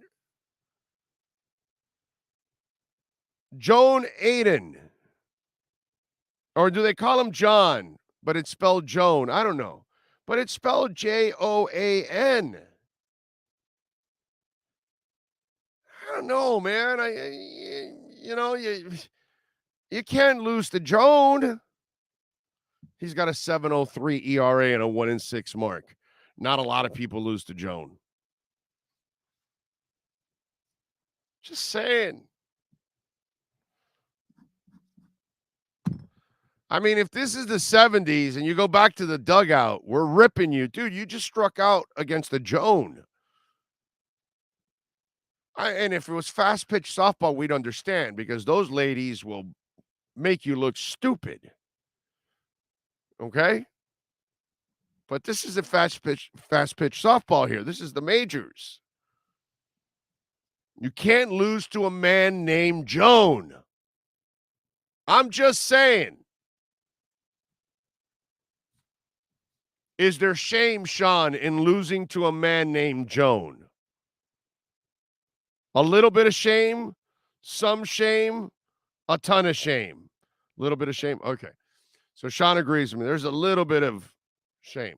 Joan Aiden. Or do they call him John, but it's spelled Joan? I don't know. But it's spelled Joan. I don't know, man. You can't lose to Joan. He's got a 7.03 ERA and a 1-6 mark. Not a lot of people lose to Joan. Just saying. I mean, if this is the 70s and you go back to the dugout, we're ripping you. Dude, you just struck out against the Joan. And if it was fast pitch softball, we'd understand because those ladies will make you look stupid. Okay? But this is a fast pitch softball here. This is the majors. You can't lose to a man named Joan. I'm just saying. Is there shame, Sean, in losing to a man named Joan? A little bit of shame, some shame, a ton of shame. A little bit of shame? Okay. So Sean agrees with me. There's a little bit of shame.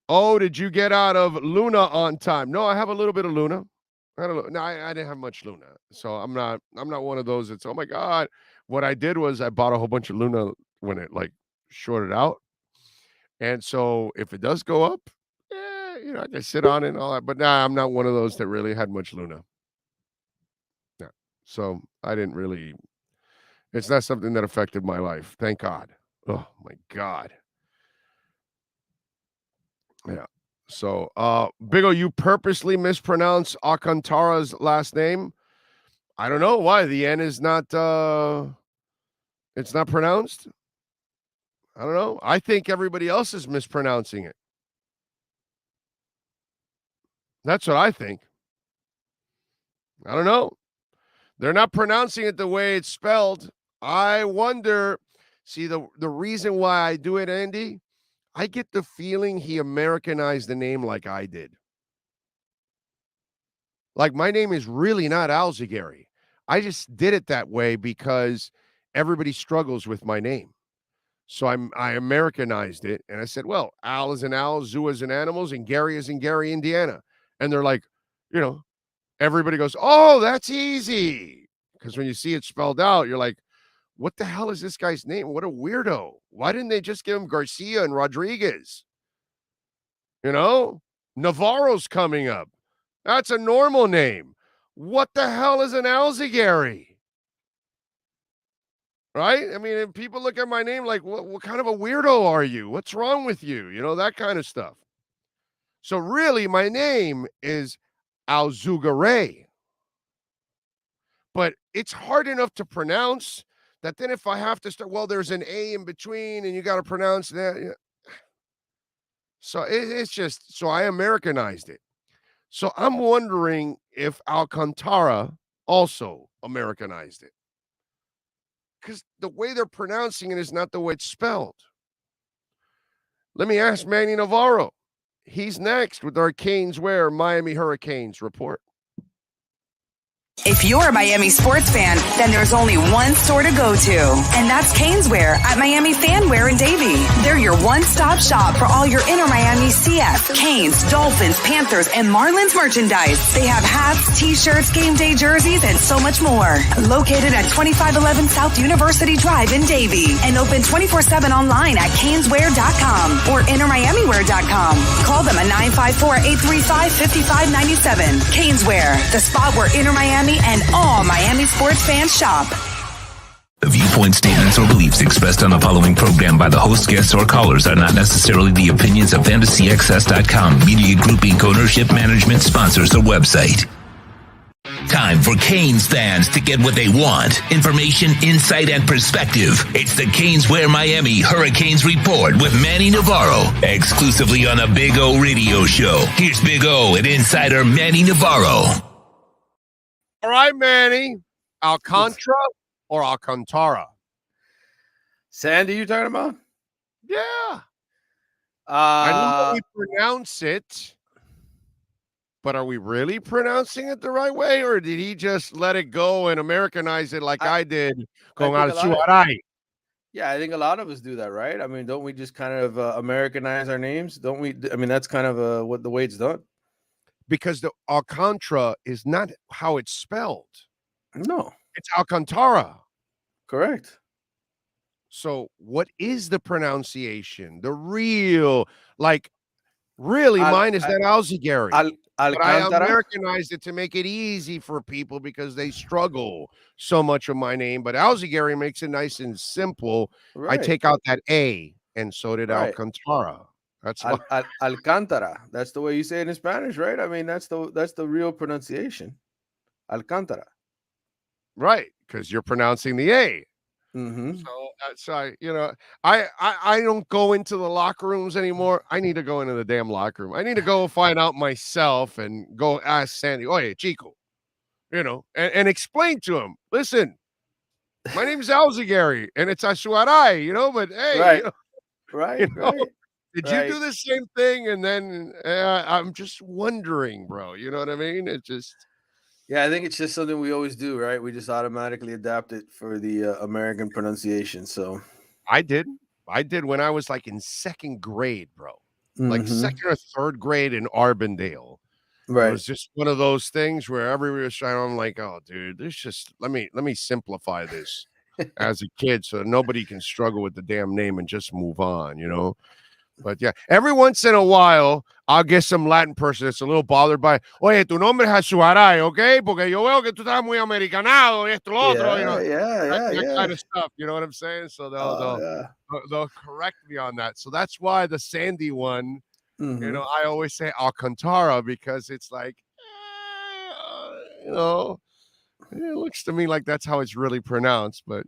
Oh, did you get out of Luna on time? No, I have a little bit of Luna. I didn't have much Luna. So I'm not one of those that's, oh my God. What I did was I bought a whole bunch of Luna when it shorted out. And so if it does go up, I can sit on it and all that. But I'm not one of those that really had much Luna. No. So I didn't really, it's not something that affected my life. Thank God. Oh my God. Yeah. So, Big O, you purposely mispronounce Alcantara's last name. I don't know why. The N is not, it's not pronounced. I don't know. I think everybody else is mispronouncing it. That's what I think. I don't know. They're not pronouncing it the way it's spelled. I wonder. See, the reason why I do it, Andy, I get the feeling he Americanized the name like I did. Like, my name is really not Alzagari. I just did it that way because everybody struggles with my name. So I Americanized it, and I said, well, Al is an owl, zoo is an animals, and Gary is in Gary, Indiana. And they're like, everybody goes, oh, that's easy. Because when you see it spelled out, you're like, what the hell is this guy's name? What a weirdo. Why didn't they just give him Garcia and Rodriguez? Navarro's coming up. That's a normal name. What the hell is an Alzagari? Right? I mean, if people look at my name like, what kind of a weirdo are you? What's wrong with you? That kind of stuff. So really, my name is Alzugare. But it's hard enough to pronounce that then if I have to start, well, there's an A in between and you got to pronounce that. So it's just, so I Americanized it. So I'm wondering if Alcantara also Americanized it. Because the way they're pronouncing it is not the way it's spelled. Let me ask Manny Navarro. He's next with our Canes Wear Miami Hurricanes report. If you're a Miami sports fan, then there's only one store to go to, and that's Caneswear at Miami Fanwear in Davie. They're your one-stop shop for all your inner Miami CF, Canes, Dolphins, Panthers, and Marlins merchandise. They have hats, t-shirts, game day jerseys, and so much more. Located at 2511 South University Drive in Davie, and open 24/7 online at caneswear.com or innermiamiwear.com. Call them at 954-835-5597. Caneswear, the spot where inner Miami and all Miami sports fans shop. The viewpoint, statements, or beliefs expressed on the following program by the host, guests, or callers are not necessarily the opinions of FantasyXS.com, Media Group Inc. ownership, management, sponsors, or website. Time for Canes fans to get what they want. Information, insight, and perspective. It's the Caneswear Miami Hurricanes Report with Manny Navarro, exclusively on the Big O Radio Show. Here's Big O and insider Manny Navarro. All right, Manny. Alcantara or Alcantara? Sandy, you talking about? Yeah. I know how we pronounce it, but are we really pronouncing it the right way, or did he just let it go and Americanize it like I did? Going out Yeah, I think a lot of us do that, right? I mean, don't we just kind of Americanize our names? Don't we? I mean, that's kind of what the way it's done. Because the Alcantara is not how it's spelled. No. It's Alcantara. Correct. So what is the pronunciation? The real, mine is that Alzigary. But I Americanized it to make it easy for people because they struggle so much with my name. But Alzigary makes it nice and simple. Right. I take out that A, and so did Alcantara. That's Alcántara. That's the way you say it in Spanish, right? I mean, that's the real pronunciation. Alcántara. Right, because you're pronouncing the A. Mm-hmm. So I don't go into the locker rooms anymore. I need to go into the damn locker room. I need to go find out myself and go ask Sandy, oye, Chico, and explain to him, listen, my name is Alzigary and it's Asuaray, but hey, right. Did you do the same thing? And then I'm just wondering, bro. You know what I mean? It just. Yeah, I think it's just something we always do, right? We just automatically adapt it for the American pronunciation. So I did when I was in second grade, bro. Like second or third grade in Arbondale. Right. It was just one of those things where everybody was trying. I'm like, oh, dude, there's just let me simplify this as a kid so nobody can struggle with the damn name and just move on, But yeah, every once in a while, I'll get some Latin person that's a little bothered by, oye, tu nombre es Asuaray, okay? Porque yo veo que tú estás muy americanado y esto, lo otro, that kind of stuff, you know what I'm saying? So they'll correct me on that. So that's why the Sandy one, I always say Alcantara because it's like, it looks to me like that's how it's really pronounced, but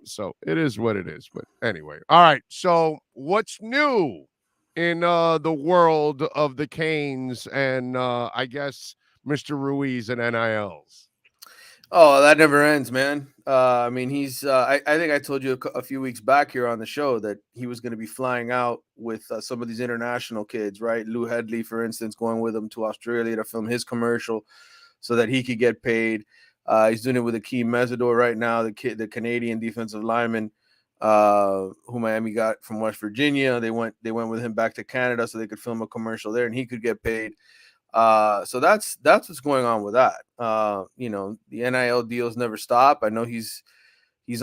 so it is what it is. But anyway, all right. So what's new in the world of the Canes and I guess Mr. Ruiz and NILs? Oh, that never ends, man. I mean, he's. I think I told you a few weeks back here on the show that he was going to be flying out with some of these international kids, right? Lou Headley, for instance, going with him to Australia to film his commercial so that he could get paid. He's doing it with Akeem Mesidor right now, the Canadian defensive lineman who Miami got from West Virginia. They went with him back to Canada so they could film a commercial there and he could get paid. So that's what's going on with that. The NIL deals never stop. I know he's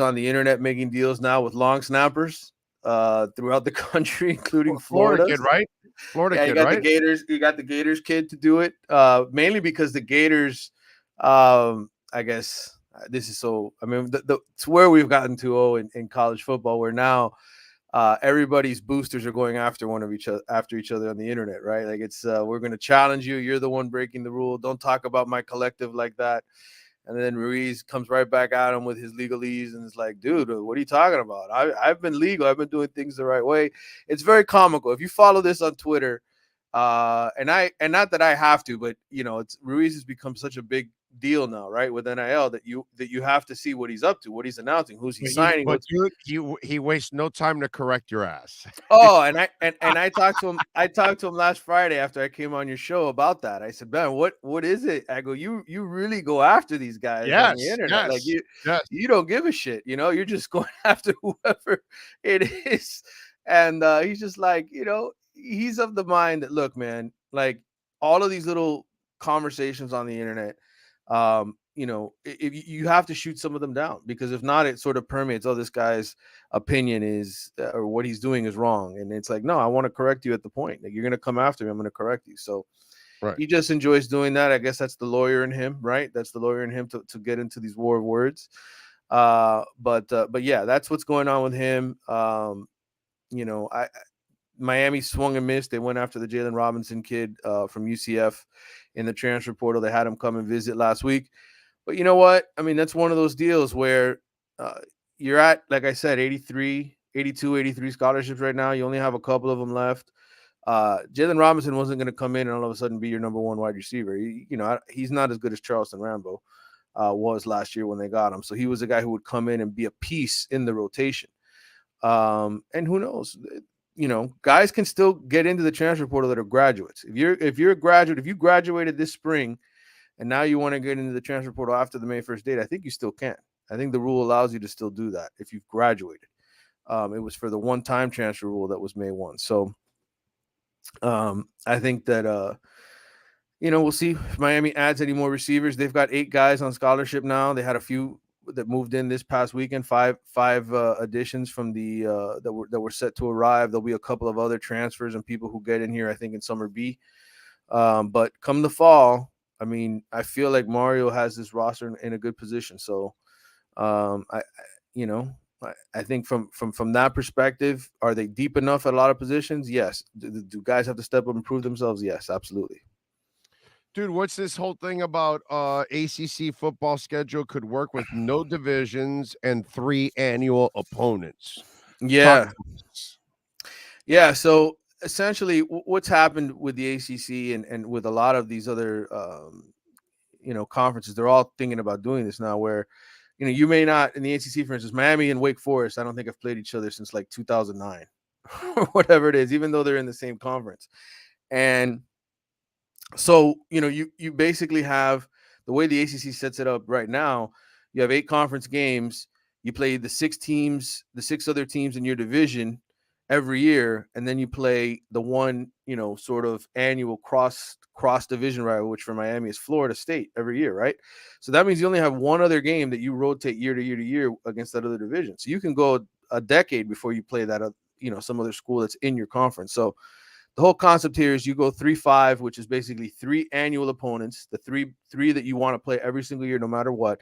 on the internet making deals now with long snappers throughout the country, including Florida kid, right? Florida kid, right? You got the Gators kid to do it, mainly because the Gators. I guess this is so. I mean, it's where we've gotten to in college football, where now everybody's boosters are going after each other on the internet, right? Like it's we're going to challenge you. You're the one breaking the rule. Don't talk about my collective like that. And then Ruiz comes right back at him with his legalese and it's like, dude, what are you talking about? I've been legal. I've been doing things the right way. It's very comical. If you follow this on Twitter, and not that I have to, but it's Ruiz has become such a big deal now, right? With NIL, that you have to see what he's up to, what he's announcing, who's he signing. But dude, he wastes no time to correct your ass. Oh, and I talked to him. I talked to him last Friday after I came on your show about that. I said, "Man, what is it?" I go, "You really go after these guys on the internet. Like you don't give a shit. You know, you're just going after whoever it is." And he's just like, he's of the mind that, look, man, like all of these little conversations on the internet, if you have to shoot some of them down, because if not, it sort of permeates. Oh, this guy's opinion is, or what he's doing is wrong. And it's like, no, I want to correct you at the point. Like, you're going to come after me, I'm going to correct you. So he just enjoys doing that. I guess that's the lawyer in him, right? That's the lawyer in him to get into these war of words. But yeah, that's what's going on with him. Miami swung and missed. They went after the Jalen Robinson kid from UCF in the transfer portal. They had him come and visit last week. But you know what? I mean, that's one of those deals where you're at, like I said, 82, 83 scholarships right now. You only have a couple of them left. Jalen Robinson wasn't going to come in and all of a sudden be your number one wide receiver. He's not as good as Charleston Rambo was last year when they got him. So he was a guy who would come in and be a piece in the rotation. And who knows? Guys can still get into the transfer portal that are graduates. If you're a graduate, if you graduated this spring and now you want to get into the transfer portal after the May 1st date, I think you still can. I think the rule allows you to still do that if you've graduated. It was for the one-time transfer rule that was May 1. So I think that, we'll see if Miami adds any more receivers. They've got 8 guys on scholarship now. They had a few that moved in this past weekend, five additions from the that were set to arrive. There'll be a couple of other transfers and people who get in here, I think, in summer B. But come the fall, I mean, I feel like Mario has this roster in a good position. So I think from that perspective, are they deep enough at a lot of positions? Yes. Do guys have to step up and prove themselves? Yes, absolutely. Dude, what's this whole thing about ACC football schedule could work with no divisions and 3 annual opponents? Yeah. Yeah. So essentially what's happened with the ACC and with a lot of these other, conferences, they're all thinking about doing this now where, you may not, in the ACC, for instance, Miami and Wake Forest, I don't think have played each other since like 2009 or whatever it is, even though they're in the same conference. And so, you basically have the way the ACC sets it up right now. You have 8 conference games. You play the 6 other teams in your division every year. And then you play the one, sort of annual cross division rival, which for Miami is Florida State every year. Right. So that means you only have one other game that you rotate year to year to year against that other division. So you can go a decade before you play that, some other school that's in your conference. So the whole concept here is you go 3-5, which is basically 3 annual opponents, the three that you want to play every single year, no matter what.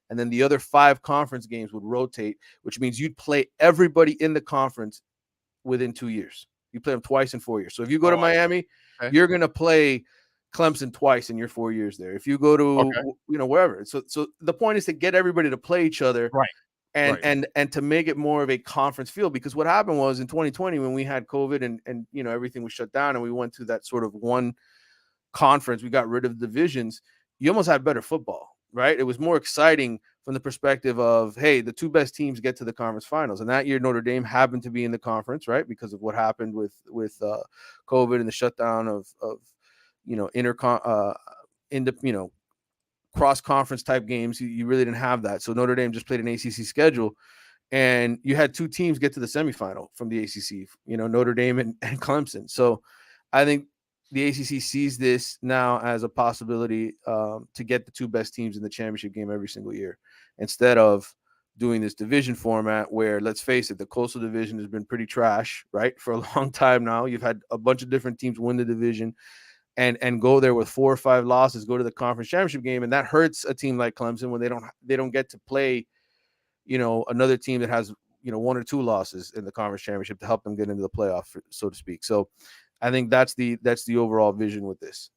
And then the other 5 conference games would rotate, which means you'd play everybody in the conference within 2 years. You play them twice in 4 years. So if you go to Miami, you're going to play Clemson twice in your 4 years there. If you go to, wherever. So the point is to get everybody to play each other. Right. And to make it more of a conference feel, because what happened was in 2020 when we had COVID and everything was shut down and we went to that sort of one conference, we got rid of divisions. You almost had better football, right? It was more exciting from the perspective of, hey, the 2 best teams get to the conference finals. And that year Notre Dame happened to be in the conference, right? Because of what happened with COVID and the shutdown of cross-conference type games. You really didn't have that. So Notre Dame just played an ACC schedule, and you had 2 teams get to the semifinal from the ACC, Notre Dame and Clemson. So I think the ACC sees this now as a possibility to get the 2 best teams in the championship game every single year, instead of doing this division format where, let's face it, the Coastal Division has been pretty trash, right? For a long time now. You've had a bunch of different teams win the division and go there with 4 or 5 losses, go to the conference championship game. And that hurts a team like Clemson when they don't get to play, another team that has, 1 or 2 losses in the conference championship to help them get into the playoff, so to speak. So I think that's the overall vision with this.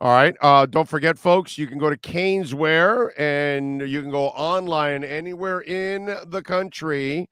All right. Don't forget, folks, you can go to Caneswear and you can go online anywhere in the country.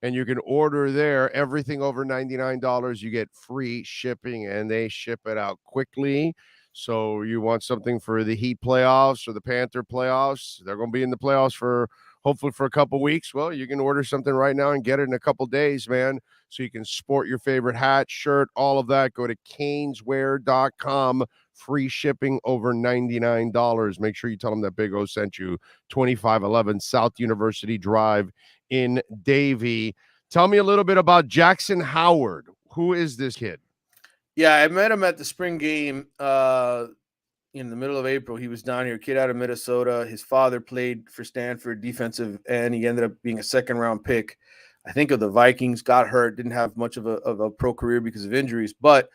And you can order there. Everything over $99, you get free shipping, and they ship it out quickly. So you want something for the Heat playoffs or the Panther playoffs? They're going to be in the playoffs for hopefully for a couple weeks. Well, you can order something right now and get it in a couple days, man. So you can sport your favorite hat, shirt, all of that. Go to caneswear.com. Free shipping over $99. Make sure you tell them that Big O sent you. 2511 South University Drive in Davie. Tell me a little bit about Jackson Howard. Who is this kid? Yeah, I met him at the spring game in the middle of April. He was down here, kid out of Minnesota. His father played for Stanford defensive end. He ended up being a second-round pick, I think, of the Vikings. Got hurt, didn't have much of a pro career because of injuries. But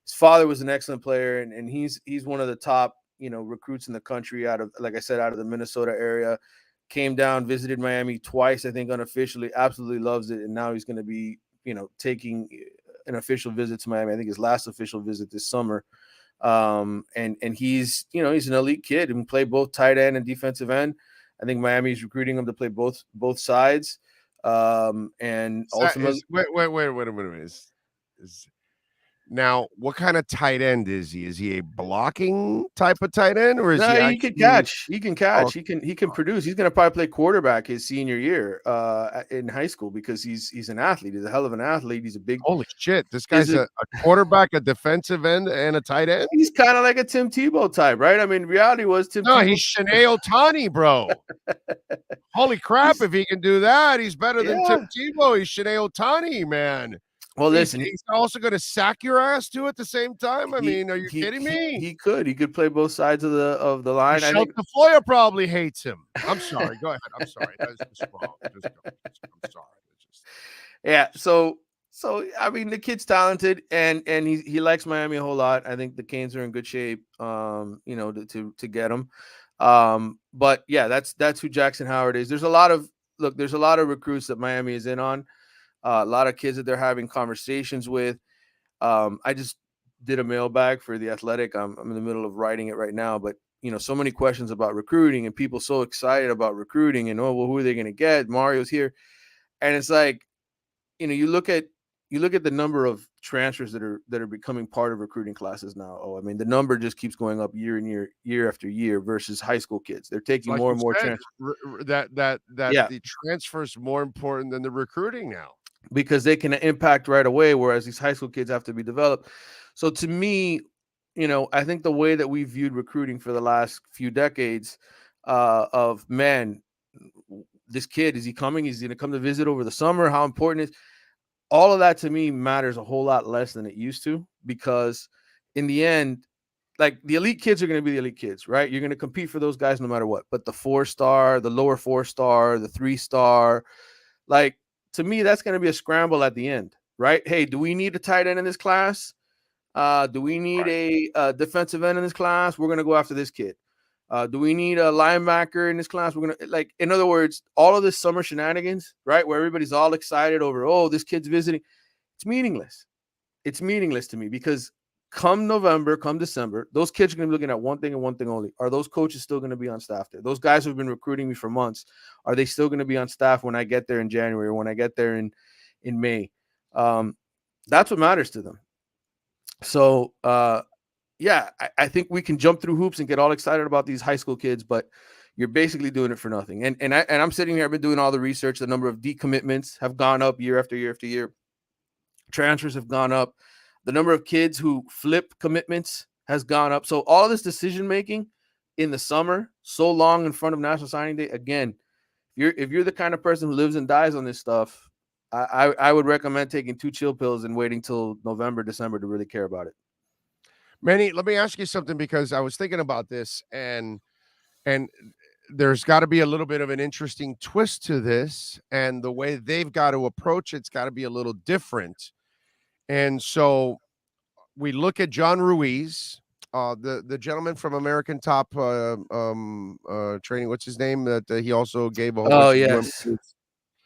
his father was an excellent player, and he's one of the top recruits in the country out of, like I said, out of the Minnesota area. Came down, visited Miami twice, I think, unofficially. Absolutely loves it, and now he's going to be taking an official visit to Miami. I think his last official visit this summer. And he's an elite kid and play both tight end and defensive end. I think Miami's recruiting him to play both sides. And ultimately, wait a minute. Now, what kind of tight end is he? Is he a blocking type of tight end, or is he can catch? He can catch. He can produce. He's going to probably play quarterback his senior year in high school because he's an athlete. He's a hell of an athlete. He's a big. Holy shit! This guy's a quarterback, a defensive end, and a tight end. He's kind of like a Tim Tebow type, right? I mean, reality was Tim. No, he's Shanae Otani, bro. Holy crap! If he can do that, he's better than Tim Tebow. He's Shanae Otani, man. Well, listen, he's also going to sack your ass too at the same time. I mean, are you kidding me? He could play both sides of the line. I think Tafoya probably hates him. I'm sorry. Go ahead. I'm sorry. That's just wrong. I'm sorry. Yeah. So I mean, the kid's talented, and he likes Miami a whole lot. I think the Canes are in good shape, to get him. But yeah, that's who Jackson Howard is. There's a lot of recruits that Miami is in on. A lot of kids that they're having conversations with. I just did a mailbag for The Athletic. I'm in the middle of writing it right now, but so many questions about recruiting and people so excited about recruiting and who are they going to get? Mario's here, and it's like, you look at the number of transfers that are becoming part of recruiting classes now. Oh, I mean, the number just keeps going up year after year versus high school kids. They're taking more and more transfers. The transfer is more important than the recruiting now, because they can impact right away, whereas these high school kids have to be developed. So to me, I think the way that we viewed recruiting for the last few decades of, man, this kid, is he coming? Is he going to come to visit over the summer? How important is all of that? To me matters a whole lot less than it used to, because in the end, like, the elite kids are going to be the elite kids, right? You're going to compete for those guys no matter what. But the 4-star, the lower 4-star, the 3-star, like, to me, that's going to be a scramble at the end, right? Hey, do we need a tight end in this class? Do we need a defensive end in this class? We're going to go after this kid. Do we need a linebacker in this class? We're going to, like, in other words, all of this summer shenanigans, right, where everybody's all excited over, this kid's visiting. It's meaningless. It's meaningless to me, because come November, come December, those kids are going to be looking at one thing and one thing only. Are those coaches still going to be on staff there? Those guys who have been recruiting me for months, are they still going to be on staff when I get there in January or when I get there in May? That's what matters to them. So, I think we can jump through hoops and get all excited about these high school kids, but you're basically doing it for nothing. And I'm sitting here, I've been doing all the research. The number of decommitments have gone up year after year after year. Transfers have gone up. The number of kids who flip commitments has gone up. So all of this decision-making in the summer, so long in front of National Signing Day, again, if you're the kind of person who lives and dies on this stuff, I would recommend taking 2 chill pills and waiting till November, December to really care about it. Manny, let me ask you something, because I was thinking about this, and there's got to be a little bit of an interesting twist to this, and the way they've got to approach it's got to be a little different. And so we look at John Ruiz, the gentleman from American Top Training. What's his name? That he also gave a whole. Oh, yes.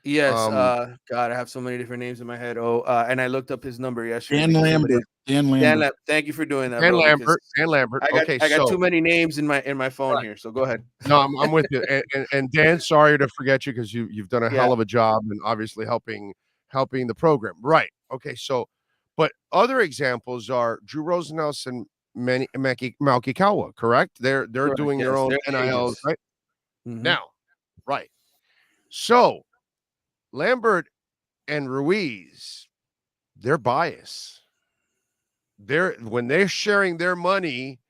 Yes. God, I have so many different names in my head. And I looked up his number yesterday. Dan Lambert. Thank you for doing that. Dan Lambert. I got too many names in my phone here. So go ahead. No, I'm with you. And Dan, sorry to forget you, because you've done a hell of a job and obviously helping the program. Right. Okay. So, but other examples are Drew Rosenhaus Malkikawa, correct? They're Correct, doing their yes, own they're NILs, agents. right? Mhm. Now, right. So Lambert and Ruiz, they're biased. When they're sharing their money,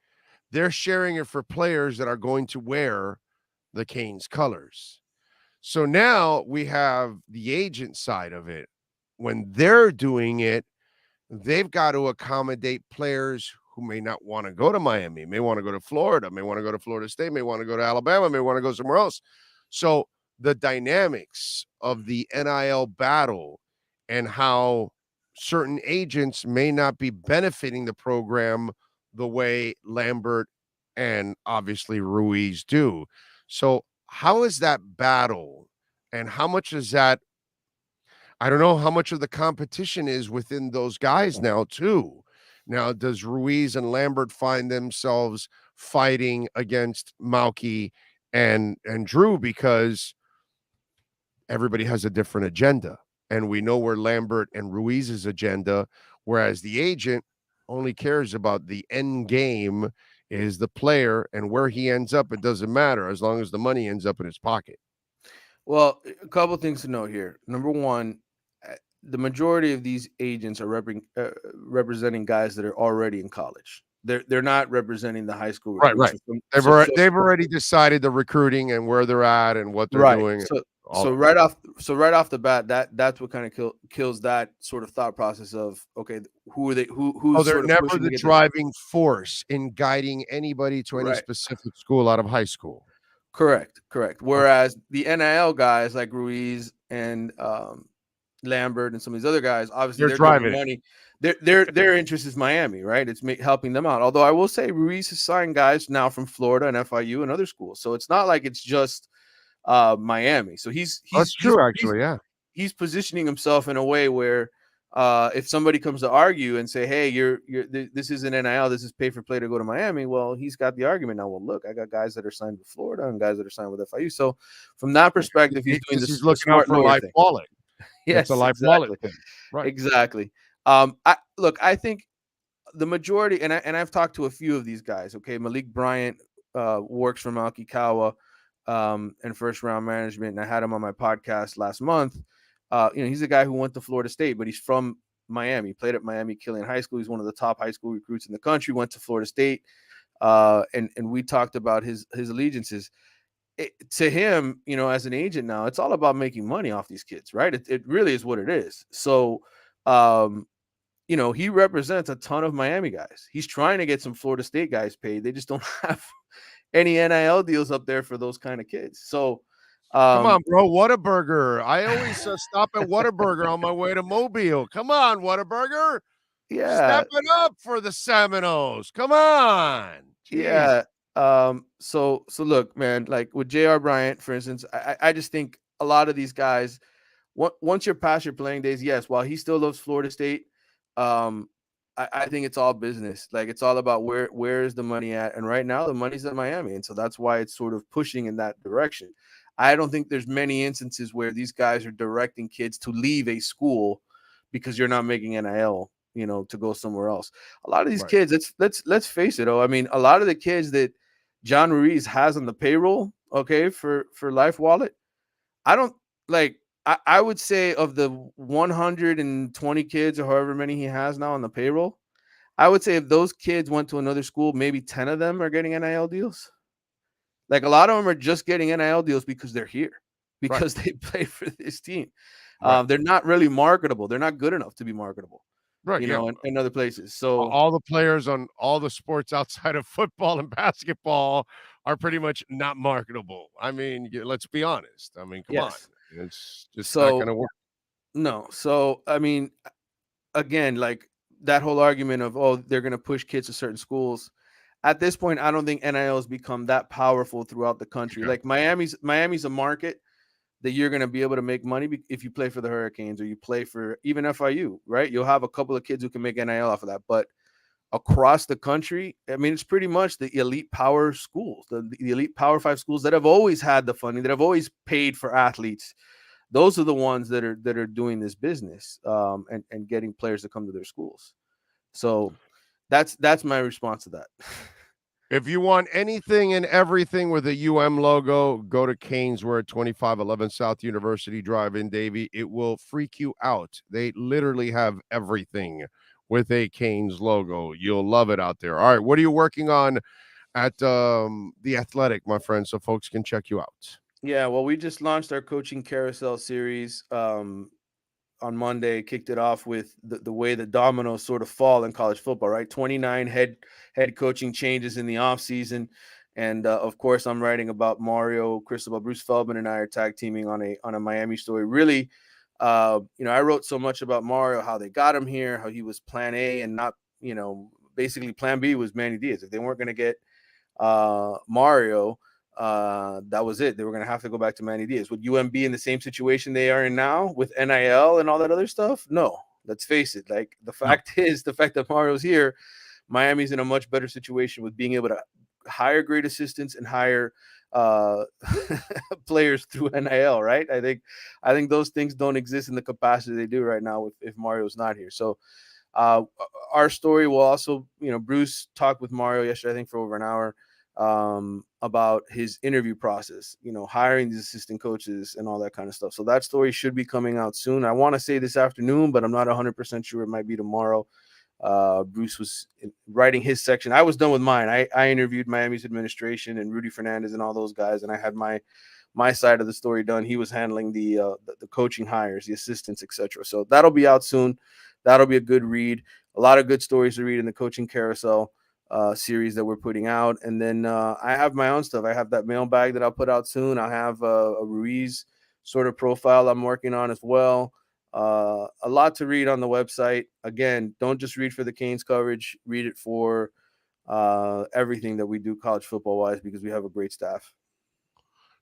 they're sharing it for players that are going to wear the Canes colors. So now we have the agent side of it. When they're doing it, they've got to accommodate players who may not want to go to Miami, may want to go to Florida, may want to go to Florida State, may want to go to Alabama, may want to go somewhere else. So the dynamics of the NIL battle and how certain agents may not be benefiting the program the way Lambert and obviously Ruiz do. So how is that battle, and how much is that? I don't know how much of the competition is within those guys now, too. Now, does Ruiz and Lambert find themselves fighting against Malky and Drew because everybody has a different agenda, and we know where Lambert and Ruiz's agenda, whereas the agent only cares about the end game is the player, and where he ends up, it doesn't matter as long as the money ends up in his pocket. Well, a couple things to note here. Number one, the majority of these agents are representing guys that are already in college. They're not representing the high school Right, recruits. right. They've already decided the recruiting and where they're at and what they're doing. So right off the bat, that's what kind of kills that sort of thought process of, okay, who are they? Who's they're sort of never pushing the to get driving force in guiding anybody to any Right. specific school out of high school. Correct. Whereas the NIL guys like Ruiz and Lambert and some of these other guys, obviously they're driving money. Their interest is Miami, right? It's helping them out. Although I will say Ruiz has signed guys now from Florida and FIU and other schools, so it's not like it's just Miami. So That's true, actually. Yeah, he's positioning himself in a way where if somebody comes to argue and say, "Hey, this is an NIL, this is pay for play to go to Miami," well, he's got the argument now. Well, look, I got guys that are signed with Florida and guys that are signed with FIU. So from that perspective, he's doing this. He's looking out for life wallet. Yes, it's a life wallet thing. Right. Exactly. I think the majority, and I've talked to a few of these guys. Okay, Malik Bryant works for Malkikawa and first round management, and I had him on my podcast last month. He's a guy who went to Florida State, but he's from Miami. Played at Miami Killian High School. He's one of the top high school recruits in the country. Went to Florida State, and we talked about his allegiances. To him, as an agent now, it's all about making money off these kids, right? It really is what it is. So, he represents a ton of Miami guys. He's trying to get some Florida State guys paid. They just don't have any NIL deals up there for those kind of kids. So, come on, bro. Whataburger. I always stop at Whataburger on my way to Mobile. Come on, Whataburger. Yeah. Step it up for the Seminoles. Come on. Jeez. Yeah. So look, man, like with J.R. Bryant, for instance, I just think a lot of these guys, once you're past your playing days, yes, while he still loves Florida State, I think it's all business. Like it's all about where is the money at, and right now the money's at Miami, and so that's why it's sort of pushing in that direction. I don't think there's many instances where these guys are directing kids to leave a school because you're not making NIL, to go somewhere else. A lot of these kids, let's face it. I mean, a lot of the kids that John Ruiz has on the payroll, okay, for Life Wallet, I would say of the 120 kids or however many he has now on the payroll, I would say if those kids went to another school, maybe 10 of them are getting NIL deals. Like a lot of them are just getting NIL deals because they're here, because they play for this team. They're not really marketable. They're not good enough to be marketable. Right, in other places. So all the players on all the sports outside of football and basketball are pretty much not marketable. I mean, let's be honest. I mean, come on. It's just not going to work. No. So, I mean, again, like that whole argument of, they're going to push kids to certain schools. At this point, I don't think NIL has become that powerful throughout the country. Like Miami's a market that you're going to be able to make money if you play for the Hurricanes or you play for even FIU, right? You'll have a couple of kids who can make NIL off of that. But across the country, I mean, it's pretty much the elite power schools, the elite Power 5 schools that have always had the funding, that have always paid for athletes. Those are the ones that are doing this business and getting players to come to their schools. So That's my response to that. If you want anything and everything with a logo, go to Canes. We're at 2511 South University Drive in Davie. It will freak you out. They literally have everything with a Canes logo. You'll love it out there. All right, what are you working on at The Athletic, my friend, so folks can check you out? Yeah, well, we just launched our coaching carousel series on Monday, kicked it off with the way the dominoes sort of fall in college football, right? 29 head coaching changes in the offseason. And of course, I'm writing about Mario Cristobal. Bruce Feldman and I are tag teaming on a Miami story. Really, I wrote so much about Mario, how they got him here, how he was plan A and not, basically plan B was Manny Diaz. If they weren't going to get Mario, that was it. They were going to have to go back to Manny Diaz. Would UM be in the same situation they are in now with NIL and all that other stuff? No, let's face it. Like the fact that Mario's here, Miami's in a much better situation with being able to hire great assistants and hire players through NIL, right? I think those things don't exist in the capacity they do right now if Mario's not here. So our story will also, Bruce talked with Mario yesterday, I think for over an hour, about his interview process, hiring these assistant coaches and all that kind of stuff. So that story should be coming out soon. I want to say this afternoon, but I'm not 100% sure. It might be tomorrow. Bruce was writing his section. I was done with mine. I interviewed Miami's administration and Rudy Fernandez and all those guys, and I had my side of the story done. He was handling the coaching hires, the assistants, etc. So that'll be out soon. That'll be a good read. A lot of good stories to read in the coaching carousel series that we're putting out. And then I have my own stuff. I have that mailbag that I'll put out soon. I have a Ruiz sort of profile I'm working on as well. A lot to read on the website. Again, don't just read for the Canes coverage. Read it for everything that we do college football-wise, because we have a great staff.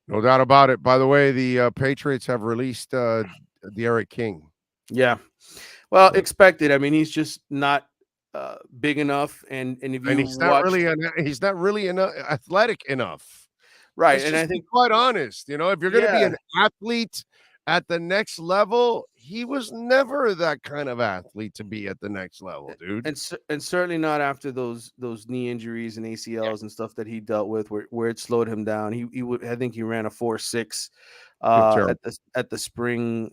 No doubt about it. By the way, the Patriots have released D'Eriq King. Yeah. Well, expected. I mean, he's just not big enough, and if you he's not really athletic enough, right? And I think, quite honest, if you're going to be an athlete at the next level, he was never that kind of athlete to be at the next level, dude. And certainly not after those knee injuries and ACLs and stuff that he dealt with, where it slowed him down. He would, I think he ran a 4.6 at the spring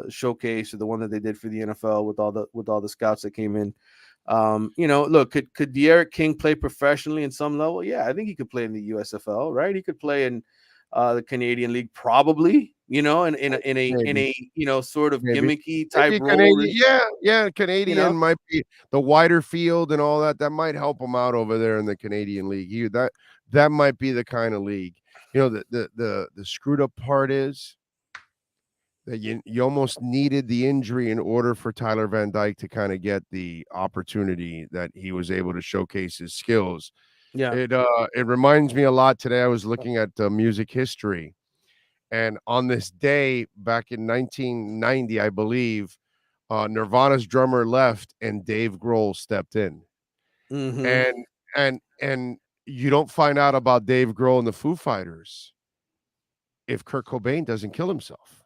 showcase, or the one that they did for the NFL with all the scouts that came in. Look, could D'Eriq King play professionally in some level? Yeah, I think he could play in the USFL, right? He could play in the Canadian League, probably, in a sort of gimmicky type role. Yeah, Canadian might be the wider field and all that. That might help him out over there in the Canadian League. That might be the kind of league. The screwed up part is that you almost needed the injury in order for Tyler Van Dyke to kind of get the opportunity that he was able to showcase his skills. Yeah. It reminds me a lot. Today I was looking at music history, and on this day back in 1990, I believe, Nirvana's drummer left and Dave Grohl stepped in. Mm-hmm. And you don't find out about Dave Grohl and the Foo Fighters if Kurt Cobain doesn't kill himself.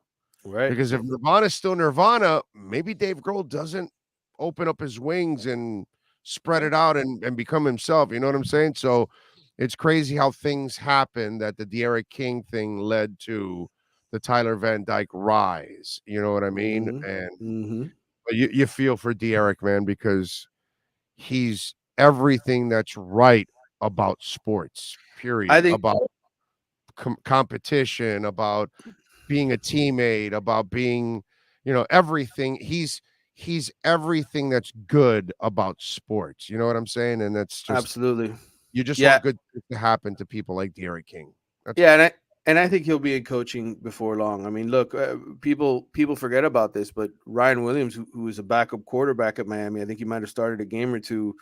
Right. Because if Nirvana's still Nirvana, maybe Dave Grohl doesn't open up his wings and spread it out and become himself. You know what I'm saying? So it's crazy how things happen, that the D'Eriq King thing led to the Tyler Van Dyke rise. You know what I mean? Mm-hmm. And you feel for D'Eriq, man, because he's everything that's right about sports, period. I think about competition, about being a teammate, about being, everything. He's everything that's good about sports. You know what I'm saying? And that's just absolutely. You just want good to happen to people like D'Eriq King. And I think he'll be in coaching before long. I mean, look, people forget about this, but Ryan Williams, who was a backup quarterback at Miami, I think he might have started a game or two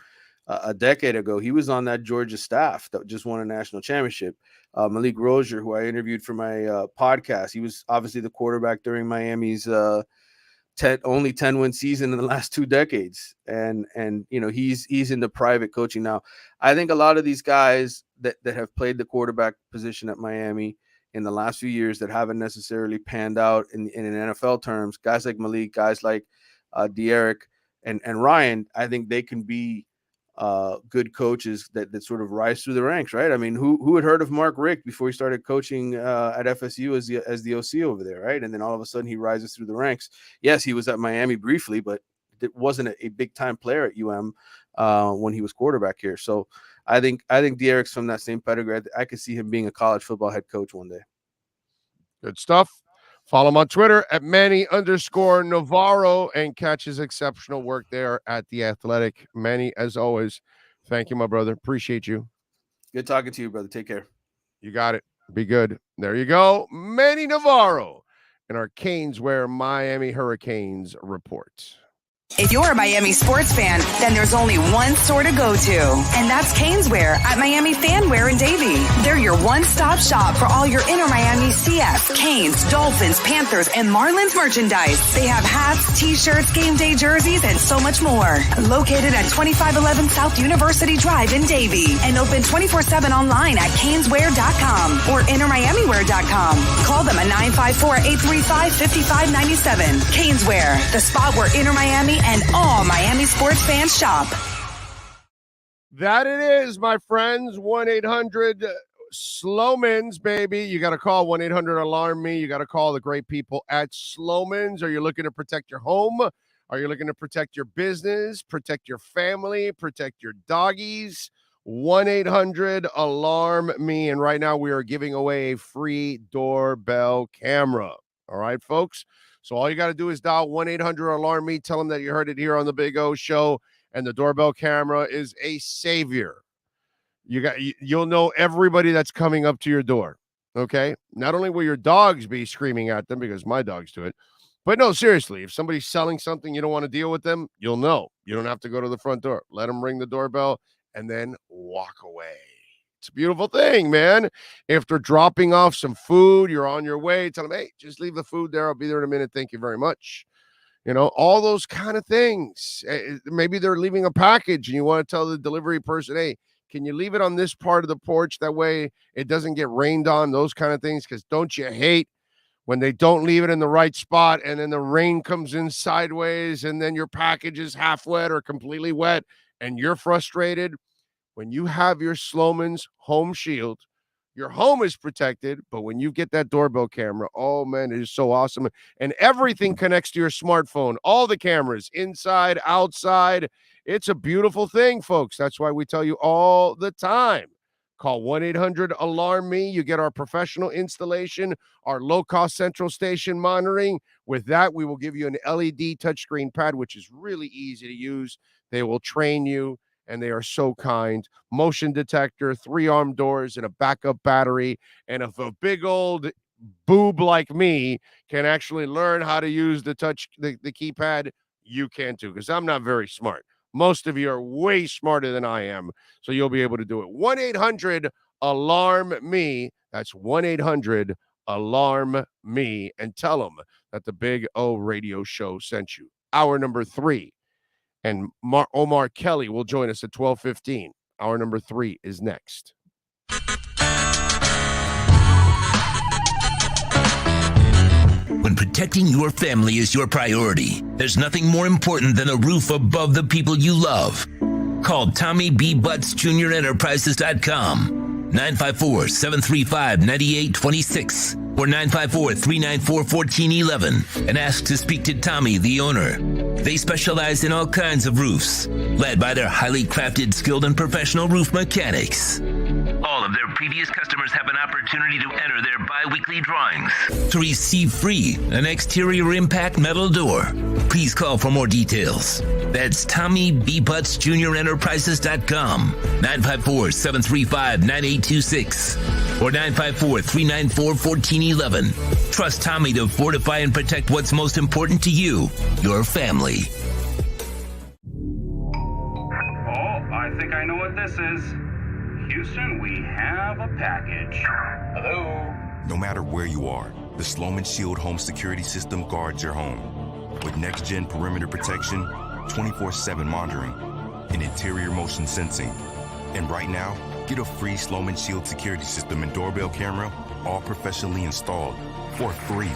a decade ago. He was on that Georgia staff that just won a national championship. Malik Rozier, who I interviewed for my podcast, he was obviously the quarterback during Miami's only 10-win season in the last 2 decades. And he's into private coaching now. I think a lot of these guys that have played the quarterback position at Miami in the last few years that haven't necessarily panned out in NFL terms, guys like Malik, guys like D'Eriq and Ryan, I think they can be good coaches that sort of rise through the ranks, right? I mean, who had heard of Mark Richt before he started coaching at FSU as the OC over there, right? And then all of a sudden he rises through the ranks. Yes, he was at Miami briefly, but it wasn't a big time player at UM when he was quarterback here. So I think De'Eric's from that same pedigree. I could see him being a college football head coach one day. Good stuff. Follow him on Twitter at Manny_Navarro and catch his exceptional work there at The Athletic. Manny, as always, thank you, my brother. Appreciate you. Good talking to you, brother. Take care. You got it. Be good. There you go. Manny Navarro in our Caneswear Miami Hurricanes report. If you're a Miami sports fan, then there's only one store to go to, and that's Caneswear at Miami Fanwear in Davie. They're your one-stop shop for all your inner Miami CF, Canes, Dolphins, Panthers, and Marlins merchandise. They have hats, t-shirts, game day jerseys, and so much more. Located at 2511 South University Drive in Davie, and open 24/7 online at caneswear.com or innermiamiwear.com. Call them at 954-835-5597. Caneswear, the spot where inner Miami and all Miami sports fans shop. That it is, my friends. 1-800-SLOMANS, baby. You got to call 1-800-ALARM-ME. You got to call the great people at Sloman's. Are you looking to protect your home? Are you looking to protect your business, protect your family, protect your doggies? 1-800-ALARM-ME. And right now we are giving away a free doorbell camera. All right, folks? So all you got to do is dial 1-800-ALARM-ME. Tell them that you heard it here on the Big O Show, and the doorbell camera is a savior. You'll know everybody that's coming up to your door, okay? Not only will your dogs be screaming at them, because my dogs do it, but no, seriously, if somebody's selling something you don't want to deal with them, you'll know. You don't have to go to the front door. Let them ring the doorbell and then walk away. It's a beautiful thing, man. If they're dropping off some food, you're on your way, tell them, hey, just leave the food there. I'll be there in a minute. Thank you very much. You know, all those kind of things. Maybe they're leaving a package and you want to tell the delivery person, hey, can you leave it on this part of the porch? That way it doesn't get rained on, those kind of things. Because don't you hate when they don't leave it in the right spot and then the rain comes in sideways and then your package is half wet or completely wet and you're frustrated? When you have your Sloman's Home Shield, your home is protected, but when you get that doorbell camera, oh, man, it is so awesome. And everything connects to your smartphone, all the cameras, inside, outside. It's a beautiful thing, folks. That's why we tell you all the time. Call 1-800-ALARM-ME. You get our professional installation, our low-cost central station monitoring. With that, we will give you an LED touchscreen pad, which is really easy to use. They will train you. And they are so kind. Motion detector, 3-arm doors, and a backup battery. And if a big old boob like me can actually learn how to use the keypad, you can too, because I'm not very smart. Most of you are way smarter than I am, so you'll be able to do it. 1-800-ALARM-ME. That's 1-800-ALARM-ME. And tell them that the Big O Radio Show sent you. Hour number 3. And Omar Kelly will join us at 12:15. Hour number 3 is next. When protecting your family is your priority, there's nothing more important than a roof above the people you love. Call Tommy B. Butts Jr. Enterprises.com, 954-735-9826 or 954-394-1411, and ask to speak to Tommy, the owner. They specialize in all kinds of roofs, led by their highly crafted, skilled, and professional roof mechanics. All of their previous customers have an opportunity to enter their bi-weekly drawings to receive free an exterior impact metal door. Please call for more details. That's Tommy B. Butts Jr. Enterprises.com, 954-735-9826 or 954-394-1411. Trust Tommy to fortify and protect what's most important to you, your family. Oh, I think I know what this is. Houston, we have a package. Hello? No matter where you are, the Sloman Shield Home Security System guards your home. With next-gen perimeter protection, 24/7 monitoring, and interior motion sensing. And right now, get a free Sloman Shield security system and doorbell camera, all professionally installed, for free.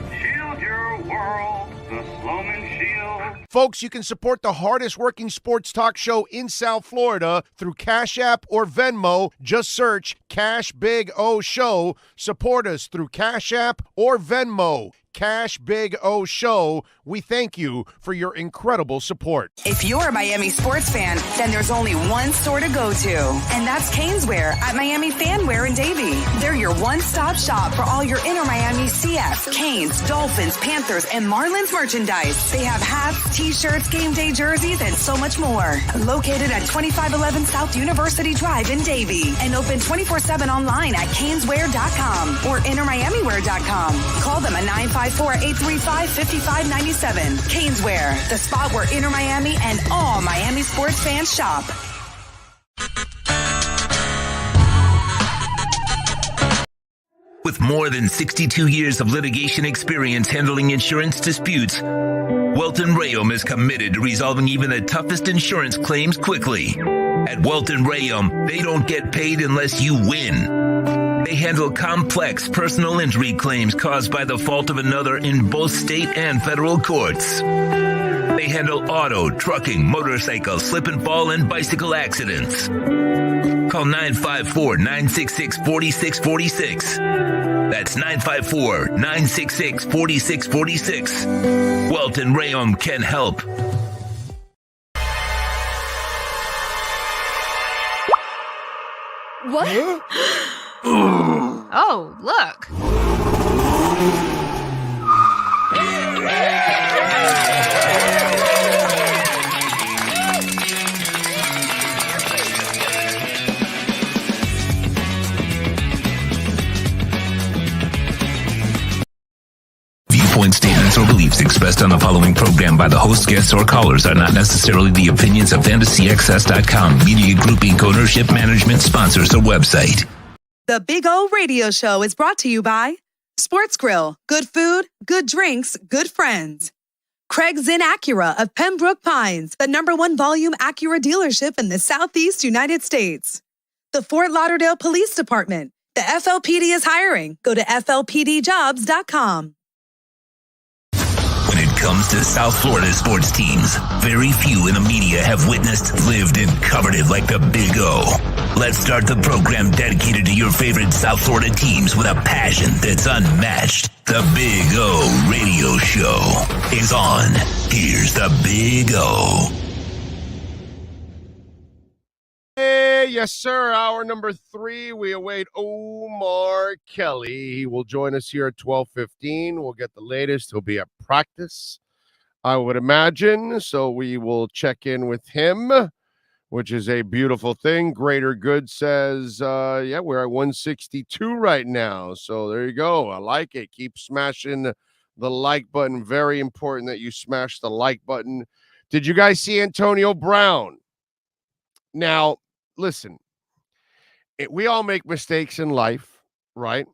Shield your world. The Sloman Shield. Folks, you can support the hardest working sports talk show in South Florida through Cash App or Venmo. Just search Cash Big O Show. Support us through Cash App or Venmo. Cash Big O Show. We thank you for your incredible support. If you're a Miami sports fan, then there's only one store to go to, and that's Caneswear at Miami Fanwear in Davie. They're your one-stop shop for all your inner Miami CF, Canes, Dolphins, Panthers, and Marlins merchandise. They have hats, t-shirts, game day jerseys, and so much more. Located at 2511 South University Drive in Davie, and open 24/7 online at caneswear.com or innermiamiwear.com. Call them at 954-835-5597. Caneswear, the spot where Inner Miami and all Miami sports fans shop. With more than 62 years of litigation experience handling insurance disputes, Welton Rayom is committed to resolving even the toughest insurance claims quickly. At Welton Rayom, they don't get paid unless you win. They handle complex personal injury claims caused by the fault of another in both state and federal courts. They handle auto, trucking, motorcycle, slip and fall, and bicycle accidents. Call 954-966-4646. That's 954-966-4646. Welton Rayom can help. What? Oh, look. Viewpoint statements or beliefs expressed on the following program by the host, guests, or callers are not necessarily the opinions of FantasyXS.com, Media Group Inc. ownership, management, sponsors, or website. The Big O Radio Show is brought to you by Sports Grill, good food, good drinks, good friends. Craig's Inn Acura of Pembroke Pines, the #1 volume Acura dealership in the Southeast United States. The Fort Lauderdale Police Department. The FLPD is hiring. Go to FLPDjobs.com. When it comes to South Florida sports teams, very few in the media have witnessed, lived, and covered it like the Big O. Let's start the program dedicated to your favorite South Florida teams with a passion that's unmatched. The Big O Radio Show is on. Here's the Big O. Hey, yes, sir. Hour number 3. We await Omar Kelly. He will join us here at 12:15. We'll get the latest. He'll be at practice, I would imagine. So we will check in with him, which is a beautiful thing. Greater Good says, yeah, we're at 162 right now. So there you go. I like it. Keep smashing the like button. Very important that you smash the like button. Did you guys see Antonio Brown? Now, listen, we all make mistakes in life, right?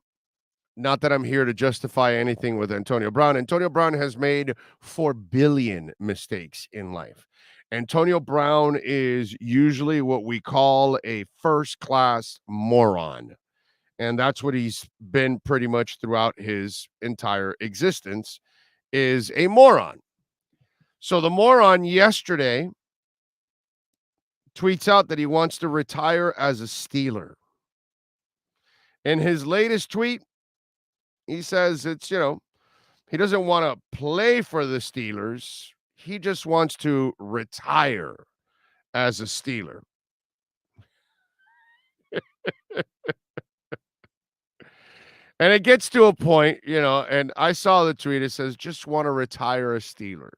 Not that I'm here to justify anything with Antonio Brown. Antonio Brown has made 4 billion mistakes in life. Antonio Brown is usually what we call a first-class moron. And that's what he's been pretty much throughout his entire existence, is a moron. So the moron yesterday tweets out that he wants to retire as a Steeler. In his latest tweet, he says it's, he doesn't want to play for the Steelers. He just wants to retire as a Steeler. And it gets to a point, and I saw the tweet. It says, just want to retire a Steeler.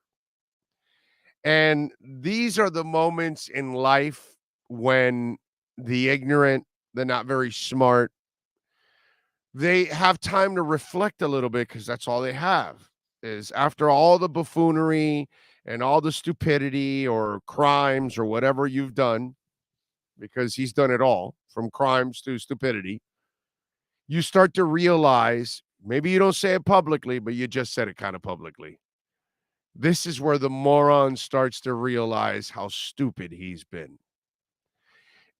And these are the moments in life when the ignorant, the not very smart, they have time to reflect a little bit, because that's all they have is, after all the buffoonery and all the stupidity or crimes or whatever you've done, because he's done it all, from crimes to stupidity, you start to realize, maybe you don't say it publicly, but you just said it kind of publicly. This is where the moron starts to realize how stupid he's been.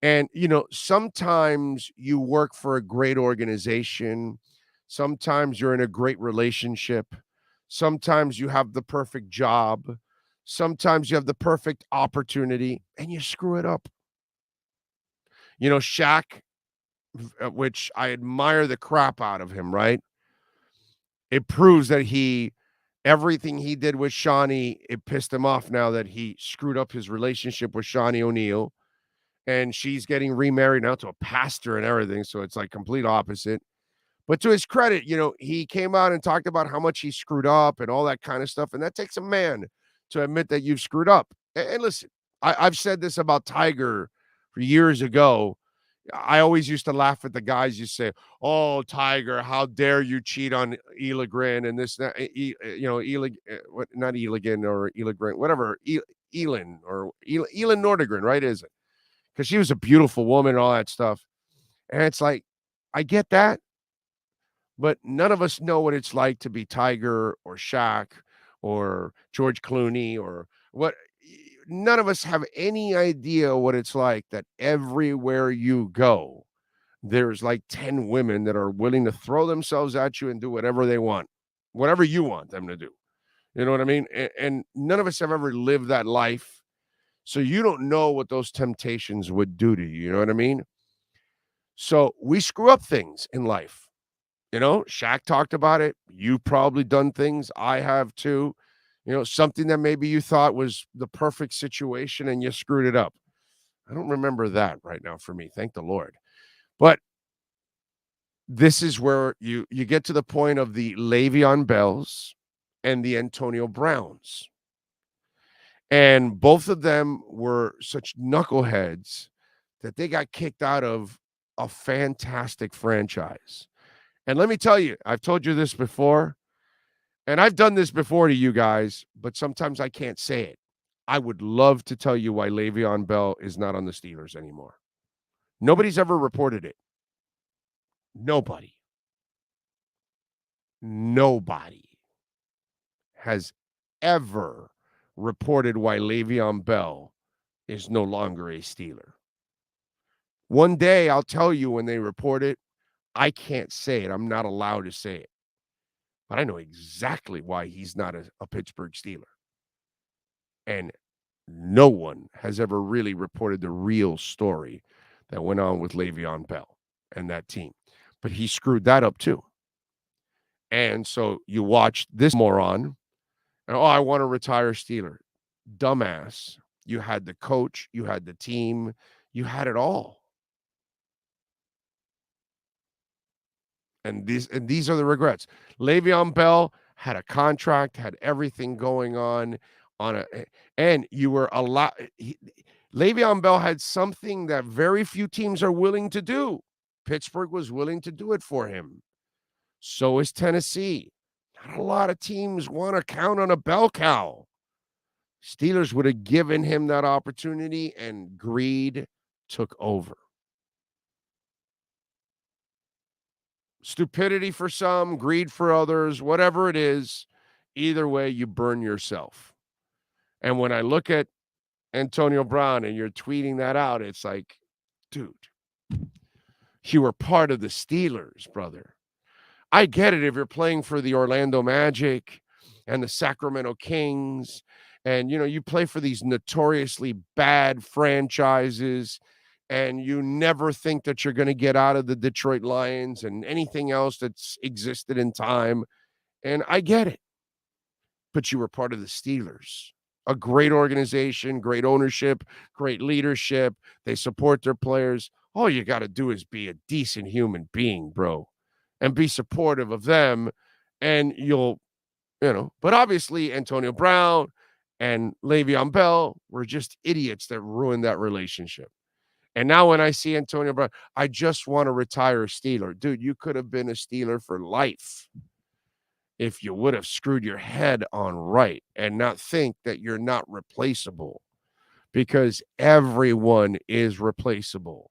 And, sometimes you work for a great organization. Sometimes you're in a great relationship. Sometimes you have the perfect job. Sometimes you have the perfect opportunity and you screw it up. You know, Shaq, which I admire the crap out of him, right? It proves that everything he did with Shawnee, it pissed him off now that he screwed up his relationship with Shawnee O'Neal. And she's getting remarried now to a pastor and everything. So it's like complete opposite. But to his credit, you know, he came out and talked about how much he screwed up and all that kind of stuff. And that takes a man to admit that you've screwed up. And listen, I've said this about Tiger for years ago. I always used to laugh at the guys you say, "Oh, Tiger, how dare you cheat on Eligran and this, that, not Eligran or Eligran, whatever, Elin or Elin Nordegren, right? Is it? Because she was a beautiful woman and all that stuff. And it's like, I get that, but none of us know what it's like to be Tiger or Shaq or George Clooney or what. None of us have any idea what it's like that everywhere you go, there's like 10 women that are willing to throw themselves at you and do whatever they want, whatever you want them to do. You know what I mean? And none of us have ever lived that life. So you don't know what those temptations would do to you. You know what I mean? So we screw up things in life. You know, Shaq talked about it. You've probably done things. I have too. You know, something that maybe you thought was the perfect situation and you screwed it up. I don't remember that right now for me. Thank the Lord. But this is where you get to the point of the Le'Veon Bells and the Antonio Browns. And both of them were such knuckleheads that they got kicked out of a fantastic franchise. And let me tell you, I've told you this before, and I've done this before to you guys, but sometimes I can't say it. I would love to tell you why Le'Veon Bell is not on the Steelers anymore. Nobody's ever reported it. Nobody has ever reported why Le'Veon Bell is no longer a Steeler. One day I'll tell you when they report it. I can't say it. I'm not allowed to say it. But I know exactly why he's not a Pittsburgh Steeler. And no one has ever really reported the real story that went on with Le'Veon Bell and that team. But he screwed that up too. And so you watch this moron, and I want to retire Steeler. Dumbass. You had the coach, you had the team, you had it all. And these are the regrets. Le'Veon Bell had a contract, had everything going on and you were Le'Veon Bell had something that very few teams are willing to do. Pittsburgh was willing to do it for him. So is Tennessee. Not a lot of teams want to count on a bell cow. Steelers would have given him that opportunity, and greed took over. Stupidity for some, greed for others, whatever it is, either way, you burn yourself. And when I look at Antonio Brown and you're tweeting that out, it's like, dude, you were part of the Steelers, brother. I get it if you're playing for the Orlando Magic and the Sacramento Kings, and, you know, you play for these notoriously bad franchises, and you never think that you're going to get out of the Detroit Lions and anything else that's existed in time. And I get it. But you were part of the Steelers, a great organization, great ownership, great leadership. They support their players. All you got to do is be a decent human being, bro, and be supportive of them. And you'll, but obviously Antonio Brown and Le'Veon Bell were just idiots that ruined that relationship. And now when I see Antonio Brown, I just want to retire a Steeler. Dude, you could have been a Steeler for life if you would have screwed your head on right and not think that you're not replaceable, because everyone is replaceable.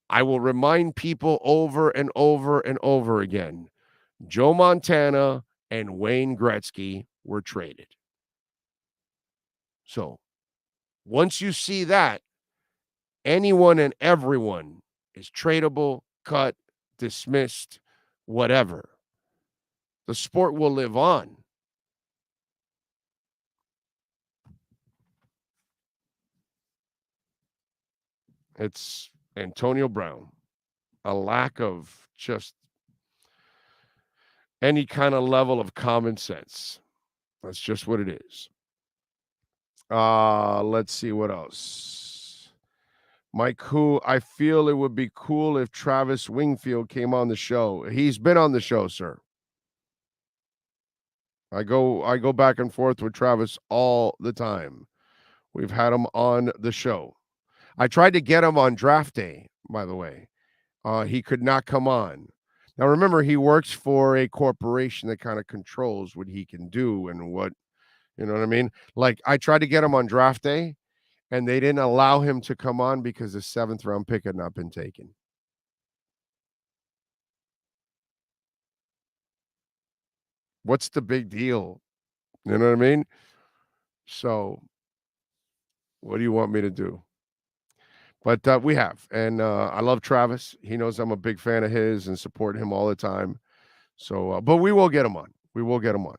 I will remind people over and over and over again, Joe Montana and Wayne Gretzky were traded. So once you see that, anyone and everyone is tradable, cut, dismissed, whatever. The sport will live on. It's Antonio Brown. A lack of just any kind of level of common sense. That's just what it is. Let's see what else. Mike, who I feel it would be cool if Travis Wingfield came on the show. He's been on the show, sir. I go back and forth with Travis all the time. We've had him on the show. I tried to get him on draft day, by the way. He could not come on. Now, remember, he works for a corporation that kind of controls what he can do and what, you know what I mean? Like, I tried to get him on draft day, and they didn't allow him to come on because the 7th round pick had not been taken. What's the big deal? You know what I mean? So, what do you want me to do? But we have, and I love Travis. He knows I'm a big fan of his and support him all the time. So, but we will get him on. We will get him on.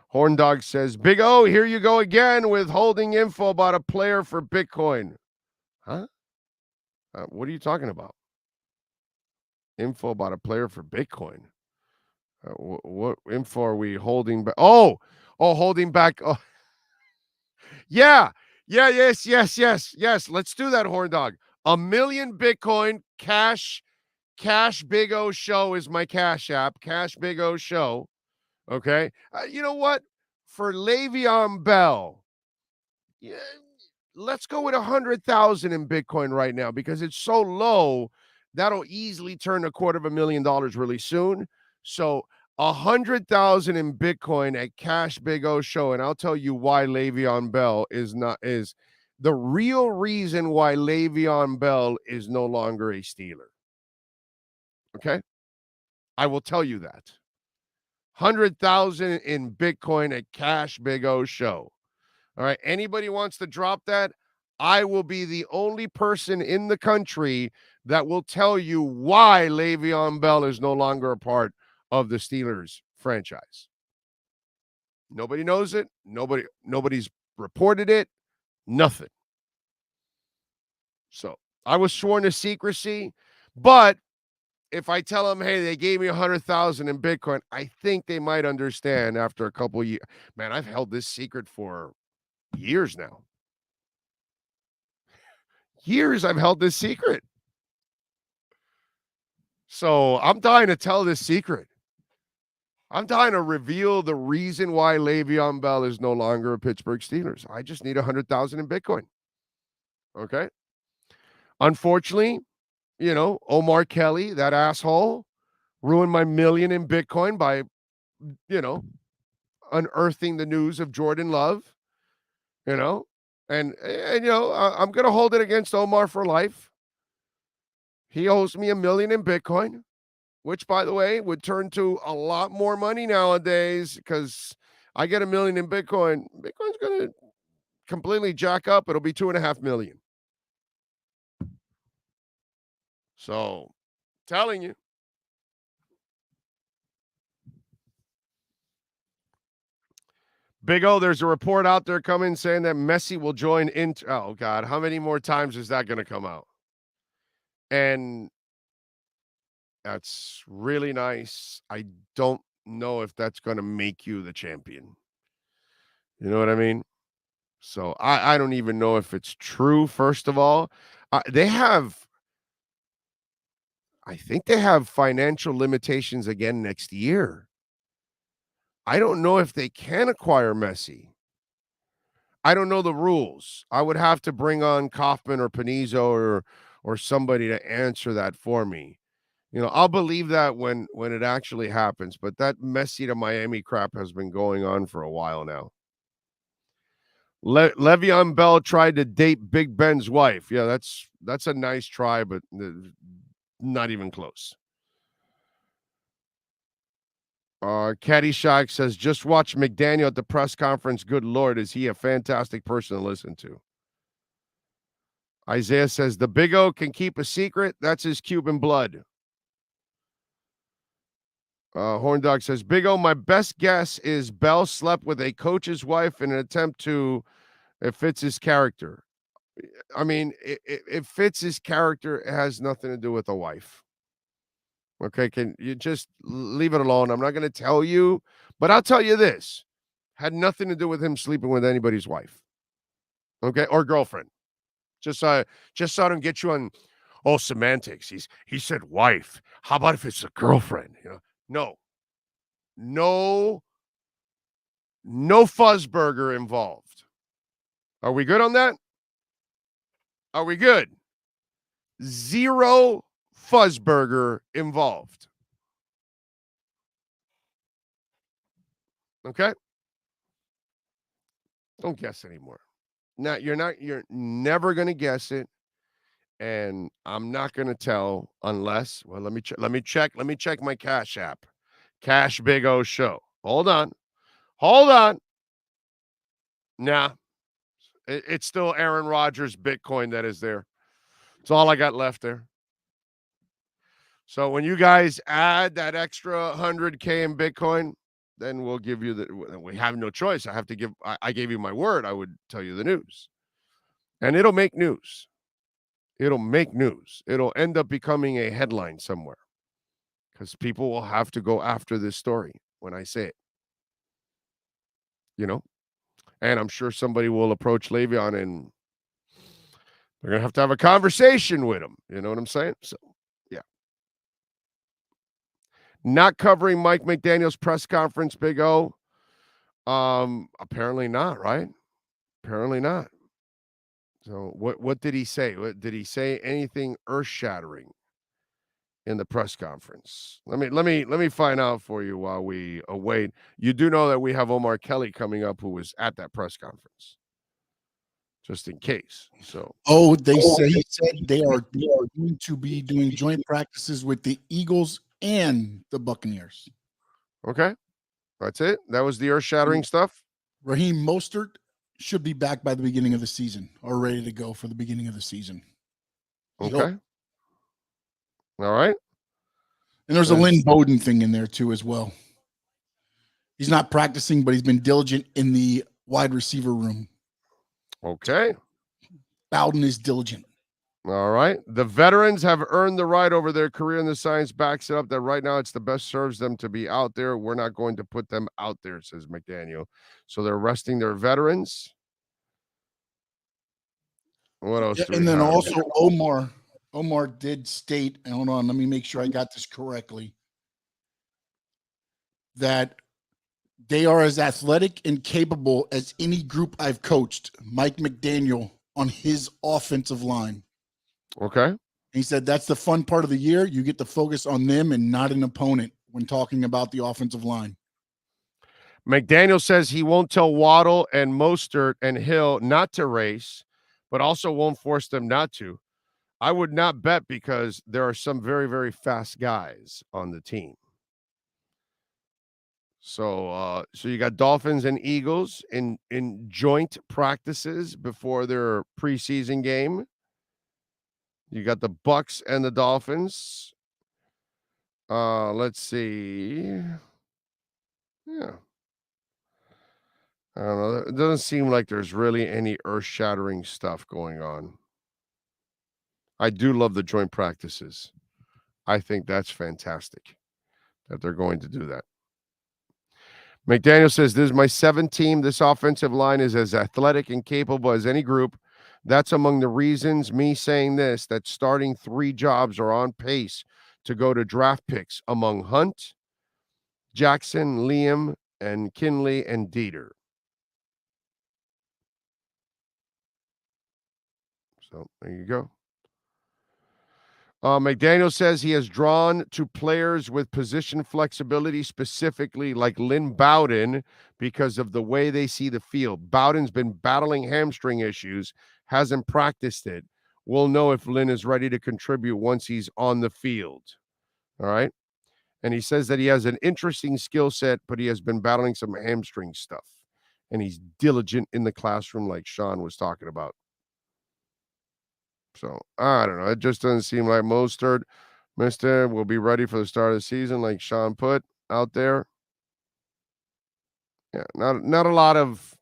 Horn Dog says, Big O, here you go again with holding info about a player for Bitcoin. Huh? What are you talking about? Info about a player for Bitcoin. What info are we holding back? Oh, holding back. Oh. Yeah. Yes. Let's do that, Horn Dog. 1 million Bitcoin cash Big O show is my cash app. Cash Big O show. Okay. You know what? For Le'Veon Bell, let's go with 100,000 in Bitcoin right now because it's so low. That'll easily turn $250,000 really soon. So 100,000 in Bitcoin at Cash Big O show, and I'll tell you why Le'Veon Bell is the real reason why Le'Veon Bell is no longer a Steeler. Okay, I will tell you that. 100,000 in Bitcoin at Cash Big O show. All right, anybody wants to drop that? I will be the only person in the country that will tell you why Le'Veon Bell is no longer a part of the Steelers franchise. Nobody knows it. Nobody's reported it. Nothing. So I was sworn to secrecy, but if I tell them, hey, they gave me 100,000 in Bitcoin, I think they might understand after a couple of years. Man, I've held this secret for years now. Years I've held this secret. So I'm dying to tell this secret. I'm dying to reveal the reason why Le'Veon Bell is no longer a Pittsburgh Steelers. I just need 100,000 in Bitcoin. Okay. Unfortunately, Omar Kelly, that asshole, ruined my $1 million in Bitcoin by, unearthing the news of Jordan Love, and I'm going to hold it against Omar for life. He owes me $1 million in Bitcoin, which, by the way, would turn to a lot more money nowadays because I get $1 million in Bitcoin. Bitcoin's going to completely jack up. It'll be $2.5 million. So, telling you. Big O, there's a report out there coming saying that Messi will join Inter. Oh, God. How many more times is that going to come out? And that's really nice. I don't know if that's going to make you the champion. You know what I mean? So I don't even know if it's true, first of all. I think they have financial limitations again next year. I don't know if they can acquire Messi. I don't know the rules. I would have to bring on Kaufman or Panizo or somebody to answer that for me. I'll believe that when it actually happens, but that Messi to Miami crap has been going on for a while now. Le'Veon Bell tried to date Big Ben's wife. Yeah, that's a nice try, but not even close. Caddyshack says, just watch McDaniel at the press conference. Good Lord, is he a fantastic person to listen to? Isaiah says, the Big O can keep a secret. That's his Cuban blood. Horn Dog says, Big O, my best guess is Bell slept with a coach's wife in an attempt to, it fits his character. I mean, it fits his character. It has nothing to do with a wife. Okay, can you just leave it alone? I'm not going to tell you, but I'll tell you this. Had nothing to do with him sleeping with anybody's wife. Okay, or girlfriend. Just so I don't get you on semantics. He said wife. How about if it's a girlfriend? No fuzzburger involved. Are we good on that? Are we good? Zero fuzzburger involved. Okay? Don't guess anymore. Now you're never gonna guess it. And I'm not gonna tell unless, well, let me check my Cash app. Cash Big O Show. Hold on. Nah. It's still Aaron Rodgers Bitcoin that is there. It's all I got left there. So when you guys add that extra 100K in Bitcoin, then we'll give you we have no choice. I gave you my word. I would tell you the news. And it'll make news. It'll end up becoming a headline somewhere because people will have to go after this story when I say it. And I'm sure somebody will approach Le'Veon and they're going to have a conversation with him. You know what I'm saying? So, yeah. Not covering Mike McDaniel's press conference, Big O. Apparently not, right? Apparently not. So what did he say? Did he say anything earth-shattering in the press conference? Let me find out for you while we await. You do know that we have Omar Kelly coming up, who was at that press conference, just in case. So he said they are going to be doing joint practices with the Eagles and the Buccaneers. Okay, that's it. That was the earth-shattering stuff. Raheem Mostert should be back by the beginning of the season, or ready to go for the beginning of the season. Okay. All right. And there's a Lynn Bowden thing in there too as well. He's not practicing, but he's been diligent in the wide receiver room. Okay. Bowden is diligent. All right. The veterans have earned the right over their career, and the science backs it up that right now it's the best serves them to be out there. We're not going to put them out there, says McDaniel. So they're resting their veterans. What else? And then also Omar did state, and hold on, let me make sure I got this correctly, that they are as athletic and capable as any group I've coached, Mike McDaniel, on his offensive line. Okay. He said that's the fun part of the year. You get to focus on them and not an opponent when talking about the offensive line. McDaniel says he won't tell Waddle and Mostert and Hill not to race, but also won't force them not to. I would not bet because there are some very, very fast guys on the team. So you got Dolphins and Eagles in joint practices before their preseason game. You got the Bucks and the Dolphins. Let's see. Yeah. I don't know. It doesn't seem like there's really any earth-shattering stuff going on. I do love the joint practices. I think that's fantastic that they're going to do that. McDaniel says, this is my 7th team. This offensive line is as athletic and capable as any group. That's among the reasons me saying this, that starting 3 jobs are on pace to go to draft picks among Hunt, Jackson, Liam, and Kinley and Dieter. So there you go. McDaniel says he has drawn to players with position flexibility, specifically like Lynn Bowden, because of the way they see the field. Bowden's been battling hamstring issues, hasn't practiced it. We'll know if Lynn is ready to contribute once he's on the field. All right. And he says that he has an interesting skill set, but he has been battling some hamstring stuff. And he's diligent in the classroom, like Sean was talking about. So, I don't know. It just doesn't seem like Mostert will be ready for the start of the season, like Sean put. out there. Yeah, not a lot of.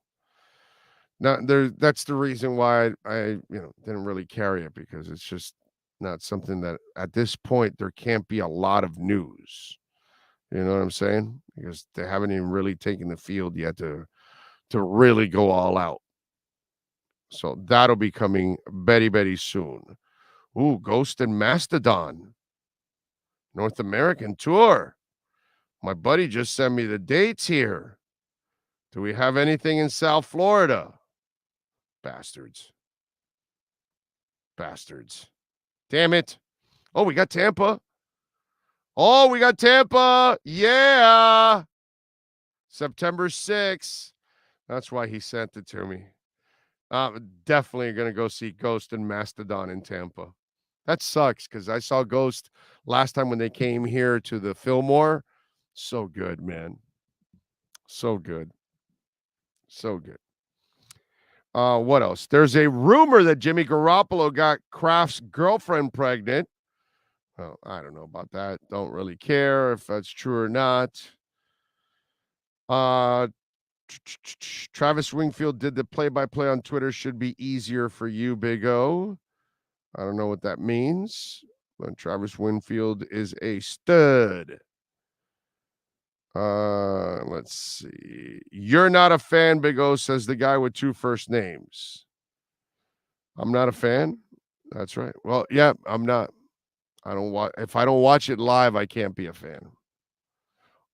Not there. That's the reason why I didn't really carry it, because it's just not something that at this point there can't be a lot of news. You know what I'm saying? Because they haven't even really taken the field yet to really go all out. So that'll be coming very soon. Ooh, Ghost and Mastodon North American tour. My buddy just sent me the dates here. Do we have anything in South Florida? Bastards. Damn it. Oh, we got Tampa. Yeah. September 6th. That's why he sent it to me. Definitely going to go see Ghost and Mastodon in Tampa. That sucks, because I saw Ghost last time when they came here to the Fillmore. So good, man. So good. What else? There's a rumor that Jimmy Garoppolo got Kraft's girlfriend pregnant. Well, I don't know about that. Don't really care if that's true or not. Travis Wingfield did the play-by-play on Twitter. Should be easier for you, Big O. I don't know what that means, but Travis Wingfield is a stud. Let's see. You're not a fan, Big O, says the guy with 2 first names. I'm not a fan. That's right. Well, yeah, I'm not. If I don't watch it live, I can't be a fan.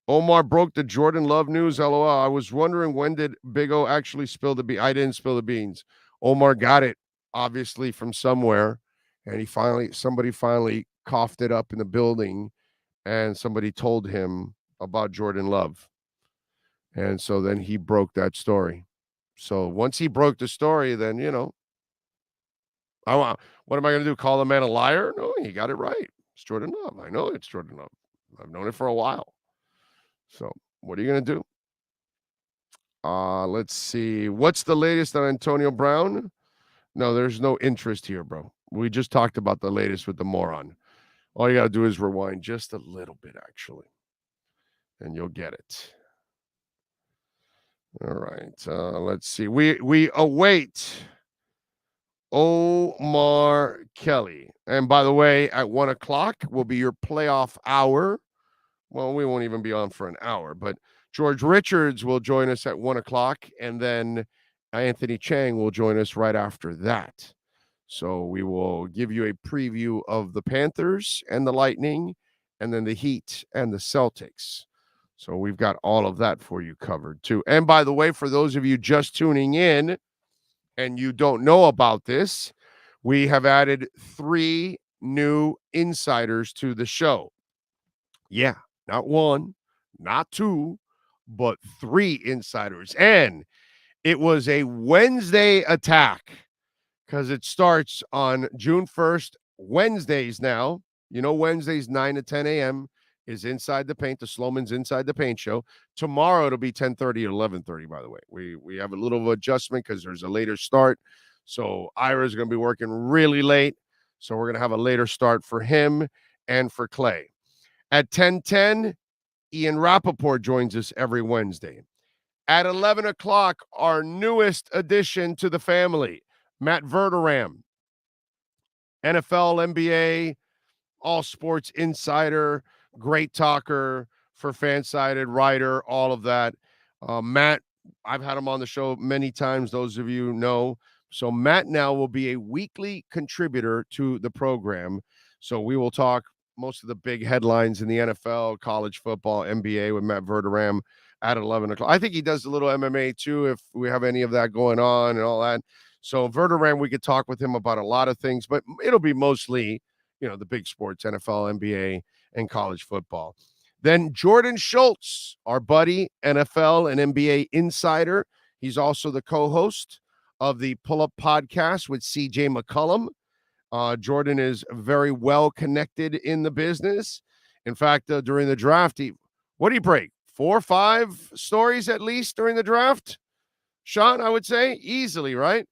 Omar broke the Jordan Love news. LOL. I was wondering, when did Big O actually spill the beans? I didn't spill the beans. Omar got it, obviously, from somewhere, and somebody finally coughed it up in the building, and somebody told him about Jordan Love. And so then he broke that story. So once he broke the story, then, what am I going to do? Call the man a liar? No, he got it right. It's Jordan Love. I know it's Jordan Love. I've known it for a while. So what are you going to do? Let's see. What's the latest on Antonio Brown? No, there's no interest here, bro. We just talked about the latest with the moron. All you got to do is rewind just a little bit, actually, and you'll get it. All right. Let's see. We await Omar Kelly. And by the way, at 1:00 will be your playoff hour. Well, we won't even be on for an hour, but George Richards will join us at 1:00, and then Anthony Chang will join us right after that. So we will give you a preview of the Panthers and the Lightning, and then the Heat and the Celtics. So we've got all of that for you covered too. And by the way, for those of you just tuning in and you don't know about this, we have added 3 new insiders to the show. Yeah, not 1, not 2, but 3 insiders. And it was a Wednesday attack, because it starts on June 1st, Wednesdays now. Wednesdays 9 to 10 a.m. is Inside the Paint, the Sloman's Inside the Paint show. Tomorrow it'll be 10:30 or 11:30, by the way. We have a little adjustment because there's a later start. So Ira's going to be working really late. So we're going to have a later start for him and for Clay. At 10:10, Ian Rappaport joins us every Wednesday. At 11:00, our newest addition to the family, Matt Verderam, NFL, NBA, all sports insider, great talker, for Fansided, writer, all of that. Matt, I've had him on the show many times, those of you know. So Matt now will be a weekly contributor to the program. So we will talk most of the big headlines in the NFL, college football, NBA with Matt Verderam at 11:00. I think he does a little MMA too, if we have any of that going on and all that. So Verderam, we could talk with him about a lot of things, but it'll be mostly, the big sports, NFL, NBA, and college football. Then Jordan Schultz, our buddy, NFL and NBA insider. He's also the co-host of the Pull-Up Podcast with CJ McCollum. Jordan is very well connected in the business. In fact, during the draft, what did he break? 4 or 5 stories at least during the draft? Sean, I would say easily, right?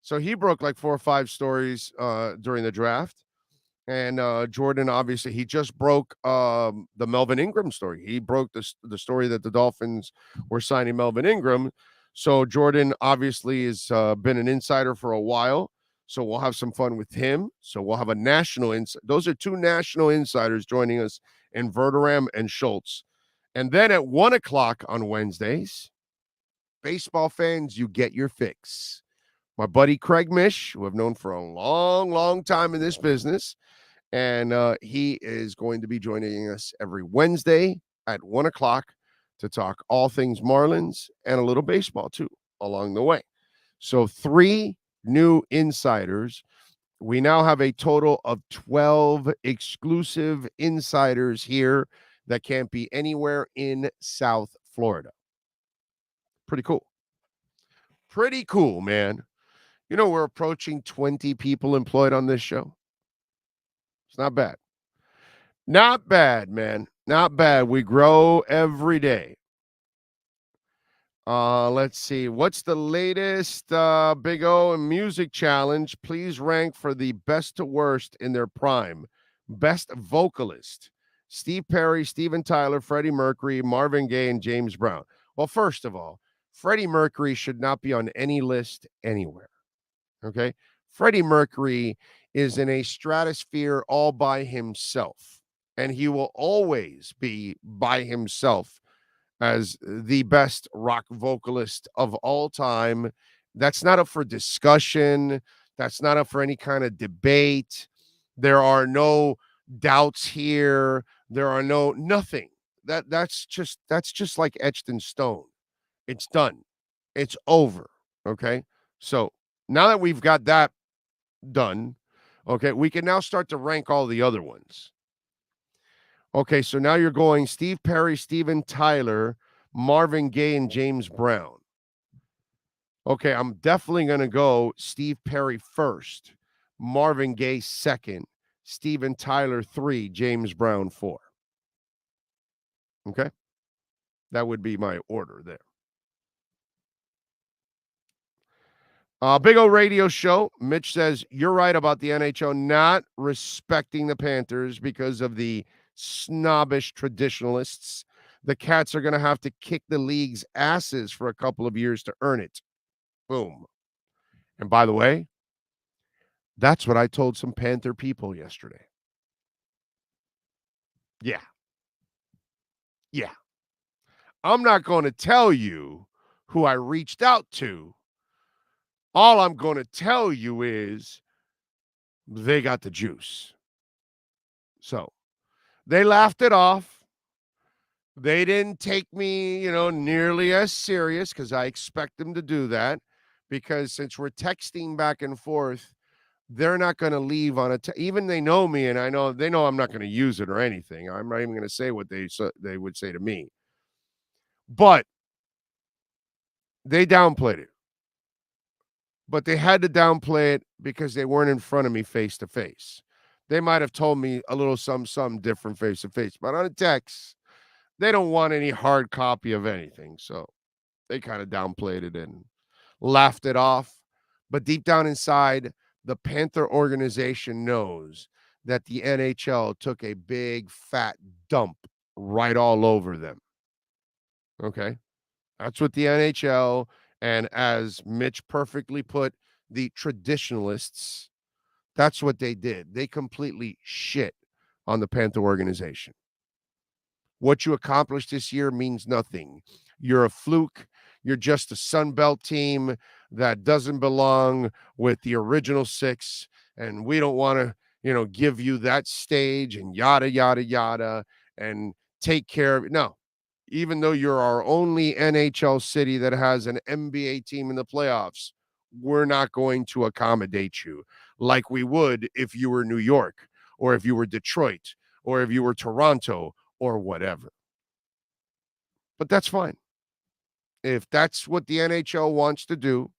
So he broke like 4 or 5 stories during the draft. And Jordan, obviously, he just broke the Melvin Ingram story. He broke the story that the Dolphins were signing Melvin Ingram. So Jordan obviously has been an insider for a while. So we'll have some fun with him. So we'll have a national insider. Those are two national insiders joining us in Verhaeghe and Schultz. And then at 1 o'clock on Wednesdays, baseball fans, you get your fix. My buddy Craig Mish, who I've known for a long, long time in this business, and he is going to be joining us every Wednesday at 1 o'clock to talk all things Marlins and a little baseball, too, along the way. So 3 new insiders. We now have a total of 12 exclusive insiders here that can't be anywhere in South Florida. Pretty cool. Pretty cool, man. You know, we're approaching 20 people employed on this show. It's not bad. Not bad, man. Not bad. We grow every day. Let's see. What's the latest Big O and Music Challenge? Please rank for the best to worst in their prime. Best vocalist. Steve Perry, Steven Tyler, Freddie Mercury, Marvin Gaye, and James Brown. Well, first of all, Freddie Mercury should not be on any list anywhere. Okay? Freddie Mercury is in a stratosphere all by himself, and he will always be by himself as the best rock vocalist of all time. That's not up for discussion. That's not up for any kind of debate. There are no doubts here. There are nothing. That's just like etched in stone. It's done. It's over. Okay. So now that we've got that done, okay, we can now start to rank all the other ones. Okay, so now you're going Steve Perry, Steven Tyler, Marvin Gaye, and James Brown. Okay, I'm definitely going to go Steve Perry first, Marvin Gaye second, Steven Tyler 3, James Brown 4. Okay? That would be my order there. Big O Radio Show. Mitch says, you're right about the NHL not respecting the Panthers because of the snobbish traditionalists. The Cats are going to have to kick the league's asses for a couple of years to earn it. Boom. And by the way, that's what I told some Panther people yesterday. Yeah. I'm not going to tell you who I reached out to. All I'm going to tell you is they got the juice. So they laughed it off. They didn't take me, nearly as serious because I expect them to do that. Because since we're texting back and forth, they're not going to leave on even they know me, and they know I'm not going to use it or anything. I'm not even going to say what they would say to me. But they downplayed it. But they had to downplay it because they weren't in front of me face to face. They might have told me a little something different face to face, but on a text, they don't want any hard copy of anything. So they kind of downplayed it and laughed it off. But deep down inside, the Panther organization knows that the NHL took a big fat dump right all over them. Okay? That's what the NHL, and as Mitch perfectly put, the traditionalists, that's what they did. They completely shit on the Panther organization. What you accomplished this year means nothing. You're a fluke. You're just a Sunbelt team that doesn't belong with the original 6, and we don't want to, give you that stage and yada, yada, yada, and take care of it. No. Even though you're our only NHL city that has an NBA team in the playoffs, we're not going to accommodate you like we would if you were New York or if you were Detroit or if you were Toronto or whatever. But that's fine. If that's what the NHL wants to do,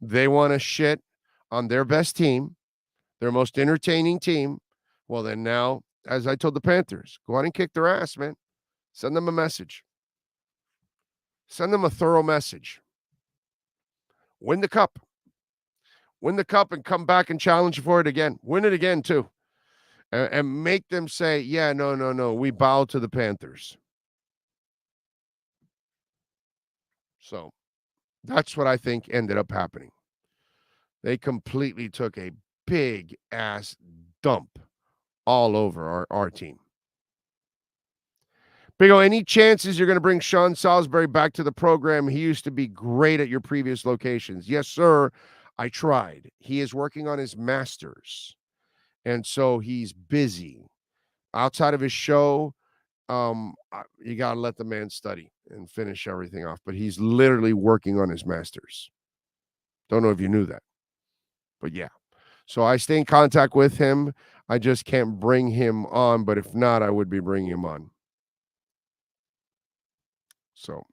they want to shit on their best team, their most entertaining team, well, then now, as I told the Panthers, go out and kick their ass, man. Send them a message. Send them a thorough message. Win the cup. Win the cup and come back and challenge for it again. Win it again, too. and make them say, yeah, no, we bow to the Panthers. So that's what I think ended up happening. They completely took a big ass dump all over our team. Big O, any chances you're going to bring Sean Salisbury back to the program? He used to be great at your previous locations. Yes, sir. I tried. He is working on his master's, and so he's busy. Outside of his show, you got to let the man study and finish everything off. But he's literally working on his master's. Don't know if you knew that. But yeah. So I stay in contact with him. I just can't bring him on. But if not, I would be bringing him on. So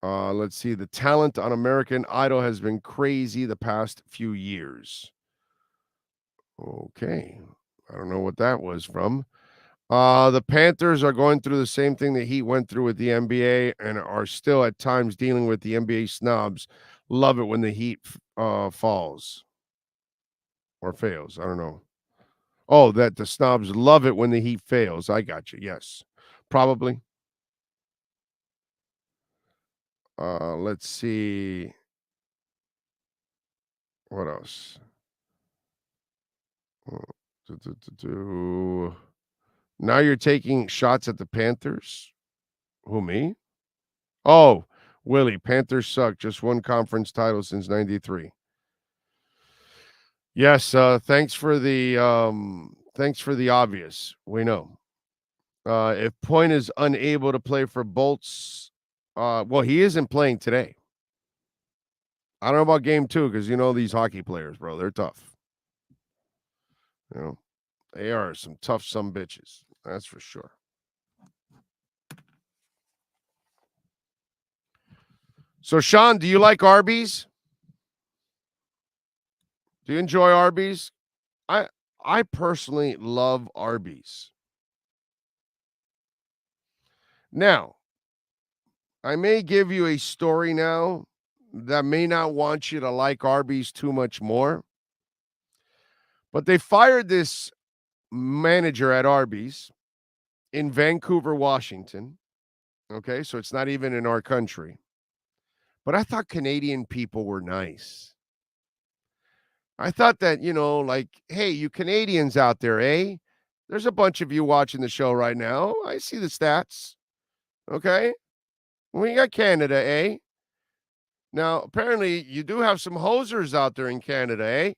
let's see. The talent on American Idol has been crazy the past few years. Okay. I don't know what that was from. The Panthers are going through the same thing that Heat went through with the NBA and are still at times dealing with the NBA snobs. Love it when the Heat falls or fails. I don't know. Oh, that the snobs love it when the Heat fails. I got you. Yes, probably. Let's see. What else? Now you're taking shots at the Panthers? Who, me? Oh, Willie, Panthers suck. Just one conference title since 93. Yes, thanks for the obvious. We know. If Point is unable to play for Bolts, well, he isn't playing today. I don't know about game 2 because you know these hockey players, bro. They're tough. You know, they are some tough sumbitches. That's for sure. So, Sean, do you like Arby's? Do you enjoy Arby's? I personally love Arby's. Now, I may give you a story now that may not want you to like Arby's too much more. But they fired this manager at Arby's in Vancouver, Washington. Okay, so it's not even in our country. But I thought Canadian people were nice. I thought that, like, hey, you Canadians out there, eh? There's a bunch of you watching the show right now. I see the stats. Okay? We got Canada, eh? Now, apparently, you do have some hosers out there in Canada, eh?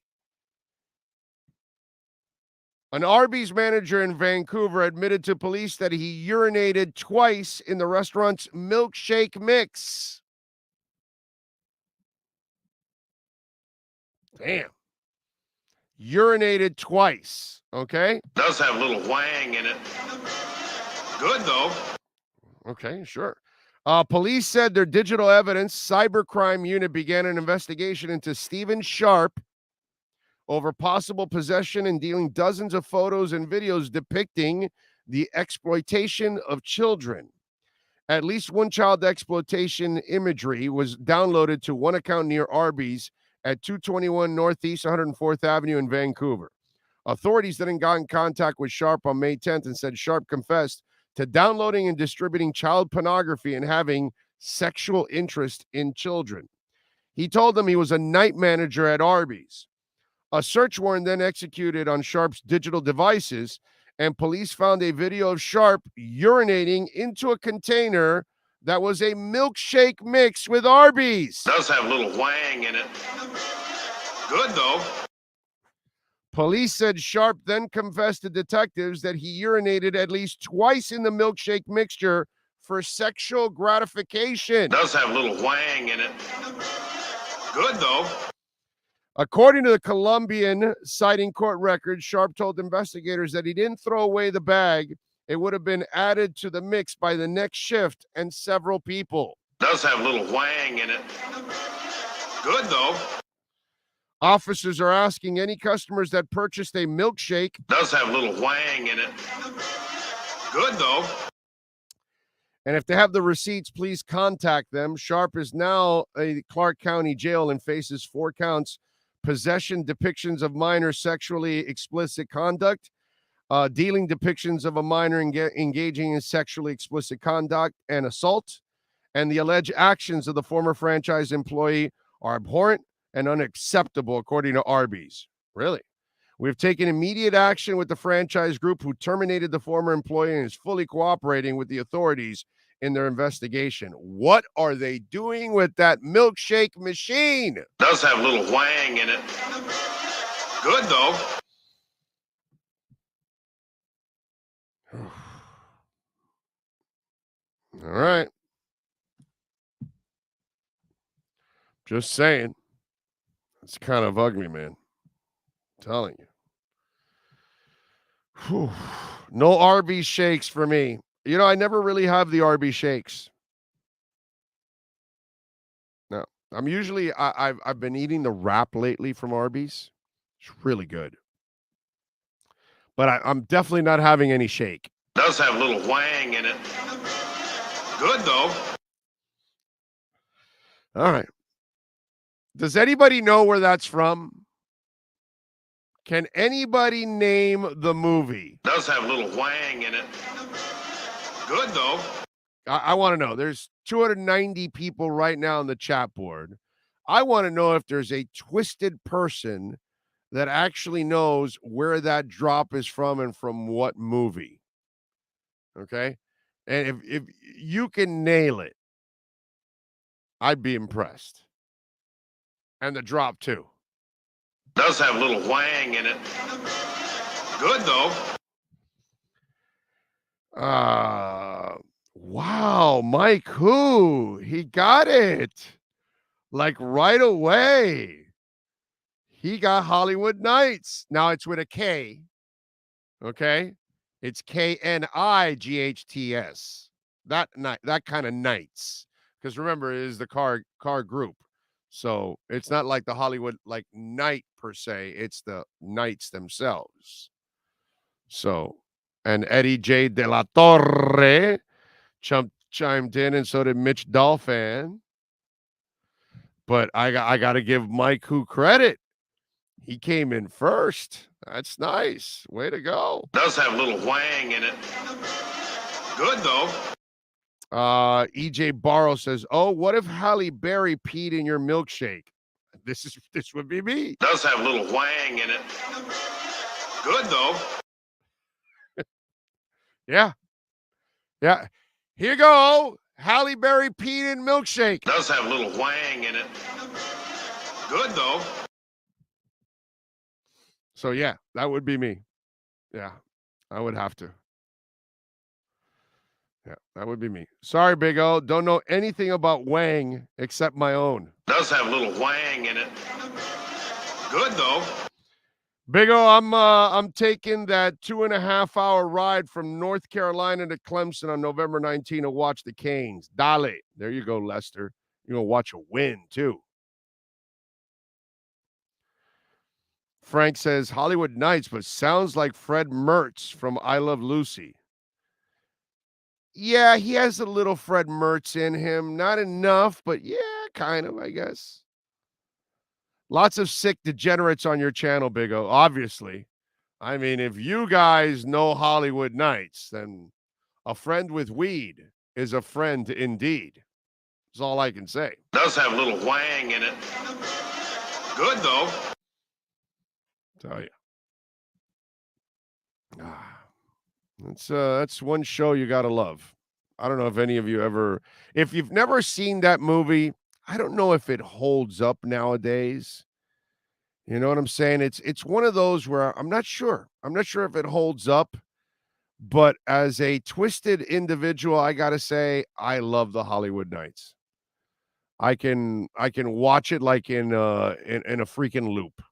An Arby's manager in Vancouver admitted to police that he urinated twice in the restaurant's milkshake mix. Damn. Urinated twice, okay? Does have a little wang in it. Good, though. Okay, sure. Police said their digital evidence cybercrime unit began an investigation into Stephen Sharp over possible possession and dealing dozens of photos and videos depicting the exploitation of children. At least one child exploitation imagery was downloaded to one account near Arby's at 221 Northeast 104th Avenue in Vancouver. Authorities then got in contact with Sharp on May 10th and said Sharp confessed to downloading and distributing child pornography and having sexual interest in children. He told them he was a night manager at Arby's. A search warrant then executed on Sharp's digital devices, and police found a video of Sharp urinating into a container that was a milkshake mix with Arby's. Does have a little wang in it. Good, though. Police said Sharp then confessed to detectives that he urinated at least twice in the milkshake mixture for sexual gratification. Does have a little wang in it. Good, though. According to the Colombian citing court records, Sharp told investigators that he didn't throw away the bag. It would have been added to the mix by the next shift and several people. Does have a little wang in it. Good, though. Officers are asking any customers that purchased a milkshake. Does have a little wang in it. Good, though. And if they have the receipts, please contact them. Sharp is now a Clark County jail and faces 4 counts possession depictions of minor sexually explicit conduct, dealing depictions of a minor engaging in sexually explicit conduct and assault, and the alleged actions of the former franchise employee are abhorrent and unacceptable, according to Arby's. Really? We've taken immediate action with the franchise group who terminated the former employee and is fully cooperating with the authorities in their investigation. What are they doing with that milkshake machine? Does have a little wang in it. Good, though. All right. Just saying. It's kind of ugly, man. I'm telling you. Whew. No Arby's shakes for me. You know, I never really have the Arby's shakes. No, I'm usually I've been eating the wrap lately from Arby's. It's really good, but I'm definitely not having any shake. Does have a little wang in it. Good, though. All right. Does anybody know where that's from? Can anybody name the movie? Does have a little wang in it. Good, though. I want to know. There's 290 people right now on the chat board. I want to know if there's a twisted person that actually knows where that drop is from and from what movie. Okay? And if you can nail it, I'd be impressed. And the drop, too. Does have a little wang in it. Good, though. Wow, Mike who? He got it. Like right away. He got Hollywood Nights. Now it's with a K. Okay? It's KNIGHTS. That kind of Nights. Because remember, it is the car group. So it's not like the Hollywood like night per se. It's the Knights themselves. So, and Eddie J. De La Torre chimed in, and so did Mitch Dolphin. But I got to give Mike who credit. He came in first. That's nice. Way to go. Does have a little wang in it. Good, though. EJ Barrow says, "Oh, what if Halle Berry peed in your milkshake?" This would be me. Does have a little wang in it. Good, though. Yeah. Here you go. Halle Berry peed in milkshake. Does have a little wang in it. Good, though. So yeah, that would be me. Yeah, I would have to. Yeah, that would be me. Sorry, Big O. Don't know anything about Wang except my own. Does have a little wang in it. Good, though. Big O, I'm taking that 2.5-hour ride from North Carolina to Clemson on November 19 to watch the Canes. Dale. There you go, Lester. You're going to watch a win, too. Frank says, Hollywood Nights, but sounds like Fred Mertz from I Love Lucy. Yeah, he has a little Fred Mertz in him. Not enough, but yeah, kind of, I guess. Lots of sick degenerates on your channel, Big O, obviously. I mean, if you guys know Hollywood Nights, then a friend with weed is a friend indeed. That's all I can say. Does have a little wang in it. Good, though. Tell you. That's one show you got to love. I don't know if any of you ever, if you've never seen that movie, I don't know if it holds up nowadays. You know what I'm saying? It's one of those where I'm not sure. I'm not sure if it holds up, but as a twisted individual, I got to say I love the Hollywood Nights. I can watch it like in a freaking loop.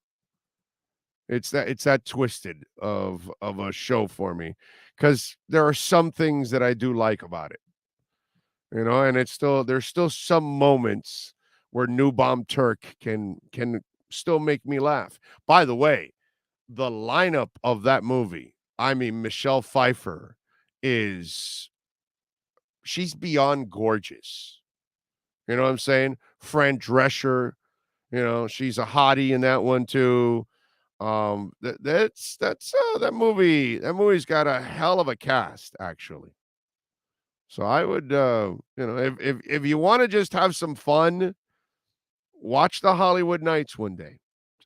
It's that twisted of a show for me, because there are some things that I do like about it, you know, and there's still some moments where New Bomb Turk can still make me laugh. By the way, the lineup of that movie, I mean, Michelle Pfeiffer she's beyond gorgeous. You know what I'm saying? Fran Drescher, She's a hottie in that one too. That movie. That movie's got a hell of a cast, actually. So I would, if you want to just have some fun, watch the Hollywood Nights one day,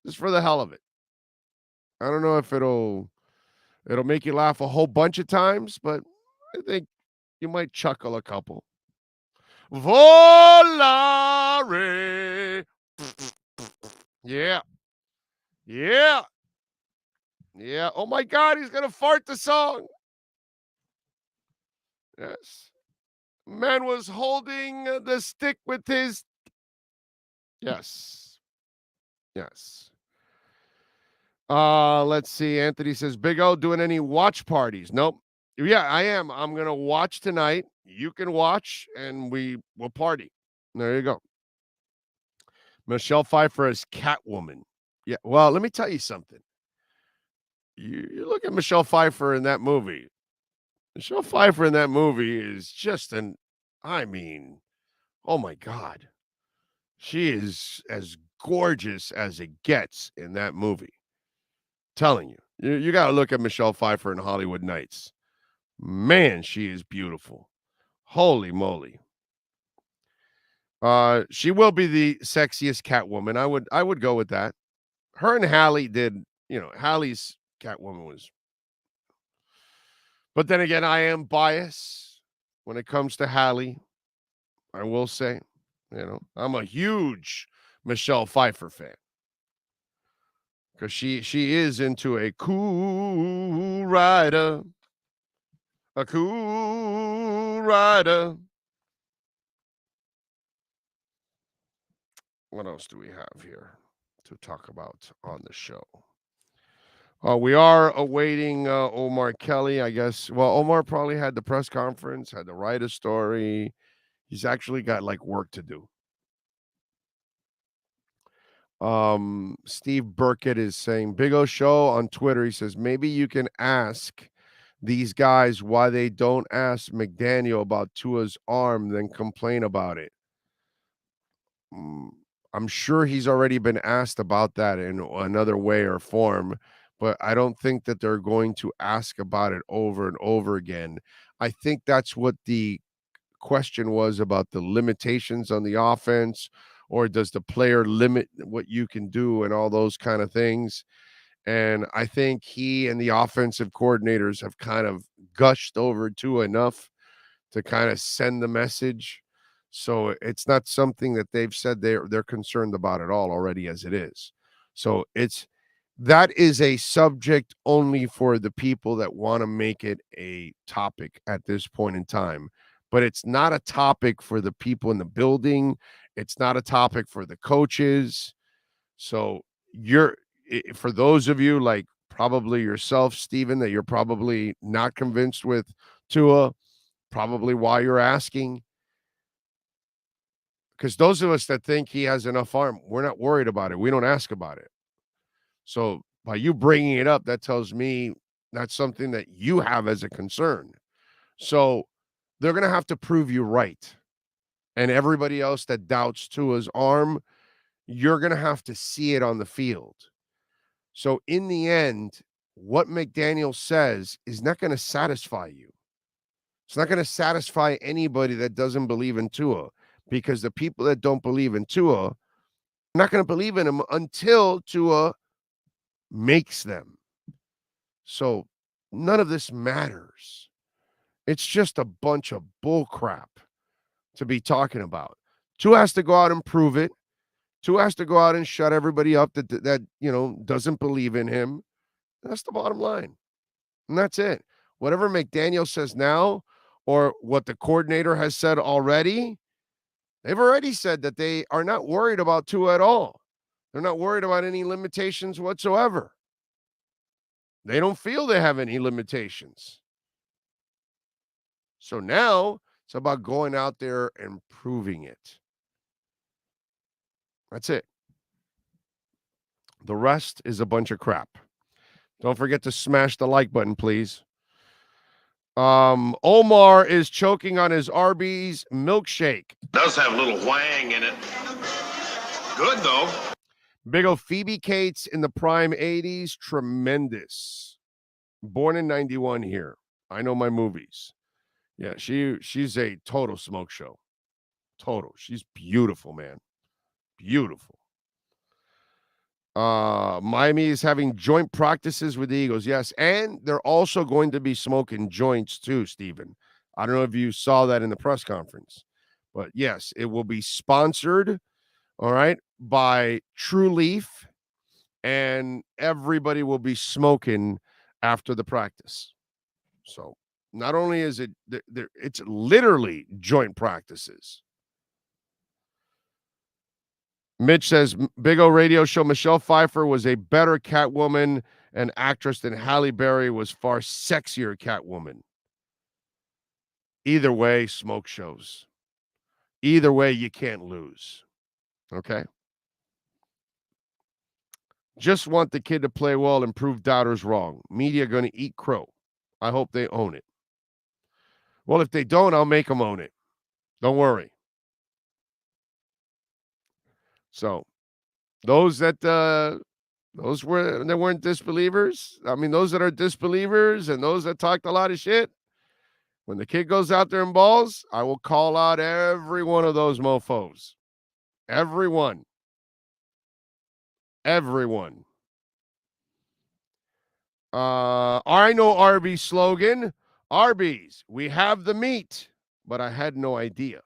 just for the hell of it. I don't know if it'll make you laugh a whole bunch of times, but I think you might chuckle a couple. Volare. Yeah. Yeah. Yeah. Oh my God, he's gonna fart the song. Yes. Man was holding the stick with his. Yes. Yes. Let's see. Anthony says, Big O doing any watch parties? Nope. Yeah, I am. I'm gonna watch tonight. You can watch, and we will party. There you go. Michelle Pfeiffer as Catwoman. Yeah. Well, let me tell you something. You look at Michelle Pfeiffer in that movie. Michelle Pfeiffer in that movie is just oh my God. She is as gorgeous as it gets in that movie. Telling you. You got to look at Michelle Pfeiffer in Hollywood Nights. Man, she is beautiful. Holy moly. She will be the sexiest Catwoman. I would go with that. Her and Halle did, Halle's Catwoman was. But then again, I am biased when it comes to Halle. I will say, I'm a huge Michelle Pfeiffer fan. Because she is into a cool rider. A cool rider. What else do we have here to talk about on the show? We are awaiting Omar Kelly, I guess. Well, Omar probably had the press conference, had to write a story. He's actually got work to do. Steve Burkett is saying, Big O Show on Twitter. He says, maybe you can ask these guys why they don't ask McDaniel about Tua's arm, then complain about it. I'm sure he's already been asked about that in another way or form, but I don't think that they're going to ask about it over and over again. I think that's what the question was about the limitations on the offense, or does the player limit what you can do and all those kind of things. And I think he and the offensive coordinators have kind of gushed over to enough to kind of send the message. So it's not something that they've said they're concerned about at all already as it is. So that is a subject only for the people that want to make it a topic at this point in time. But it's not a topic for the people in the building. It's not a topic for the coaches. So for those of you like probably yourself, Steven, that you're probably not convinced with Tua, probably why you're asking. Because those of us that think he has enough arm, we're not worried about it. We don't ask about it. So by you bringing it up, that tells me that's something that you have as a concern. So they're going to have to prove you right. And everybody else that doubts Tua's arm, you're going to have to see it on the field. So in the end, what McDaniel says is not going to satisfy you. It's not going to satisfy anybody that doesn't believe in Tua, because the people that don't believe in Tua are not going to believe in him until Tua makes them. So none of this matters. It's just a bunch of bull crap to be talking about. Tua has to go out and prove it. Tua has to go out and shut everybody up that doesn't believe in him. That's the bottom line. And that's it. Whatever McDaniel says now, or what the coordinator has said already, they've already said that they are not worried about Tua at all. They're not worried about any limitations whatsoever. They don't feel they have any limitations. So now it's about going out there and proving it. That's it. The rest is a bunch of crap. Don't forget to smash the like button, please. Omar is choking on his Arby's milkshake. Does have a little whang in it. Good, though. Big O Phoebe Cates in the prime 80s, tremendous. Born in 91 here. I know my movies. Yeah, she's a total smoke show. Total. She's beautiful, man. Beautiful. Miami is having joint practices with the Eagles. Yes, and they're also going to be smoking joints too, Stephen. I don't know if you saw that in the press conference. But yes, it will be sponsored, all right, by True Leaf, and everybody will be smoking after the practice. So not only is it, it's literally joint practices. Mitch says, Big O radio show, Michelle Pfeiffer was a better Catwoman and actress than Halle Berry was far sexier Catwoman. Either way, smoke shows. Either way, you can't lose. Okay? Just want the kid to play well and prove doubters wrong. Media going to eat crow. I hope they own it. Well, if they don't, I'll make them own it. Don't worry. So, those that weren't disbelievers. I mean, those that are disbelievers and those that talked a lot of shit. When the kid goes out there and balls, I will call out every one of those mofos. Everyone. Everyone. I know Arby's slogan. Arby's, we have the meat, but I had no idea.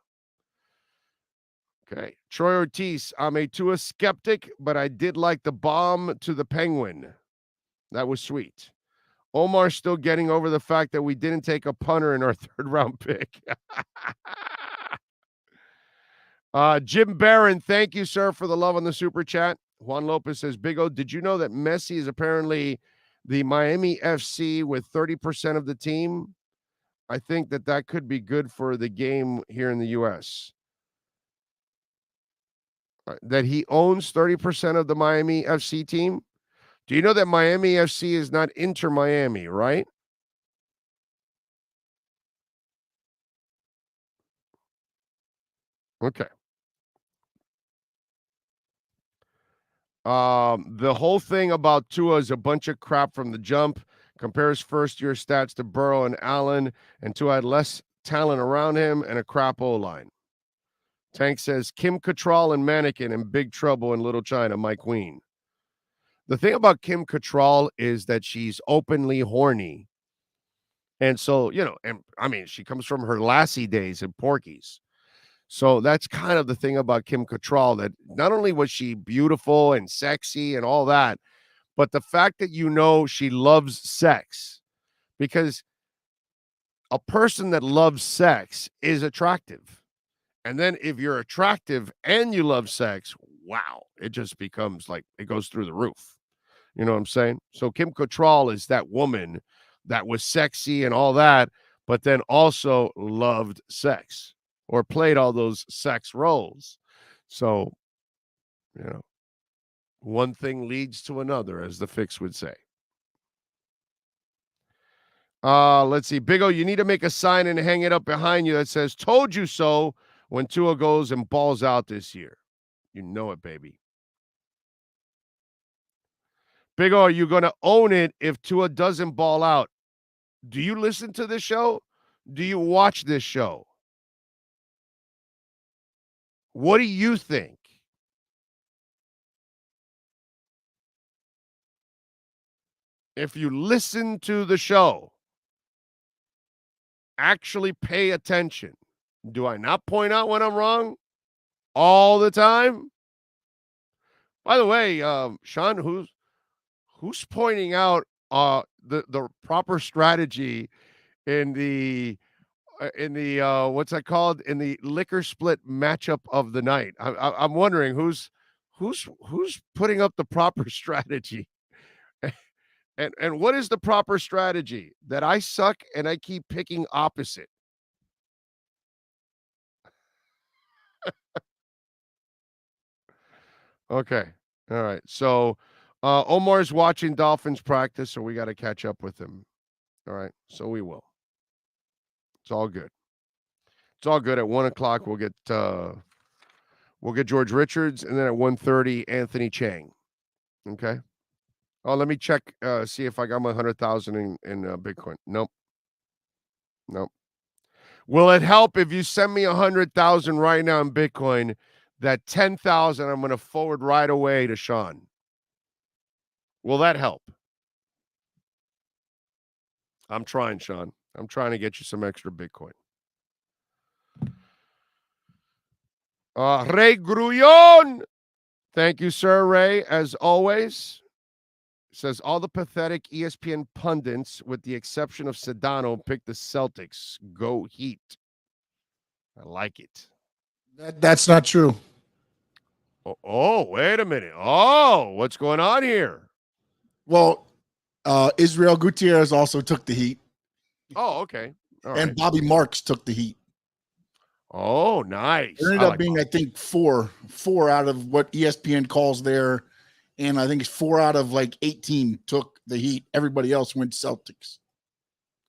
Okay. Troy Ortiz, I'm a Tua skeptic, but I did like the bomb to the Penguin. That was sweet. Omar's still getting over the fact that we didn't take a punter in our third round pick. Jim Barron, thank you, sir, for the love on the super chat. Juan Lopez says, Big O, did you know that Messi is apparently the Miami FC with 30% of the team? I think that could be good for the game here in the U.S. That he owns 30% of the Miami FC team? Do you know that Miami FC is not Inter Miami, right? Okay. The whole thing about Tua is a bunch of crap from the jump. Compares first-year stats to Burrow and Allen, and Tua had less talent around him and a crap O-line. Tank says, Kim Cattrall and Mannequin in big trouble in Little China, Mike Ween. The thing about Kim Cattrall is that she's openly horny. And so, and I mean, she comes from her Lassie days at Porky's. So that's kind of the thing about Kim Cattrall, that not only was she beautiful and sexy and all that, but the fact that she loves sex, because a person that loves sex is attractive. And then if you're attractive and you love sex, wow, it just becomes like it goes through the roof. You know what I'm saying? So Kim Cattrall is that woman that was sexy and all that, but then also loved sex or played all those sex roles. So, one thing leads to another, as the Fix would say. Let's see. Big O, you need to make a sign and hang it up behind you that says, told you so, when Tua goes and balls out this year. You know it, baby. Big O, are you going to own it if Tua doesn't ball out? Do you listen to this show? Do you watch this show? What do you think? If you listen to the show, actually pay attention. Do I not point out when I'm wrong all the time? By the way, Sean, who's pointing out the proper strategy in the what's that called, in the liquor split matchup of the night? I'm wondering who's putting up the proper strategy. And what is the proper strategy? That I suck and I keep picking opposite. Okay. All right. So Omar's watching Dolphins practice, so we got to catch up with him. All right. So we will. It's all good. It's all good. At 1:00, We'll get George Richards, and then at 130, Anthony Chang. Okay. Oh, let me check, see if I got my 100,000 in Bitcoin. Nope. Will it help if you send me 100,000 right now in Bitcoin? That 10,000 I'm going to forward right away to Sean. Will that help? I'm trying, Sean. I'm trying to get you some extra Bitcoin. Ray Grullon. Thank you, sir, Ray, as always. Says all the pathetic ESPN pundits, with the exception of Sedano, picked the Celtics. Go Heat. I like it. That's not true. Oh, wait a minute. Oh, what's going on here? Well, Israel Gutierrez also took the Heat. Oh, okay. All and right. Bobby Marks took the Heat. Oh, nice. It ended up being, I think, four out of what ESPN calls their, and I think it's 4 out of like 18 took the Heat. Everybody else went Celtics.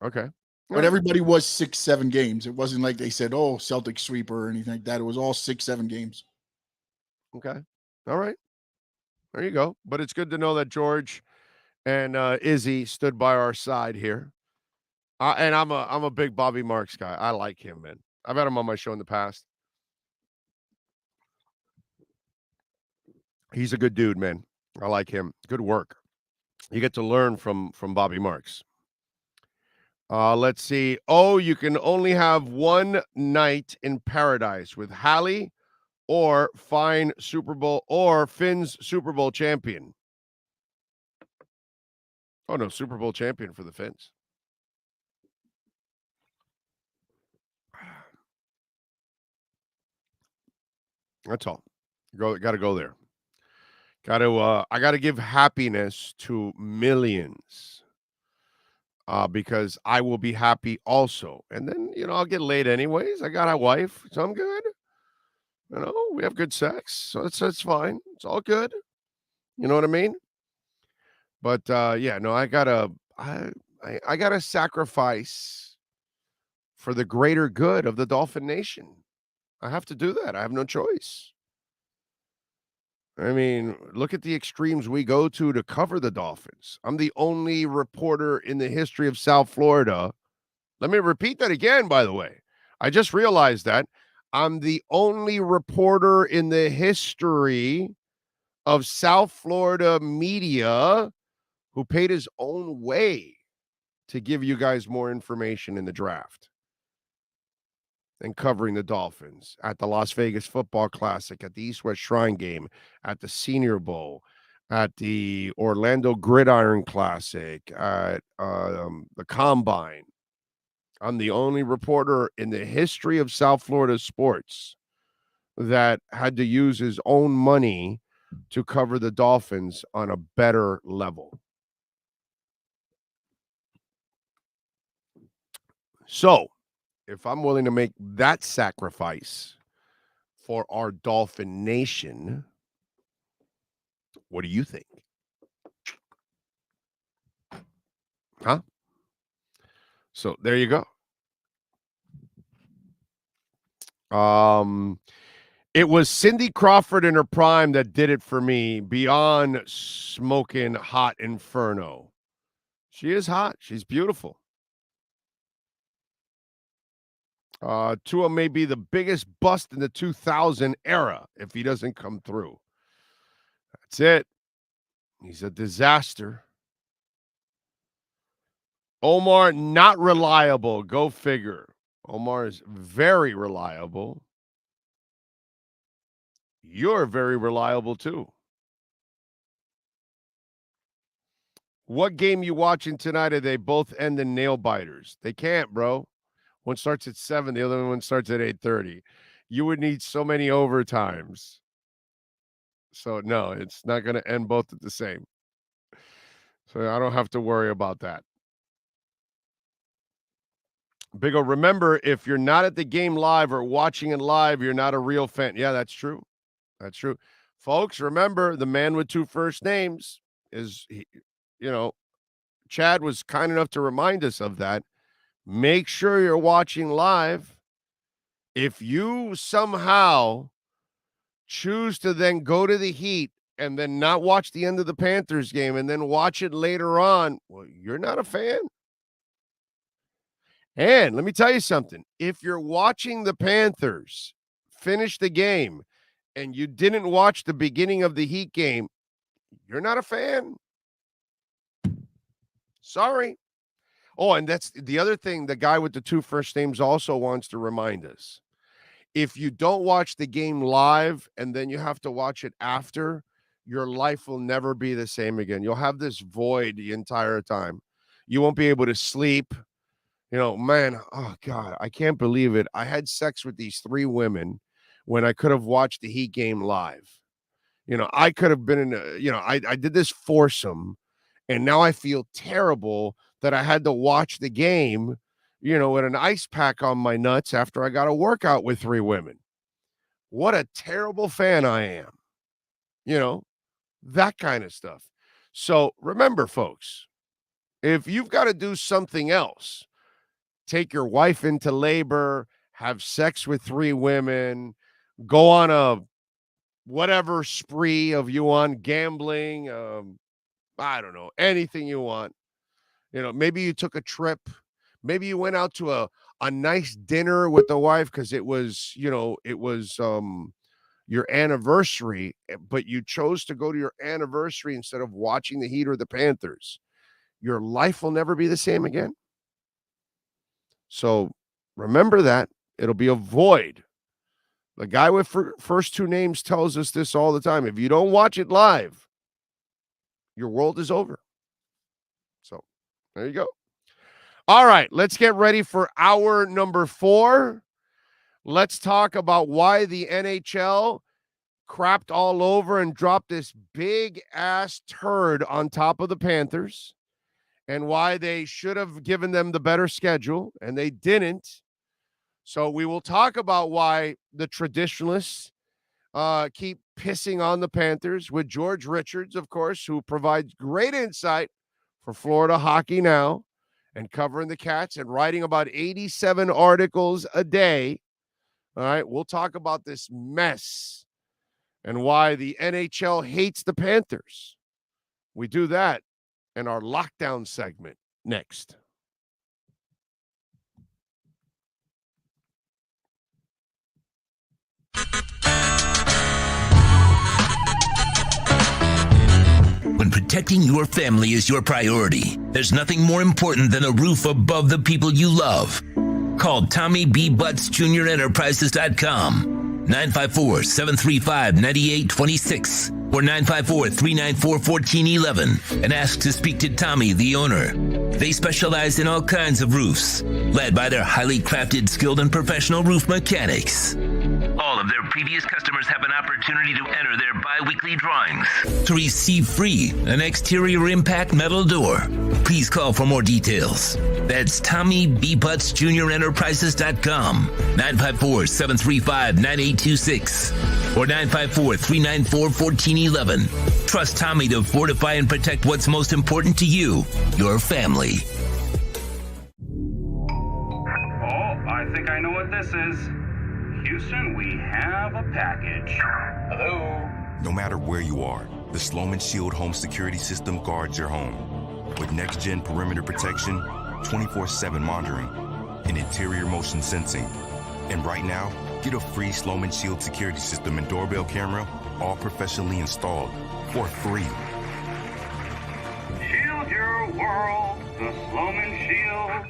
Okay. But everybody was 6-7 games. It wasn't like they said, oh, Celtics sweeper or anything like that. It was all 6-7 games. Okay. All right. There you go. But it's good to know that George and Izzy stood by our side here. And I'm a big Bobby Marks guy. I like him, man. I've had him on my show in the past. He's a good dude, man. I like him. Good work. You get to learn from Bobby Marks. Let's see. Oh, you can only have one night in paradise with Hallie or Finn's Super Bowl champion. Oh, no, Super Bowl champion for the Finns. That's all. Got to go there. I got to give happiness to millions. Because I will be happy also. And then, I'll get laid anyways. I got a wife, so I'm good. We have good sex, so it's fine. It's all good. You know what I mean? But I gotta sacrifice for the greater good of the Dolphin Nation. I have to do that. I have no choice. I mean, look at the extremes we go to cover the Dolphins. I'm the only reporter in the history of South Florida. Let me repeat that again, by the way. I just realized that I'm the only reporter in the history of South Florida media who paid his own way to give you guys more information in the draft and covering the Dolphins at the Las Vegas Football Classic, at the East-West Shrine Game, at the Senior Bowl, at the Orlando Gridiron Classic, at the Combine. I'm the only reporter in the history of South Florida sports that had to use his own money to cover the Dolphins on a better level. So, if I'm willing to make that sacrifice for our Dolphin Nation, what do you think? Huh? So there you go. It was Cindy Crawford in her prime that did it for me beyond smoking hot inferno. She is hot. She's beautiful. Tua may be the biggest bust in the 2000 era if he doesn't come through. That's it. He's a disaster. Omar, not reliable. Go figure. Omar is very reliable. You're very reliable, too. What game you watching tonight? Are they both end in nail biters? They can't, bro. One starts at 7, the other one starts at 8:30. You would need so many overtimes. So, no, it's not going to end both at the same. So, I don't have to worry about that. Big O, remember, if you're not at the game live or watching it live, you're not a real fan. Yeah, that's true. That's true. Folks, remember, the man with 2 first names is, Chad was kind enough to remind us of that. Make sure you're watching live. If you somehow choose to then go to the Heat and then not watch the end of the Panthers game and then watch it later on, well, you're not a fan. And let me tell you something. If you're watching the Panthers finish the game and you didn't watch the beginning of the Heat game, you're not a fan. Sorry. Oh, and that's the other thing the guy with the 2 first names also wants to remind us. If you don't watch the game live and then you have to watch it after, your life will never be the same again. You'll have this void the entire time. You won't be able to sleep. You know, man, oh, God, I can't believe it. I had sex with these 3 women when I could have watched the Heat game live. You know, I could have been in a, you know, I did this foursome, and now I feel terrible that I had to watch the game, you know, with an ice pack on my nuts after I got a workout with 3 women. What a terrible fan I am. You know, that kind of stuff. So remember, folks, if you've got to do something else, take your wife into labor, have sex with 3 women, go on a whatever spree of you on gambling, I don't know, anything you want. You know, maybe you took a trip. Maybe you went out to a nice dinner with the wife because it was, you know, it was your anniversary, but you chose to go to your anniversary instead of watching the Heat or the Panthers. Your life will never be the same again. So remember that. It'll be a void. The guy with first 2 names tells us this all the time. If you don't watch it live, your world is over. So there you go. All right, let's get ready for hour number 4. Let's talk about why the NHL crapped all over and dropped this big-ass turd on top of the Panthers and why they should have given them the better schedule, and they didn't. So we will talk about why the traditionalists keep pissing on the Panthers with George Richards, of course, who provides great insight for Florida Hockey Now and covering the Cats and writing about 87 articles a day. All right, we'll talk about this mess and why the NHL hates the Panthers. We do that in our lockdown segment next. When protecting your family is your priority, there's nothing more important than a roof above the people you love. Call Tommy B. Butts Jr. Enterprises.com, 954-735-9826 or 954-394-1411 and ask to speak to Tommy, the owner. They specialize in all kinds of roofs, led by their highly crafted, skilled, and professional roof mechanics. All of their previous customers have an opportunity to enter their bi-weekly drawings to receive free an exterior impact metal door. Please call for more details. That's Tommy B. Butts Jr. Enterprises.com, 954-735-9826 or 954-394-1411. Trust Tommy to fortify and protect what's most important to you, your family. Oh, I think I know what this is. Houston, we have a package. Hello? No matter where you are, the Sloman Shield home security system guards your home. With next-gen perimeter protection, 24/7 monitoring, and interior motion sensing. And right now, get a free Sloman Shield security system and doorbell camera, all professionally installed, for free. Shield your world, the Sloman Shield.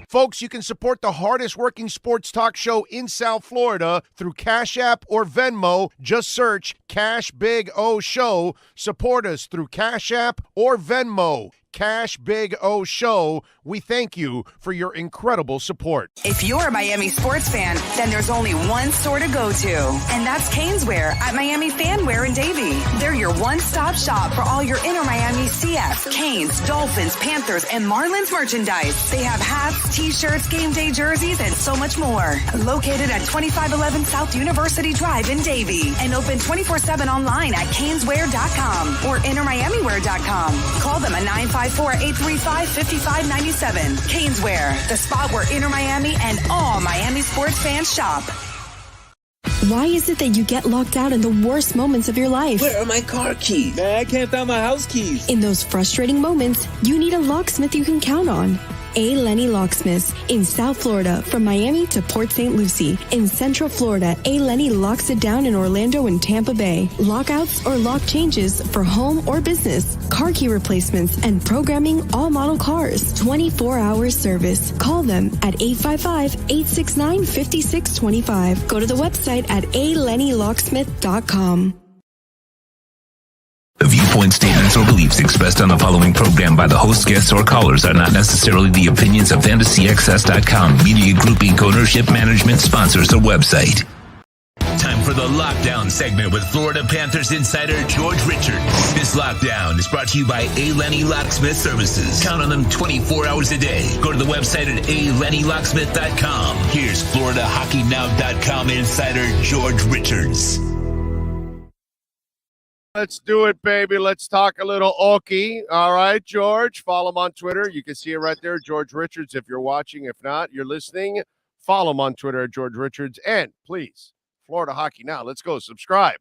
Folks, you can support the hardest working sports talk show in South Florida through Cash App or Venmo. Just search Cash Big O Show. Support us through Cash App or Venmo. Cash Big O Show. We thank you for your incredible support. If you're a Miami sports fan, then there's only one store to go to, and that's Caneswear at Miami Fanwear in Davie. They're your one-stop shop for all your inner Miami CF, Canes, Dolphins, Panthers, and Marlins merchandise. They have hats, t-shirts, game day jerseys, and so much more. Located at 2511 South University Drive in Davie and open 24/7 online at caneswear.com or innermiamiwear.com. Call them at 954-835-5597. Caneswear, the spot where Inner Miami and all Miami sports fans shop. Why is it that you get locked out in the worst moments of your life? Where are my car keys? Man, I can't find my house keys. In those frustrating moments, you need a locksmith you can count on. A. Lenny Locksmiths in South Florida, from Miami to Port St. Lucie. In Central Florida, A. Lenny locks it down in Orlando and Tampa Bay. Lockouts or lock changes for home or business. Car key replacements and programming all model cars. 24-hour service. Call them at 855-869-5625. Go to the website at alennylocksmith.com. The viewpoints, statements, or beliefs expressed on the following program by the host, guests, or callers are not necessarily the opinions of FantasyXS.com, Media Group Inc. ownership, management, sponsors, or website. Time for the Lockdown segment with Florida Panthers insider George Richards. This Lockdown is brought to you by A. Lenny Locksmith Services. Count on them 24 hours a day. Go to the website at alennylocksmith.com. Here's FloridaHockeyNow.com insider George Richards. Let's do it, baby. Let's talk a little Okie. All right, George. Follow him on Twitter. You can see it right there, George Richards, if you're watching. If not, you're listening. Follow him on Twitter at George Richards. And please, Florida Hockey Now. Let's go. Subscribe.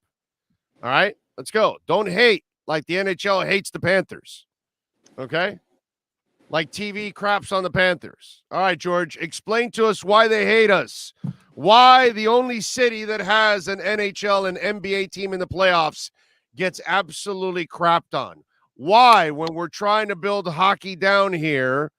All right? Let's go. Don't hate like the NHL hates the Panthers. Okay? Like TV craps on the Panthers. All right, George. Explain to us why they hate us. Why the only city that has an NHL and NBA team in the playoffs gets absolutely crapped on. Why, when we're trying to build hockey down here,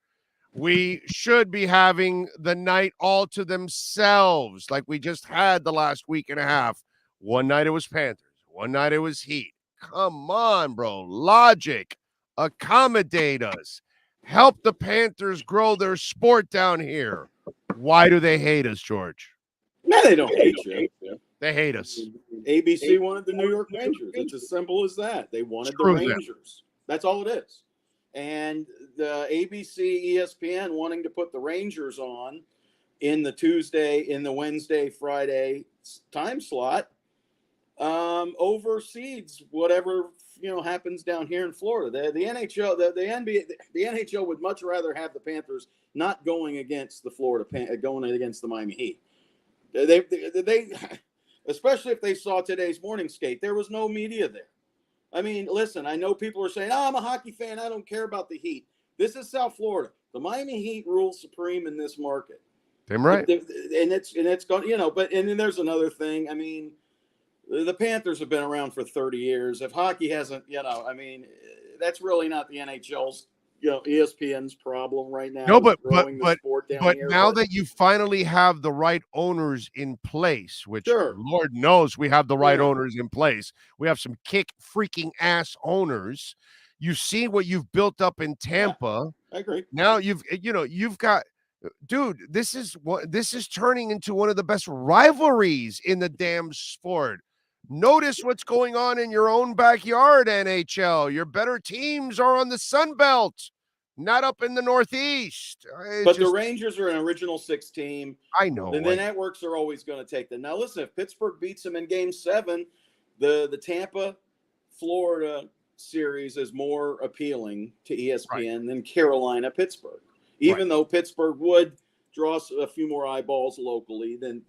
we should be having the night all to themselves like we just had the last week and a half. One night it was Panthers. One night it was Heat. Come on, bro. Logic. Accommodate us. Help the Panthers grow their sport down here. Why do they hate us, George? No, they don't hate you. They hate us. ABC wanted the New York Rangers. It's as simple as that. They wanted the Rangers. That's all it is. And the ABC, ESPN wanting to put the Rangers on in the Tuesday, in the Wednesday, Friday time slot oversees whatever happens down here in Florida. The NHL, the NBA, the NHL would much rather have the Panthers not going against the going against the Miami Heat. They especially if they saw today's morning skate, there was no media there. I mean, listen, I know people are saying, I'm a hockey fan. I don't care about the Heat. This is South Florida. The Miami Heat rules supreme in this market. Damn right. And it's going, but then there's another thing. I mean, the Panthers have been around for 30 years. If hockey hasn't, that's really not the NHL's, ESPN's problem right now. No, but now that you finally have the right owners in place, which Lord knows we have the right owners in place. We have some kick freaking ass owners. You see what you've built up in Tampa. I agree. Now you've got, dude, this is turning into one of the best rivalries in the damn sport. Notice what's going on in your own backyard, NHL. Your better teams are on the Sun Belt, not up in the Northeast. The Rangers are an original six team. I know. And the networks are always going to take them. Now, listen, if Pittsburgh beats them in Game 7, the Tampa, Florida series is more appealing to ESPN than Carolina, Pittsburgh. Even though Pittsburgh would draw a few more eyeballs locally than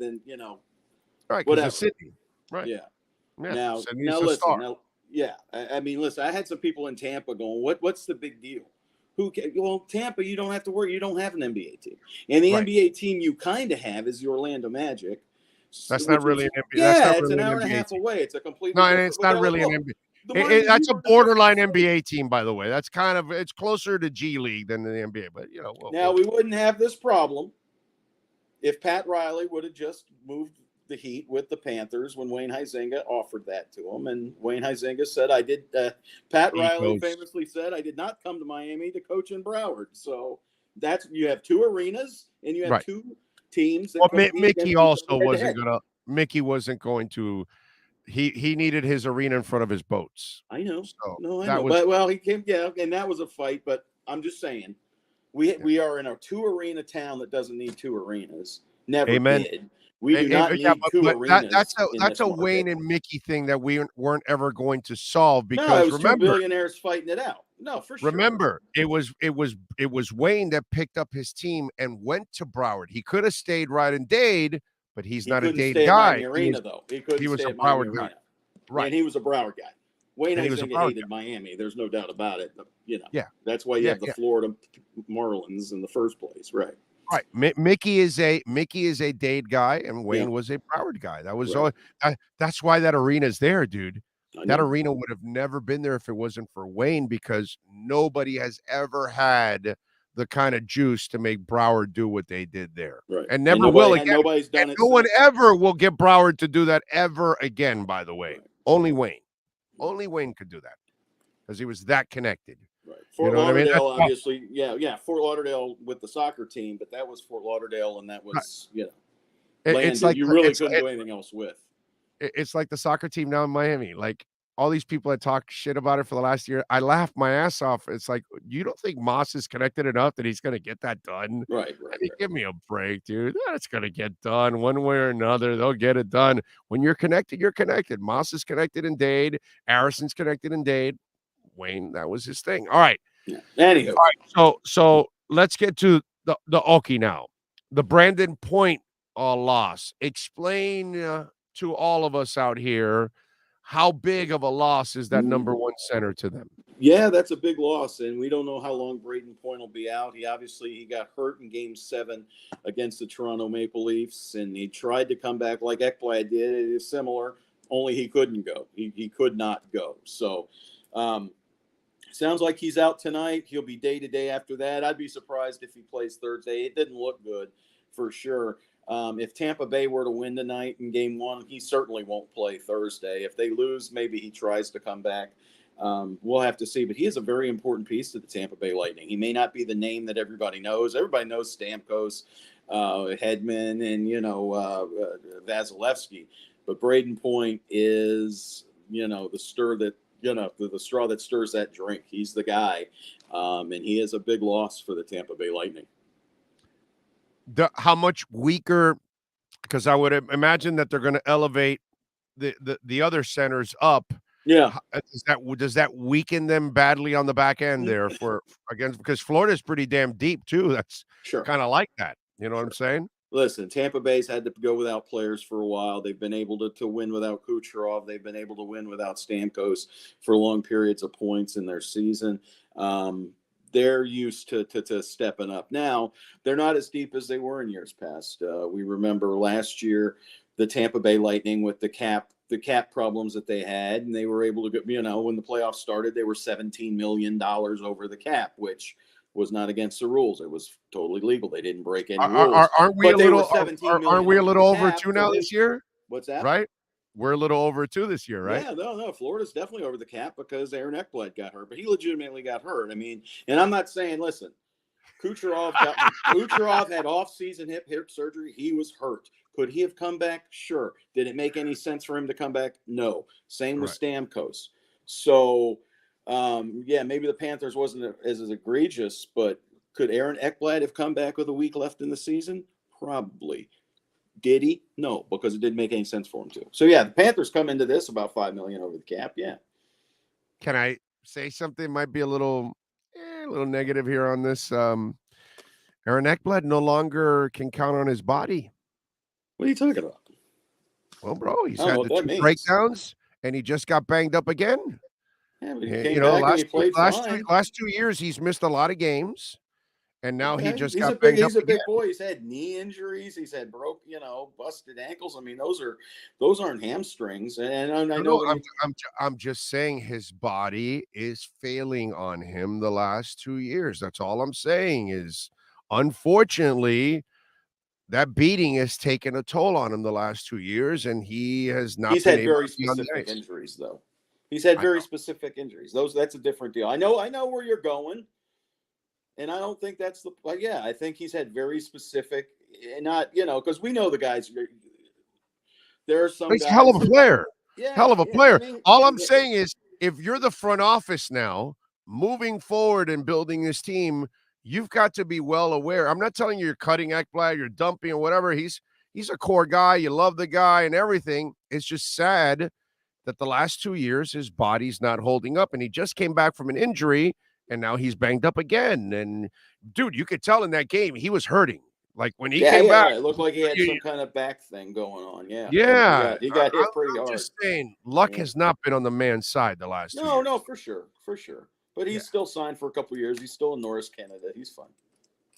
whatever. City. Right. Yeah. Yeah, now listen. I mean, listen. I had some people in Tampa going, "What's the big deal? Well, Tampa, you don't have to worry. You don't have an NBA team, and the NBA team you kind of have is the Orlando Magic. That's not really an NBA. Yeah, it's an hour and a half away. It's a completely it's not really an NBA. That's a borderline NBA team, by the way. That's it's closer to G League than the NBA. But we wouldn't have this problem if Pat Riley would have just moved the Heat with the Panthers when Wayne Huizenga offered that to him. And Wayne Huizenga said, Pat Riley famously said, I did not come to Miami to coach in Broward. So you have two arenas and you have two teams. That Mickey also wasn't going to, he needed his arena in front of his boats. I know. So I know. He came, and that was a fight, but I'm just saying, we are in a two arena town that doesn't need two arenas. Never did. We do not need two arenas. That's a Wayne and Mickey thing that we weren't ever going to solve because it was two billionaires fighting it out. No, for sure. Remember, it was Wayne that picked up his team and went to Broward. He could have stayed right and Dade, but he's He not a couldn't Dade stay at guy. Miami Arena, though. He couldn't was stay a at Miami Broward guy. Arena. Right. And he was a Broward guy. Wayne, And I he was a think, Broward hated Miami. There's no doubt about it. You know, Yeah. that's why you Yeah, have the Florida Marlins in the first place, right? Right. Mickey is a Dade guy, and Wayne was a Broward guy. That was all. That's why that arena's there, dude. That arena would have never been there if it wasn't for Wayne, because nobody has ever had the kind of juice to make Broward do what they did there, right? And never will again. Nobody's done it. No one ever will get Broward to do that ever again. By the way, only Wayne could do that because he was that connected. Right. Fort Lauderdale, obviously, Fort Lauderdale with the soccer team, but that was Fort Lauderdale, and that was land it's like you really couldn't do anything else with. It's like the soccer team now in Miami. Like all these people that talk shit about it for the last year, I laughed my ass off. It's like, you don't think Moss is connected enough that he's going to get that done? Right. I mean, give me a break, dude. That's going to get done one way or another. They'll get it done. When you're connected, you're connected. Moss is connected in Dade. Harrison's connected in Dade. Wayne, that was his thing. All right. Yeah. Anywho. All right. So let's get to the Okie now. The Brandon Point loss. Explain to all of us out here, how big of a loss is that number one center to them? Yeah, that's a big loss, and we don't know how long Braden Point will be out. He got hurt in Game 7 against the Toronto Maple Leafs, and he tried to come back like Ekblad did. It is similar, only he couldn't go. He could not go. So sounds like he's out tonight. He'll be day-to-day after that. I'd be surprised if he plays Thursday. It didn't look good for sure. If Tampa Bay were to win tonight in Game 1, he certainly won't play Thursday. If they lose, maybe he tries to come back. We'll have to see. But he is a very important piece to the Tampa Bay Lightning. He may not be the name that everybody knows. Everybody knows Stamkos, Hedman, and, Vasilevsky. But Braden Point is, the straw that stirs that drink. He's the guy. And he is a big loss for the Tampa Bay Lightning. How much weaker? Because I would imagine that they're going to elevate the other centers up. Yeah. Does that weaken them badly on the back end there because Florida's pretty damn deep too. That's kind of like that. You know what I'm saying? Listen, Tampa Bay's had to go without players for a while. They've been able to win without Kucherov. They've been able to win without Stamkos for long periods of points in their season. They're used to stepping up. Now, they're not as deep as they were in years past. We remember last year, the Tampa Bay Lightning with the cap problems that they had, and they were able to get, when the playoffs started, they were $17 million over the cap, which was not against the rules. It was totally legal. They didn't break any rules. Aren't we a little over 2 now this year? What's that? Right? We're a little over 2 this year, right? Yeah, no. Florida's definitely over the cap because Aaron Ekblad got hurt, but he legitimately got hurt. I mean, and I'm not saying, listen, Kucherov had off-season hip surgery. He was hurt. Could he have come back? Sure. Did it make any sense for him to come back? No. Same with Stamkos. So, maybe the Panthers wasn't as egregious, but could Aaron Ekblad have come back with a week left in the season? Probably. Did he? No, because it didn't make any sense for him to. So, the Panthers come into this about $5 million over the cap. Yeah. Can I say something? Might be a little negative here on this. Aaron Ekblad no longer can count on his body. What are you talking about? Well, bro, he's had the 2 breakdowns, and he just got banged up again. Yeah, but last 2 years, he's missed a lot of games. And now he just got banged up. He's a big boy. He's had knee injuries. He's had busted ankles. I mean, those aren't hamstrings. And I know. I'm just saying his body is failing on him the last 2 years. That's all I'm saying is, unfortunately, that beating has taken a toll on him the last 2 years, and he has not. He's had very specific injuries, though. He's had very specific injuries. That's a different deal. I know where you're going. And I don't think that's I think he's had very specific, and not, because we know the guys. There are some. He's guys, a hell of a player. Hell of a player. I mean, all I'm saying is, if you're the front office now, moving forward and building this team, you've got to be well aware. I'm not telling you you're cutting Ekblad, you're dumping or whatever. He's a core guy. You love the guy and everything. It's just sad that the last 2 years his body's not holding up, and he just came back from an injury. And now he's banged up again. And, dude, you could tell in that game he was hurting. Like when he Yeah, came yeah, back, it looked like he had some kind of back thing going on. Yeah, yeah, he got hit pretty I'm hard. just saying, luck Yeah. has not been on the man's side the last 2 years. No, for sure. But he's still signed for a couple years. He's still in Norris, Canada. He's fine.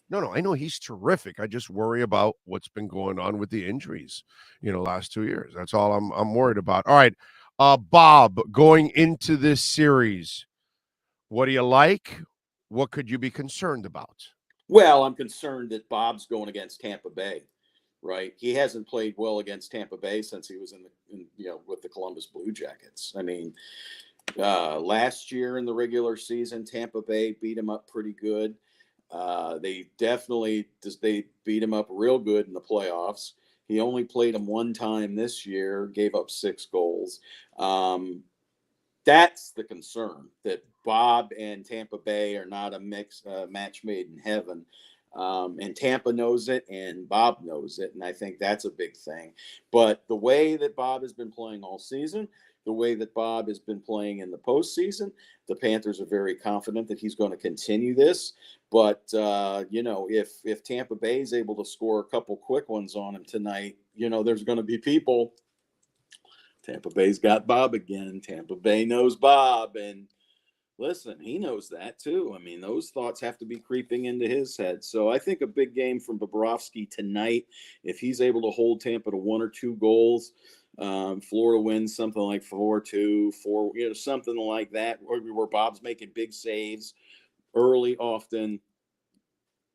No, I know he's terrific. I just worry about what's been going on with the injuries, last 2 years. That's all I'm worried about. All right, Bob, going into this series, what do you like? What could you be concerned about? Well, I'm concerned that Bob's going against Tampa Bay, right? He hasn't played well against Tampa Bay since he was with the Columbus Blue Jackets. I mean, last year in the regular season, Tampa Bay beat him up pretty good. They beat him up real good in the playoffs. He only played him one time this year, gave up 6 goals. That's the concern, that Bob and Tampa Bay are not a match made in heaven. And Tampa knows it, and Bob knows it, and I think that's a big thing. But the way that Bob has been playing all season, the way that Bob has been playing in the postseason, the Panthers are very confident that he's going to continue this. But, if Tampa Bay is able to score a couple quick ones on him tonight, there's going to be people. Tampa Bay's got Bob again. Tampa Bay knows Bob. And listen, he knows that too. I mean, those thoughts have to be creeping into his head. So I think a big game from Bobrovsky tonight. If he's able to hold Tampa to 1 or 2 goals, Florida wins something like 4-2, something like that, where Bob's making big saves early, often.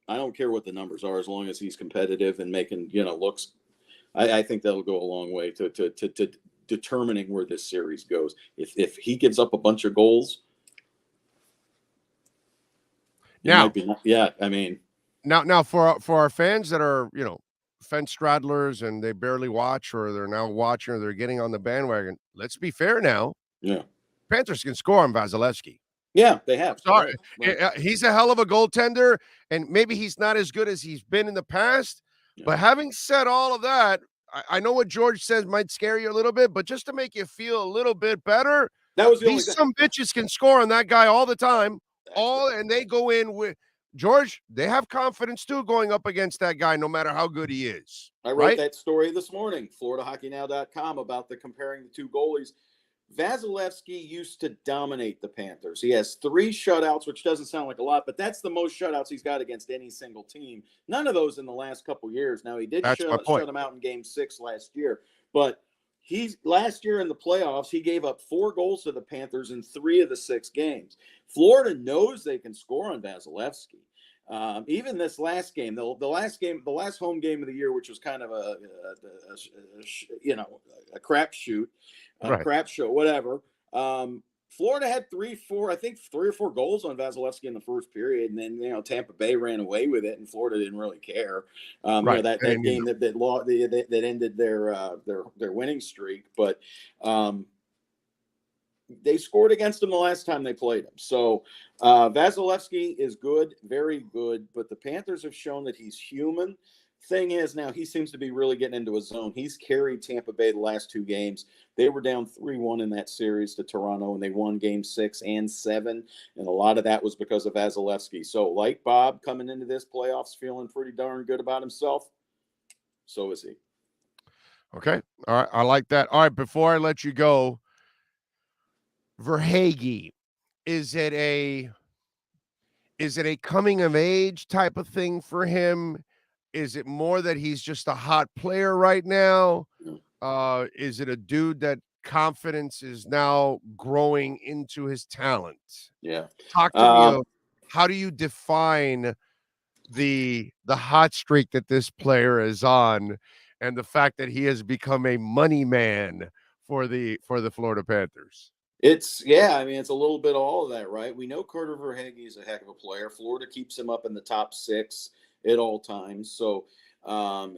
I don't care what the numbers are, as long as he's competitive and making, looks. I think that'll go a long way to determining where this series goes. If he gives up a bunch of goals, now, I mean, now for our fans that are, fence straddlers and they barely watch, or they're now watching, or they're getting on the bandwagon, let's be fair now. Yeah. Panthers can score on Vasilevsky. Yeah, they have. Sorry. Right. He's a hell of a goaltender, and maybe he's not as good as he's been in the past. Yeah. But having said all of that, I know what George says might scare you a little bit, but just to make you feel a little bit better, some bitches can score on that guy all the time. And they go in with George. They have confidence too going up against that guy, no matter how good he is. I wrote that story this morning, FloridaHockeyNow.com, about comparing the 2 goalies. Vasilevsky used to dominate the Panthers. He has 3 shutouts, which doesn't sound like a lot, but that's the most shutouts he's got against any single team. None of those in the last couple years. Now, he did shut him out in Game 6 last year, but last year in the playoffs, he gave up 4 goals to the Panthers in 3 of the 6 games. Florida knows they can score on Vasilevsky. Even this last game, the last home game of the year, which was kind of a crapshoot. Crap show, whatever. Florida had 3 or 4 goals on Vasilevsky in the first period, and then Tampa Bay ran away with it, and Florida didn't really care. That game that ended their winning streak, but they scored against him the last time they played him. So Vasilevsky is good, very good, but the Panthers have shown that he's human. Thing is, now he seems to be really getting into a zone. He's carried Tampa Bay the last 2 games. They were down 3-1 in that series to Toronto, and they won Game 6 and 7, and a lot of that was because of Vasilevsky. So, like Bob, coming into this playoffs feeling pretty darn good about himself, so is he. Okay. All right. I like that. All right. Before I let you go, Verhaeghe, is it a coming of age type of thing for him? Is it more that he's just a hot player right now? Is it a dude that confidence is now growing into his talent? Yeah. Talk to me. How do you define the hot streak that this player is on, and the fact that he has become a money man for the Florida Panthers? It's a little bit of all of that, right? We know Carter Verhaeghe is a heck of a player. Florida keeps him up in the top 6 at all times. So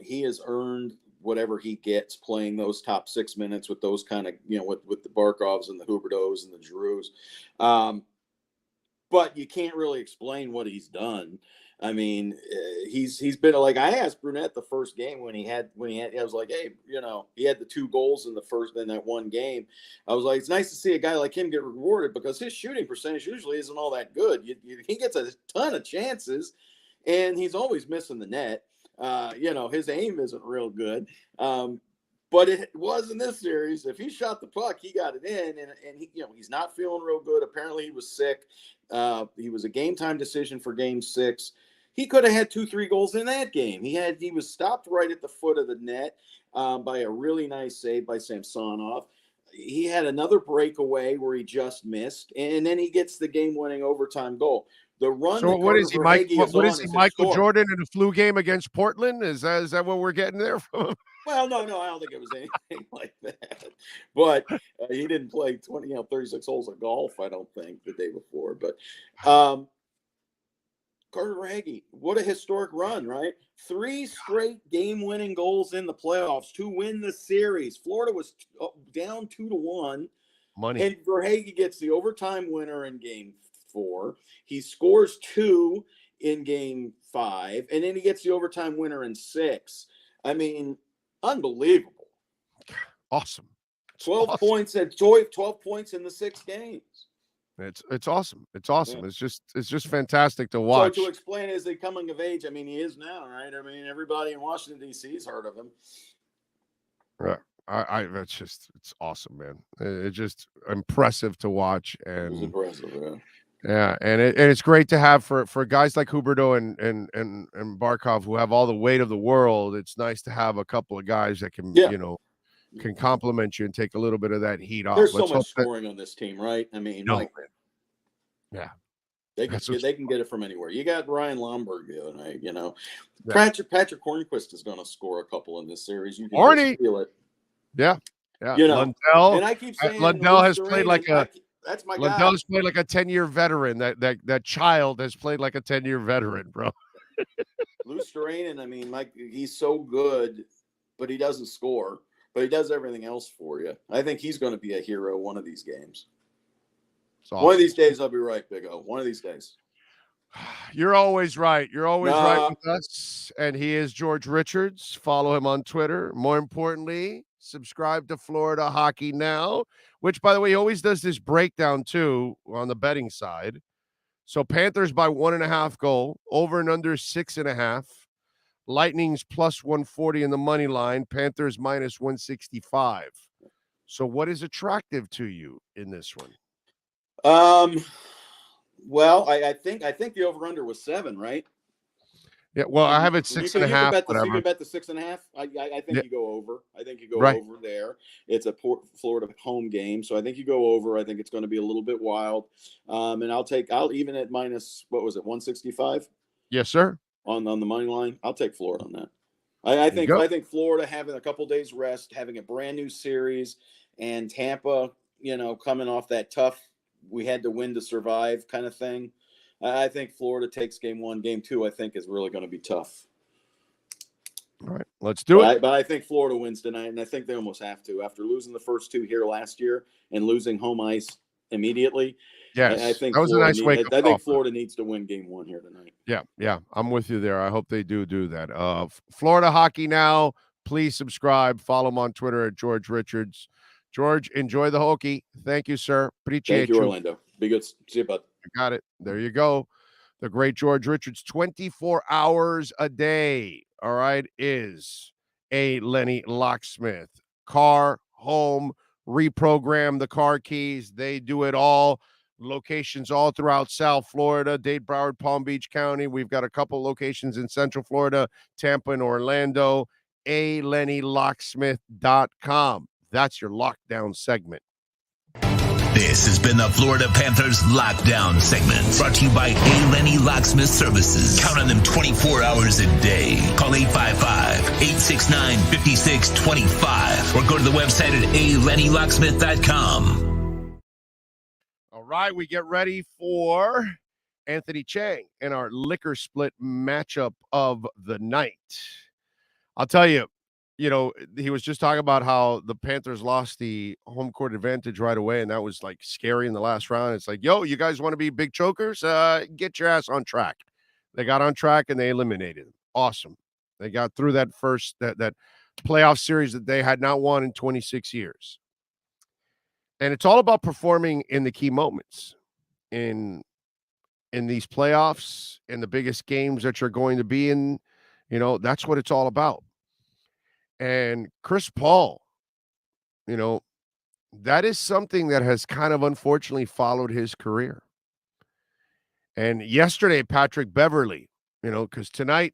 he has earned whatever he gets playing those top 6 minutes with those kind of, with the Barkovs and the Huberdeaus and the Giroux. But you can't really explain what he's done. I mean, he's been like, I asked Brunette the first game when he had, I was like, hey, he had the 2 goals in that one game. I was like, it's nice to see a guy like him get rewarded, because his shooting percentage usually isn't all that good. He gets a ton of chances, and he's always missing the net. His aim isn't real good. But it was in this series. If he shot the puck, he got it in, and he, he's not feeling real good. Apparently, he was sick. He was a game time decision for Game 6. He could have had 2-3 goals in that game. He was stopped right at the foot of the net by a really nice save by Samsonov. He had another breakaway where he just missed, and then he gets the game-winning overtime goal. The run. So what is he, Mike? What is he, Michael Jordan in a flu game against Portland? Is that what we're getting there from him? Well, no, I don't think it was anything like that. But he didn't play 36 holes of golf, I don't think, the day before. But Carter Verhaeghe, what a historic run, right? 3 straight game-winning goals in the playoffs to win the series. Florida was down 2-1. Money. And Verhaeghe gets the overtime winner in Game 4. He scores 2 in Game 5, and then he gets the overtime winner in 6. I mean, unbelievable. Awesome. 12 points at 12 points in the 6 games. It's awesome. It's awesome. Yeah. It's just fantastic to watch. So to explain his coming of age, I mean, he is now, right? I mean, everybody in Washington D.C.'s heard of him. Right. It's awesome, man. It's just impressive to watch, and it was impressive, yeah. Yeah, and it's great to have for guys like Huberdeau and Barkov, who have all the weight of the world. It's nice to have a couple of guys that can can compliment you and take a little bit of that heat off. There's so much scoring on this team, right? I mean, yeah, they can get it from anywhere. You got Ryan Lomberg, Yeah. Patrick Hornquist is going to score a couple in this series. You can just feel it. Yeah. Lundell. And I keep saying Lundell has played like that's my guy. Lundell's played like a 10-year veteran. That child has played like a 10-year veteran, bro. Luosterainen, I mean, he's so good, but he doesn't score. But he does everything else for you. I think he's going to be a hero one of these games. Awesome. One of these days, I'll be right, Big O. One of these days. You're always right. You're always right with us. And he is George Richards. Follow him on Twitter. More importantly, subscribe to Florida Hockey Now, which, by the way, he always does this breakdown, too, on the betting side. So Panthers by 1.5 goal, over and under 6.5. Lightning's plus 140 in the money line. Panthers minus 165. So what is attractive to you in this one? Well, I think the over-under was 7, right? Yeah, well, I have it 6.5. You can bet the 6.5. I think you go over. I think you go over there. It's a Florida home game, so I think you go over. I think it's going to be a little bit wild. And I'll even at minus, what was it, 165? Yes, sir. On the money line. I'll take Florida on that. I think Florida having a couple days rest, having a brand new series, and Tampa, coming off that tough, we had to win to survive kind of thing. I think Florida takes Game 1. Game 2, I think, is really going to be tough. All right, let's do it. But I think Florida wins tonight, and I think they almost have to. After losing the first 2 here last year and losing home ice immediately, yes, I think that was a nice wake-up call. I think Florida needs to win Game 1 here tonight. Yeah, I'm with you there. I hope they do that. Florida Hockey Now. Please subscribe. Follow him on Twitter at George Richards. George, enjoy the hockey. Thank you, sir. Appreciate you. Thank you, Orlando. Be good. See you, bud. Got it. There you go. The great George Richards, 24 hours a day, all right, is a Lenny Locksmith. Car, home, reprogram the car keys. They do it all. Locations all throughout South Florida, Dade, Broward, Palm Beach County. We've got a couple locations in Central Florida, Tampa, and Orlando. LennyLocksmith.com. That's your lockdown segment. This has been the Florida Panthers Lockdown segment, brought to you by A. Lenny Locksmith Services. Count on them 24 hours a day. Call 855-869-5625 or go to the website at alennylocksmith.com. All right, we get ready for Anthony Chang and our liquor split matchup of the night. I'll tell you, he was just talking about how the Panthers lost the home court advantage right away, and that was like scary in the last round. It's like, you guys want to be big chokers? Get your ass on track. They got on track and they eliminated them. Awesome. They got through that first that playoff series that they had not won in 26 years. And it's all about performing in the key moments in these playoffs, in the biggest games that you're going to be in That's what it's all about. And Chris Paul, that is something that has kind of unfortunately followed his career. And yesterday, Patrick Beverley, because tonight,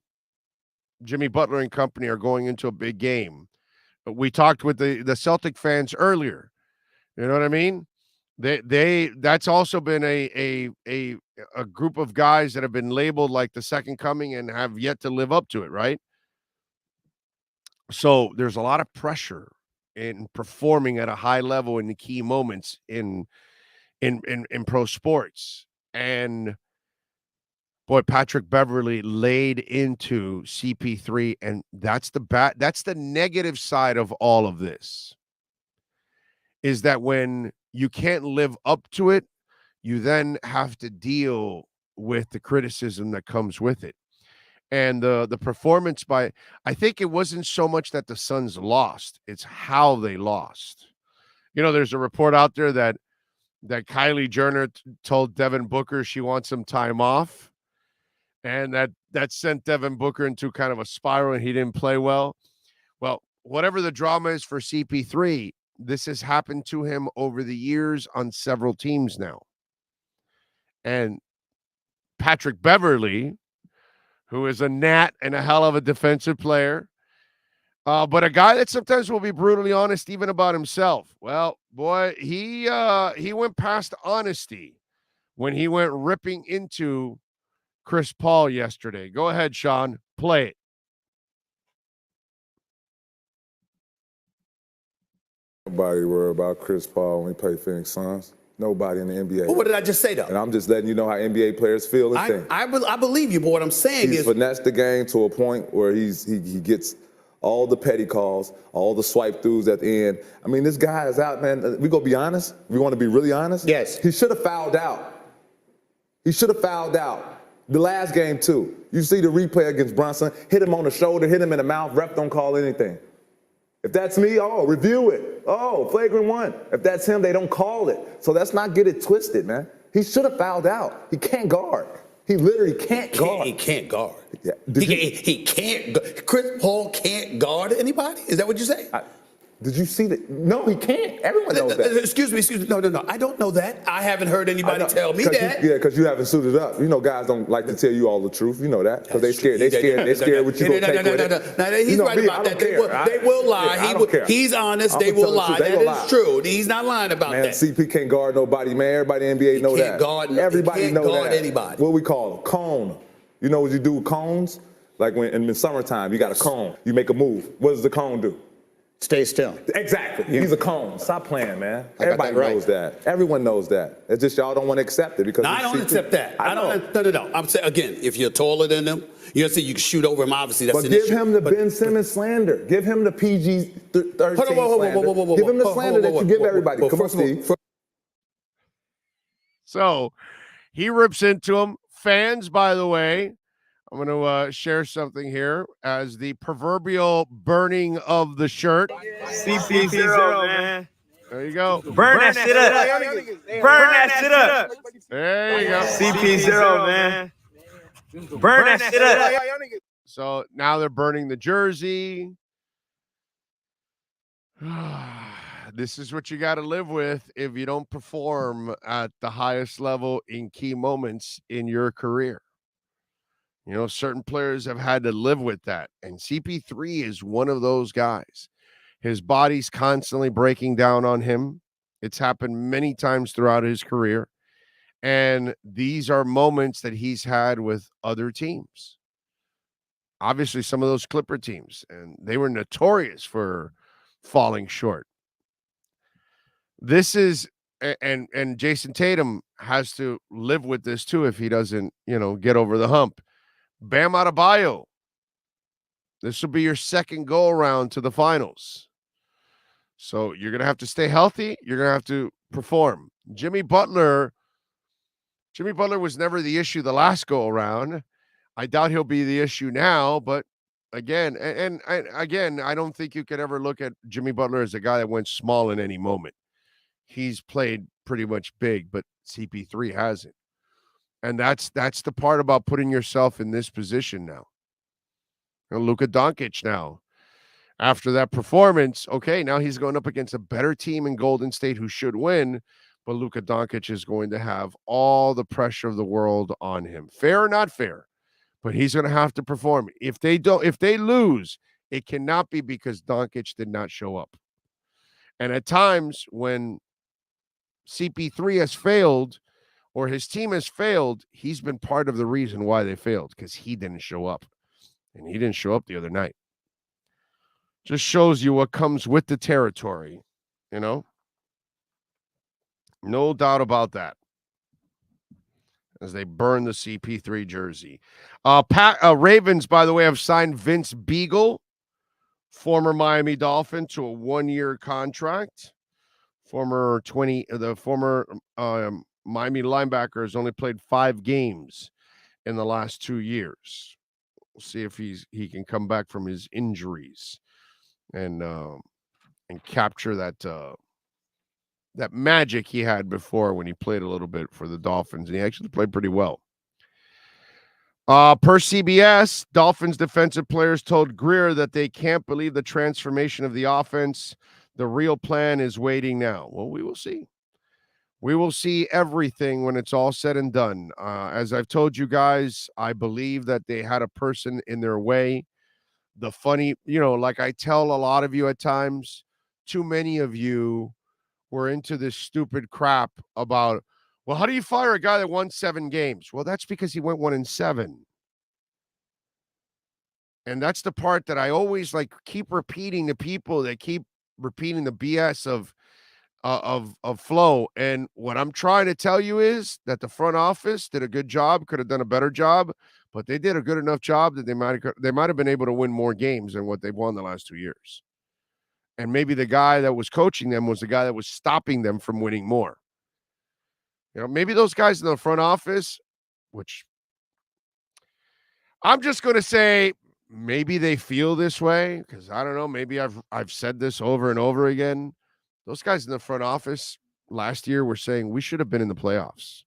Jimmy Butler and company are going into a big game. We talked with the Celtic fans earlier. You know what I mean? That's also been a group of guys that have been labeled like the second coming and have yet to live up to it, right? So there's a lot of pressure in performing at a high level in the key moments in pro sports. And boy, Patrick Beverley laid into CP3, and that's the negative side of all of this. Is that when you can't live up to it, you then have to deal with the criticism that comes with it. And the performance I think it wasn't so much that the Suns lost, it's how they lost. There's a report out there that Kylie Jenner told Devin Booker she wants some time off, and that sent Devin Booker into kind of a spiral, and he didn't play well. Well, whatever the drama is for CP3, this has happened to him over the years on several teams now. And Patrick Beverley, who is a gnat and a hell of a defensive player, but a guy that sometimes will be brutally honest even about himself. Well, boy, he went past honesty when he went ripping into Chris Paul yesterday. Go ahead, Sean. Play it. Nobody worry about Chris Paul when he played Phoenix Suns. Nobody in the NBA. Well, what did I just say, though? And I'm just letting you know how NBA players feel and think. I believe you, but what I'm saying He's finessed the game to a point where he gets all the petty calls, all the swipe throughs at the end. I mean, this guy is out, man. We gonna be honest. We want to be really honest. Yes. He should have fouled out. He should have fouled out. The last game, too. You see the replay against Brunson, hit him on the shoulder, hit him in the mouth, ref don't call anything. If that's me, review it. Flagrant one. If that's him, they don't call it. So let's not get it twisted, man. He should have fouled out. He can't guard. He literally can't guard. He can't guard. Yeah. He can't. Chris Paul can't guard anybody? Is that what you say? Did you see that? No, he can't. Everyone knows that. Excuse me. No. I don't know that. I haven't heard anybody tell me that. Because you haven't suited up. Guys don't like to tell you all the truth. You know that. Because they scared. They scared what you going to take with it. No, he's right about that. They will lie. He's honest. They will lie. That is true. He's not lying about that. CP can't guard nobody, man. Everybody in the NBA know that. Everybody know that. He can't guard anybody. What we call a cone. You know what you do with cones? Like when in the summertime, you got a cone. You make a move. What does the cone do? Stay still. Exactly. Yeah. He's a cone. Stop playing, man. Everybody knows that. Everyone knows that. It's just y'all don't want to accept it because I don't accept that. No. I'm saying again, if you're taller than him, you say you can shoot over him. Obviously, that's an issue. But give him the Ben Simmons slander. Give him the PG-13 slander. Give him the slander that you give everybody. Come on, Steve. So he rips into him. Fans, by the way, I'm going to share something here as the proverbial burning of the shirt. CP0, man. There you go. Burn that shit up. Burn that shit up. There you go. CP0, man. Burn that shit up. So now they're burning the jersey. This is what you got to live with if you don't perform at the highest level in key moments in your career. Certain players have had to live with that. And CP3 is one of those guys. His body's constantly breaking down on him. It's happened many times throughout his career. And these are moments that he's had with other teams. Obviously, some of those Clipper teams, and they were notorious for falling short. This is, and Jason Tatum has to live with this too if he doesn't, get over the hump. Bam Adebayo. This will be your second go around to the finals. So you're going to have to stay healthy. You're going to have to perform. Jimmy Butler was never the issue the last go around. I doubt he'll be the issue now, but again, and again, I don't think you could ever look at Jimmy Butler as a guy that went small in any moment. He's played pretty much big, but CP3 hasn't. And that's the part about putting yourself in this position now. And Luka Doncic now, after that performance, okay, now he's going up against a better team in Golden State who should win, but Luka Doncic is going to have all the pressure of the world on him. Fair or not fair, but he's going to have to perform. If they lose, it cannot be because Doncic did not show up. And at times when CP3 has failed or his team has failed, he's been part of the reason why they failed because he didn't show up. And he didn't show up the other night. Just shows you what comes with the territory, you know? No doubt about that. As they burn the CP3 jersey. Ravens, by the way, have signed Vince Beagle, former Miami Dolphin, to a 1-year contract. The former Miami linebacker has only played 5 games in the last 2 years. We'll see if he can come back from his injuries and capture that magic he had before when he played a little bit for the Dolphins, and he actually played pretty well. Per CBS, Dolphins defensive players told Greer that they can't believe the transformation of the offense. The real plan is waiting now. Well, we will see. We will see everything when it's all said and done. As I've told you guys, I believe that they had a person in their way. The funny, like I tell a lot of you at times, too many of you were into this stupid crap about, well, how do you fire a guy that won 7 games? Well, that's because he went 1-7. And that's the part that I always keep repeating to people that keep repeating the BS of flow. And what I'm trying to tell you is that the front office did a good job, could have done a better job, but they did a good enough job that they might have been able to win more games than what they've won the last 2 years. And maybe the guy that was coaching them was the guy that was stopping them from winning more. Maybe those guys in the front office, which I'm just going to say maybe they feel this way because I don't know. Maybe I've said this over and over again. Those guys in the front office last year were saying we should have been in the playoffs.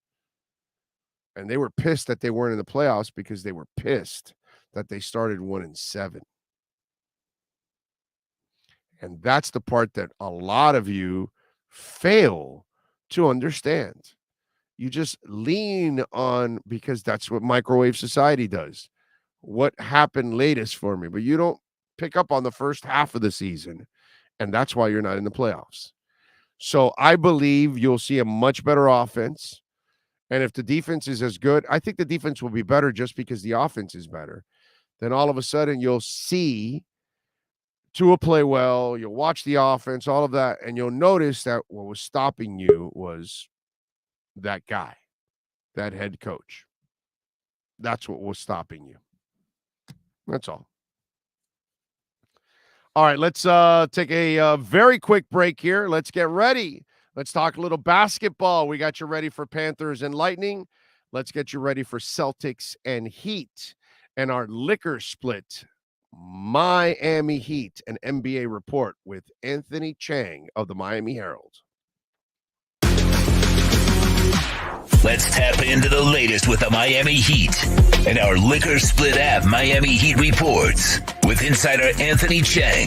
And they were pissed that they weren't in the playoffs because they were pissed that they started 1-7. And that's the part that a lot of you fail to understand. You just lean on because that's what microwave society does. What happened latest for me? But you don't pick up on the first half of the season. And that's why you're not in the playoffs. So I believe you'll see a much better offense. And if the defense is as good, I think the defense will be better just because the offense is better. Then all of a sudden you'll see Tua play well, you'll watch the offense, all of that, and you'll notice that what was stopping you was that guy, that head coach. That's what was stopping you. That's all. All right, let's take a very quick break here. Let's get ready. Let's talk a little basketball. We got you ready for Panthers and Lightning. Let's get you ready for Celtics and Heat and our liquor split. Miami Heat, an NBA report with Anthony Chang of the Miami Herald. Let's tap into the latest with the Miami Heat and our liquor split app Miami Heat reports with insider Anthony Chang.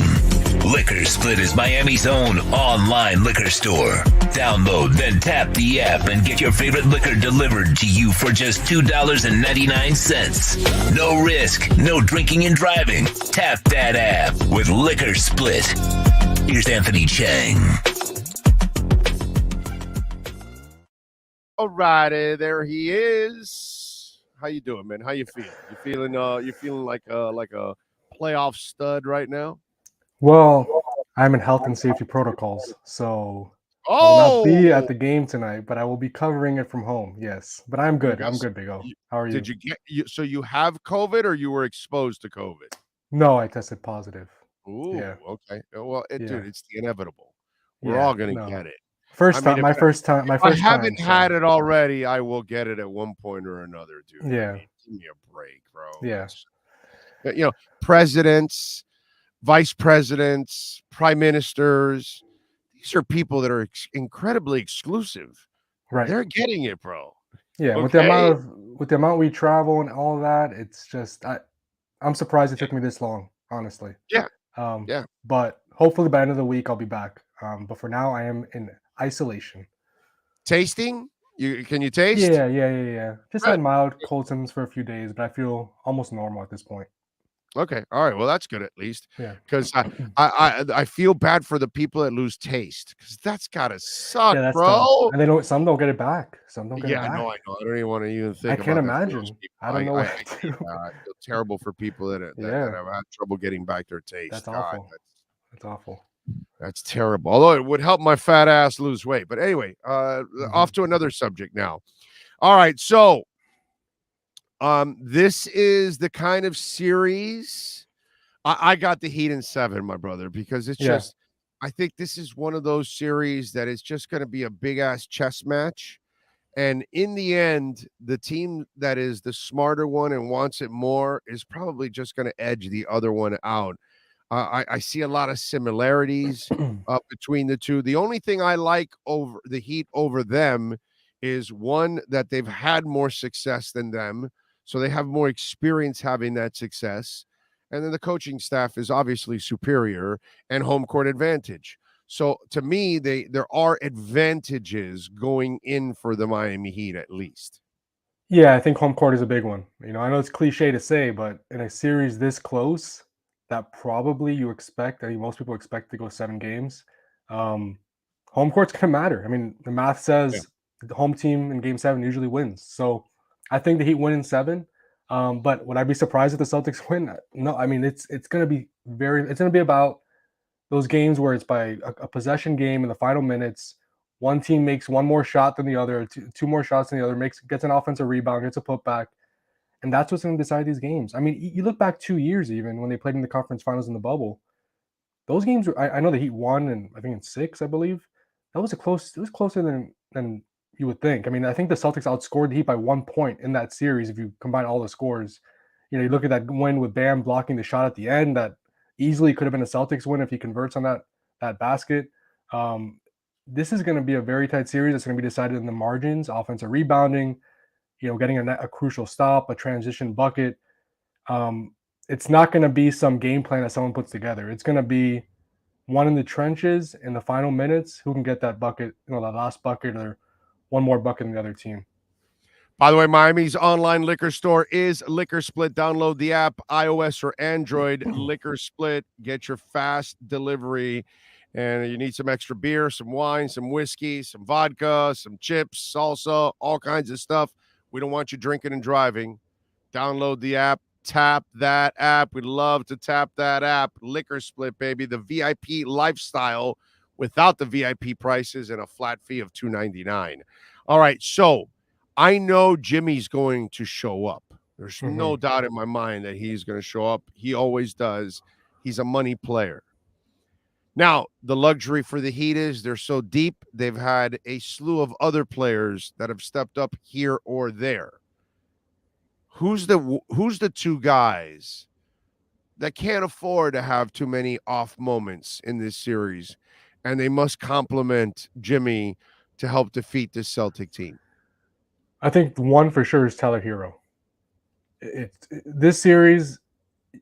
Liquor Split is Miami's own online liquor store. Download, then tap the app and get your favorite liquor delivered to you for just $2.99. No risk, no drinking and driving. Tap that app with Liquor Split. Here's Anthony Chang. All righty, there he is. How you doing, man? How you feeling? You feeling like a playoff stud right now? Well, I'm in health and safety protocols, so I will not be at the game tonight, but I will be covering it from home. Yes, but I'm good. I'm good, Big O. How are you? Did you so you have COVID or you were exposed to COVID? No, I tested positive. Ooh, yeah. Okay. Well, dude, it's the inevitable. We're Yeah, all gonna no. get it. First time, my first time. If I haven't had it already, I will get it at one point or another, dude. Yeah. I mean, give me a break, bro. Yeah. Presidents, vice presidents, prime ministers, these are people that are incredibly exclusive. Right. They're getting it, bro. Yeah, Okay? with the amount we travel and all that, it's just I'm surprised it took me this long, honestly. Yeah. But hopefully by the end of the week I'll be back. But for now I am in isolation. Tasting? Can you taste? Yeah. Just had mild cold symptoms for a few days, but I feel almost normal at this point. Okay. All right. Well, that's good at least. Yeah. Because I feel bad for the people that lose taste because that's gotta suck, Yeah, that's bro. tough. And some don't get it back. Some don't get it back. I know. I don't even want to even think. I can't about that for those imagine. people. I don't know what I to do. feel terrible for people that have had trouble getting back their taste. That's God, awful. That's awful. That's terrible. Although it would help my fat ass lose weight. But anyway, off to another subject now. All right, so this is the kind of series I got the Heat in 7, my brother, because it's just I think this is one of those series that is just going to be a big ass chess match. And in the end, the team that is the smarter one and wants it more is probably just going to edge the other one out. I see a lot of similarities between the two. The only thing I like over the Heat over them is one that they've had more success than them, so they have more experience having that success. And then the coaching staff is obviously superior and home court advantage. So to me, there are advantages going in for the Miami Heat at least. Yeah, I think home court is a big one. I know it's cliche to say, but in a series this close, that probably you expect, I mean, most people expect to go 7 games. Home court's going to matter. I mean, the math says the home team in game 7 usually wins. So I think the Heat win in 7. But would I be surprised if the Celtics win? No, I mean, it's going to be about those games where it's by a possession game in the final minutes. One team makes one more shot than the other, two more shots than the other, gets an offensive rebound, gets a putback. And that's what's going to decide these games. I mean, you look back 2 years even when they played in the conference finals in the bubble. Those games were, I know the Heat won, and I think in 6, I believe. It was closer than you would think. I mean, I think the Celtics outscored the Heat by 1 point in that series if you combine all the scores. You look at that win with Bam blocking the shot at the end that easily could have been a Celtics win if he converts on that basket. This is going to be a very tight series. It's going to be decided in the margins, offensive rebounding, getting a crucial stop, a transition bucket. It's not going to be some game plan that someone puts together. It's going to be one in the trenches in the final minutes who can get that bucket, that last bucket or one more bucket than the other team. By the way, Miami's online liquor store is Liquor Split. Download the app, iOS or Android. Liquor Split. Get your fast delivery. And you need some extra beer, some wine, some whiskey, some vodka, some chips, salsa, all kinds of stuff. We don't want you drinking and driving. Download the app. Tap that app. We'd love to tap that app. Liquor Split, baby. The VIP lifestyle without the VIP prices and a flat fee of $2.99. All right, so I know Jimmy's going to show up. There's no doubt in my mind that he's going to show up. He always does. He's a money player. Now, the luxury for the Heat is they're so deep, they've had a slew of other players that have stepped up here or there. Who's the two guys that can't afford to have too many off moments in this series, and they must complement Jimmy to help defeat this Celtic team? I think one for sure is Tyler Hero. This series,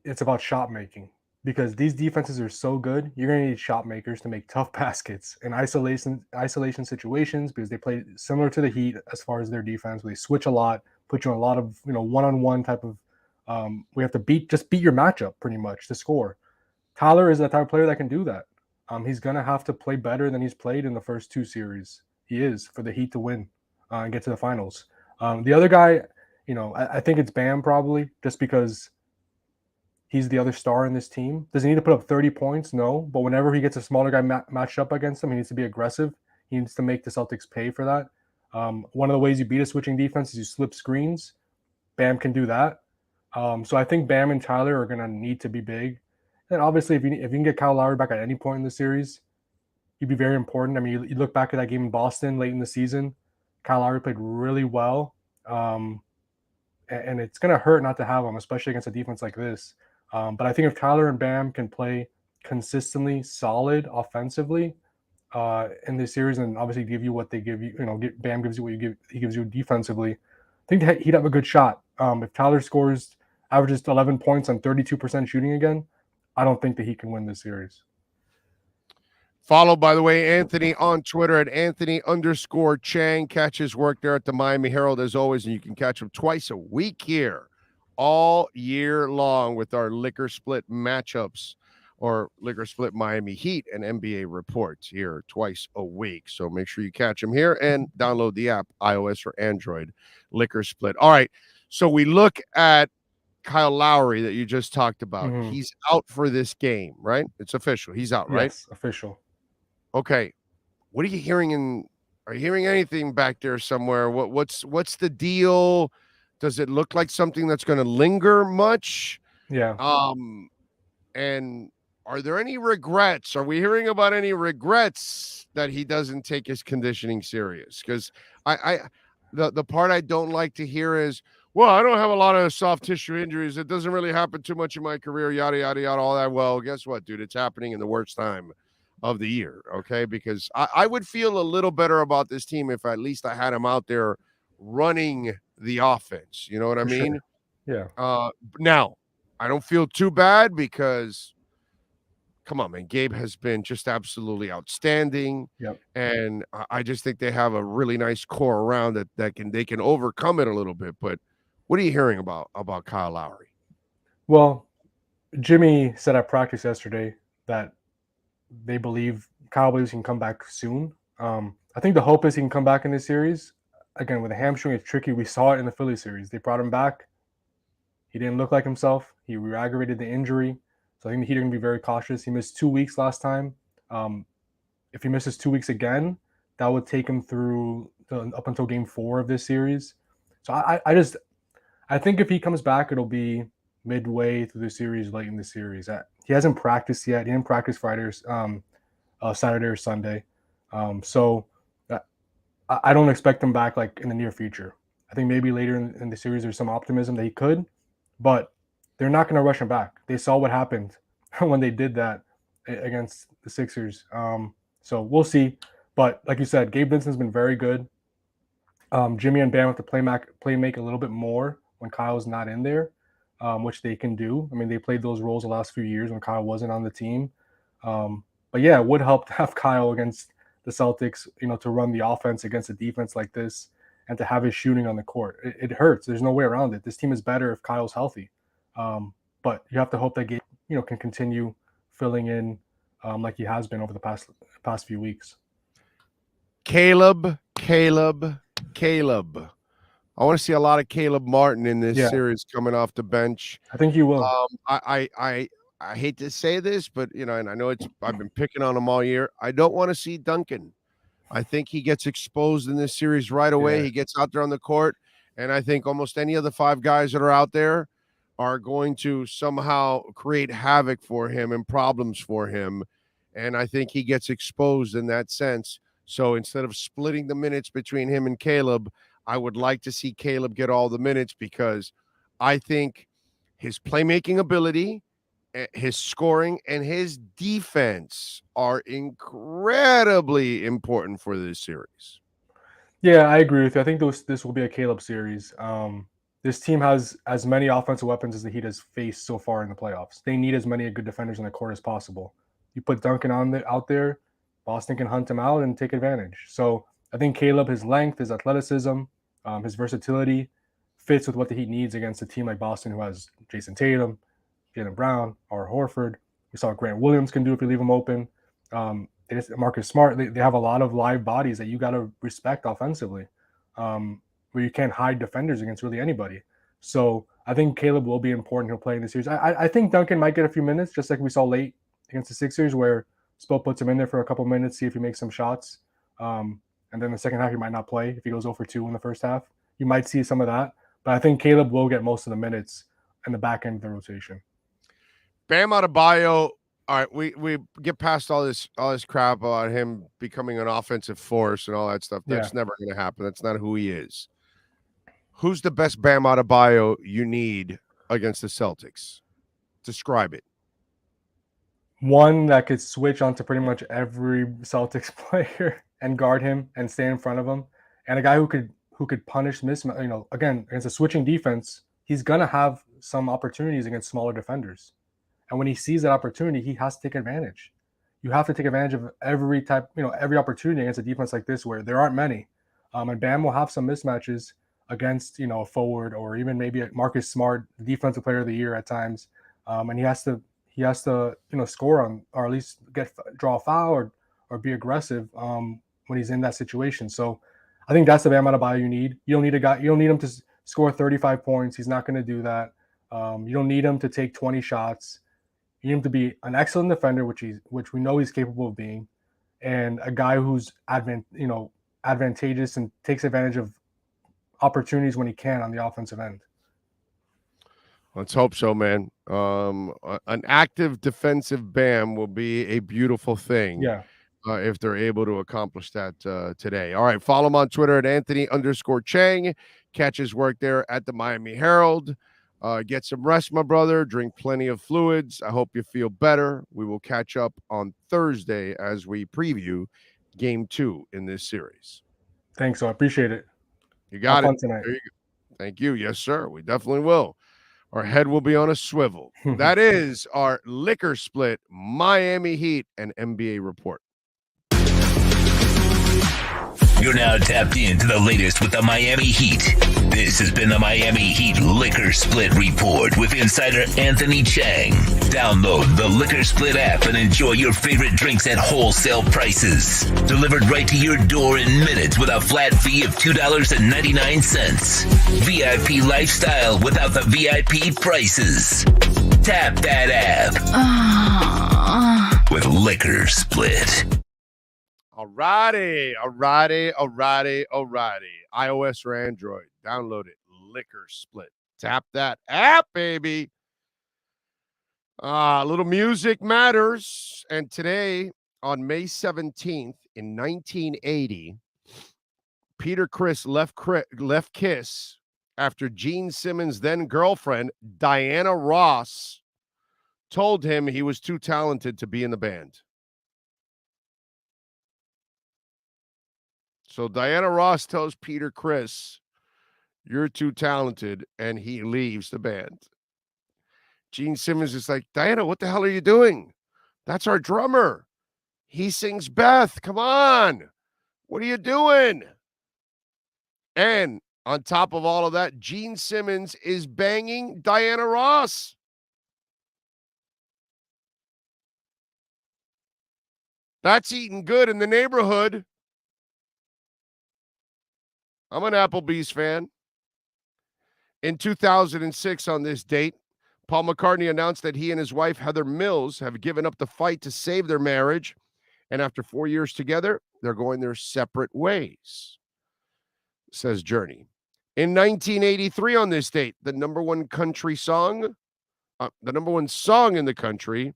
it's about shot making because these defenses are so good. You're going to need shot makers to make tough baskets in isolation situations because they play similar to the Heat as far as their defense. They switch a lot, put you on a lot of one-on-one type of. We have to beat your matchup pretty much to score. Tyler is that type of player that can do that. He's going to have to play better than he's played in the first 2 series. He is for the Heat to win and get to the finals. The other guy, I think it's Bam probably just because he's the other star in this team. Does he need to put up 30 points? No. But whenever he gets a smaller guy matched up against him, he needs to be aggressive. He needs to make the Celtics pay for that. One of the ways you beat a switching defense is you slip screens. Bam can do that. So I think Bam and Tyler are going to need to be big. And obviously, if you can get Kyle Lowry back at any point in the series, he'd be very important. I mean, you look back at that game in Boston late in the season, Kyle Lowry played really well. And it's going to hurt not to have him, especially against a defense like this. But I think if Tyler and Bam can play consistently solid offensively in this series and obviously give you what they give you, Bam gives you what he gives you defensively, I think he'd have a good shot. If Tyler scores averages 11 points on 32% shooting again, I don't think that he can win this series. Follow, by the way, Anthony on Twitter at Anthony_Chang. Catch his work there at the Miami Herald as always, and you can catch him twice a week here all year long with our liquor split matchups or liquor split Miami Heat and NBA reports here twice a week. So make sure you catch him here and download the app, iOS or Android, liquor split. All right. So we look at Kyle Lowry that you just talked about. Mhm. He's out for this game, right? It's official. He's out, right? Yes, official. Okay. What are you hearing are you hearing anything back there somewhere? What's the deal? Does it look like something that's going to linger much? Yeah. And are there any regrets? Are we hearing about any regrets that he doesn't take his conditioning serious? Because the part I don't like to hear is, well, I don't have a lot of soft tissue injuries. It doesn't really happen too much in my career, yada, yada, yada, all that. Well, guess what, dude? It's happening in the worst time of the year, okay? Because I would feel a little better about this team if at least I had him out there running the offense. You know what I mean? Sure. Yeah. Now, I don't feel too bad because, come on, man, Gabe has been just absolutely outstanding. Yep. And I just think they have a really nice core around that they can overcome it a little bit. But what are you hearing about Kyle Lowry? Well, Jimmy said at practice yesterday that Kyle believes he can come back soon. I think the hope is he can come back in this series. Again, with a hamstring, it's tricky. We saw it in the Philly series. They brought him back. He didn't look like himself. He re-aggravated the injury. So I think the Heat are going to be very cautious. He missed 2 weeks last time. If he misses 2 weeks again, that would take him through up until Game 4 of this series. So I think if he comes back, it'll be midway through the series, late in the series. He hasn't practiced yet. He didn't practice Saturday or Sunday. So I don't expect him back like in the near future. I think maybe later in the series there's some optimism that he could, but they're not going to rush him back. They saw what happened when they did that against the Sixers. So we'll see. But like you said, Gabe Vincent's been very good. Jimmy and Bam have to play make a little bit more when Kyle's not in there, which they can do. I mean, they played those roles the last few years when Kyle wasn't on the team. But yeah, it would help to have Kyle against the Celtics, to run the offense against a defense like this and to have his shooting on the court. It hurts. There's no way around it. This team is better if Kyle's healthy. But you have to hope that Gabe, can continue filling in like he has been over the past few weeks. Caleb. I want to see a lot of Caleb Martin in this series coming off the bench. I think you will. I hate to say this, but and I know I've been picking on him all year. I don't want to see Duncan. I think he gets exposed in this series right away. Yeah. He gets out there on the court, and I think almost any of the 5 guys that are out there are going to somehow create havoc for him and problems for him. And I think he gets exposed in that sense. So instead of splitting the minutes between him and Caleb, I would like to see Caleb get all the minutes because I think his playmaking ability, his scoring, and his defense are incredibly important for this series. Yeah, I agree with you. I think this will be a Caleb series. This team has as many offensive weapons as the Heat has faced so far in the playoffs. They need as many good defenders on the court as possible. You put Duncan out there, Boston can hunt him out and take advantage. So I think Caleb, his length, his athleticism, his versatility fits with what the Heat needs against a team like Boston who has Jason Tatum, Jaylen Brown, or Horford. We saw what Grant Williams can do if you leave him open. Marcus Smart, they have a lot of live bodies that you got to respect offensively, where you can't hide defenders against really anybody. So I think Caleb will be important. He'll play in the series. I think Duncan might get a few minutes, just like we saw late against the Sixers, where Spo puts him in there for a couple minutes, see if he makes some shots. And then the second half, he might not play if he goes 0 for 2 in the first half. You might see some of that. But I think Caleb will get most of the minutes in the back end of the rotation. Bam Adebayo. All right, we get past all this crap about him becoming an offensive force and all that stuff. That's never going to happen. That's not who he is. Who's the best Bam Adebayo you need against the Celtics? Describe it. One that could switch onto pretty much every Celtics player and guard him and stay in front of him, and a guy who could punish mismatch. Again, against a switching defense, he's gonna have some opportunities against smaller defenders. And when he sees that opportunity, he has to take advantage. You have to take advantage of every opportunity against a defense like this where there aren't many. And Bam will have some mismatches against, a forward or even maybe a Marcus Smart, defensive player of the year at times. And he has to score on, or at least draw a foul or be aggressive when he's in that situation. So I think that's the Bam Adebayo you need. You don't need him to score 35 points. He's not going to do that. You don't need him to take 20 shots. You need him to be an excellent defender, which we know he's capable of being, and a guy who's advantageous and takes advantage of opportunities when he can on the offensive end. Let's hope so, man. An active defensive Bam will be a beautiful thing. Yeah. If they're able to accomplish that today. All right, follow him on Twitter at Anthony_Chang. Catch his work there at the Miami Herald. Get some rest, my brother. Drink plenty of fluids. I hope you feel better. We will catch up on Thursday as we preview Game 2 in this series. Thanks, I appreciate it. You got Have it. fun tonight. There you go. Thank you. Yes, sir. We definitely will. Our head will be on a swivel. That is our liquor split, Miami Heat, and NBA report. You're now tapped into the latest with the Miami Heat. This has been the Miami Heat Liquor Split Report with insider Anthony Chang. Download the Liquor Split app and enjoy your favorite drinks at wholesale prices. Delivered right to your door in minutes with a flat fee of $2.99. VIP lifestyle without the VIP prices. Tap that app with Liquor Split. Alrighty. iOS or Android, download it. Liquor Split. Tap that app, baby. Little music matters. And today, on May 17th in 1980, Peter Criss left Kiss after Gene Simmons' then girlfriend, Diana Ross, told him he was too talented to be in the band. So Diana Ross tells Peter Criss, you're too talented, and he leaves the band. Gene Simmons is like, Diana, what the hell are you doing? That's our drummer. He sings Beth. Come on. What are you doing? And on top of all of that, Gene Simmons is banging Diana Ross. That's eating good in the neighborhood. I'm an Applebee's fan. In 2006, on this date, Paul McCartney announced that he and his wife, Heather Mills, have given up the fight to save their marriage. And after 4 years together, they're going their separate ways, says Journey. In 1983, on this date, the number one song in the country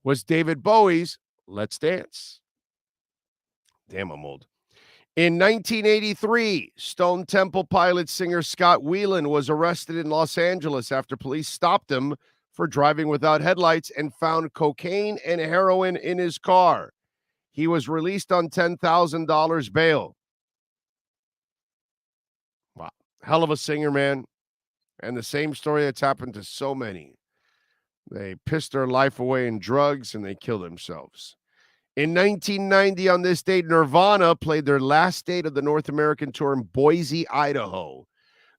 was David Bowie's Let's Dance. Damn, I'm old. In 1983, Stone Temple Pilots singer Scott Weiland was arrested in Los Angeles after police stopped him for driving without headlights and found cocaine and heroin in his car. He was released on $10,000 bail. Wow. Hell of a singer, man. And the same story that's happened to so many. They pissed their life away in drugs and they kill themselves. In 1990, on this date, Nirvana played their last date of the North American tour in Boise, Idaho.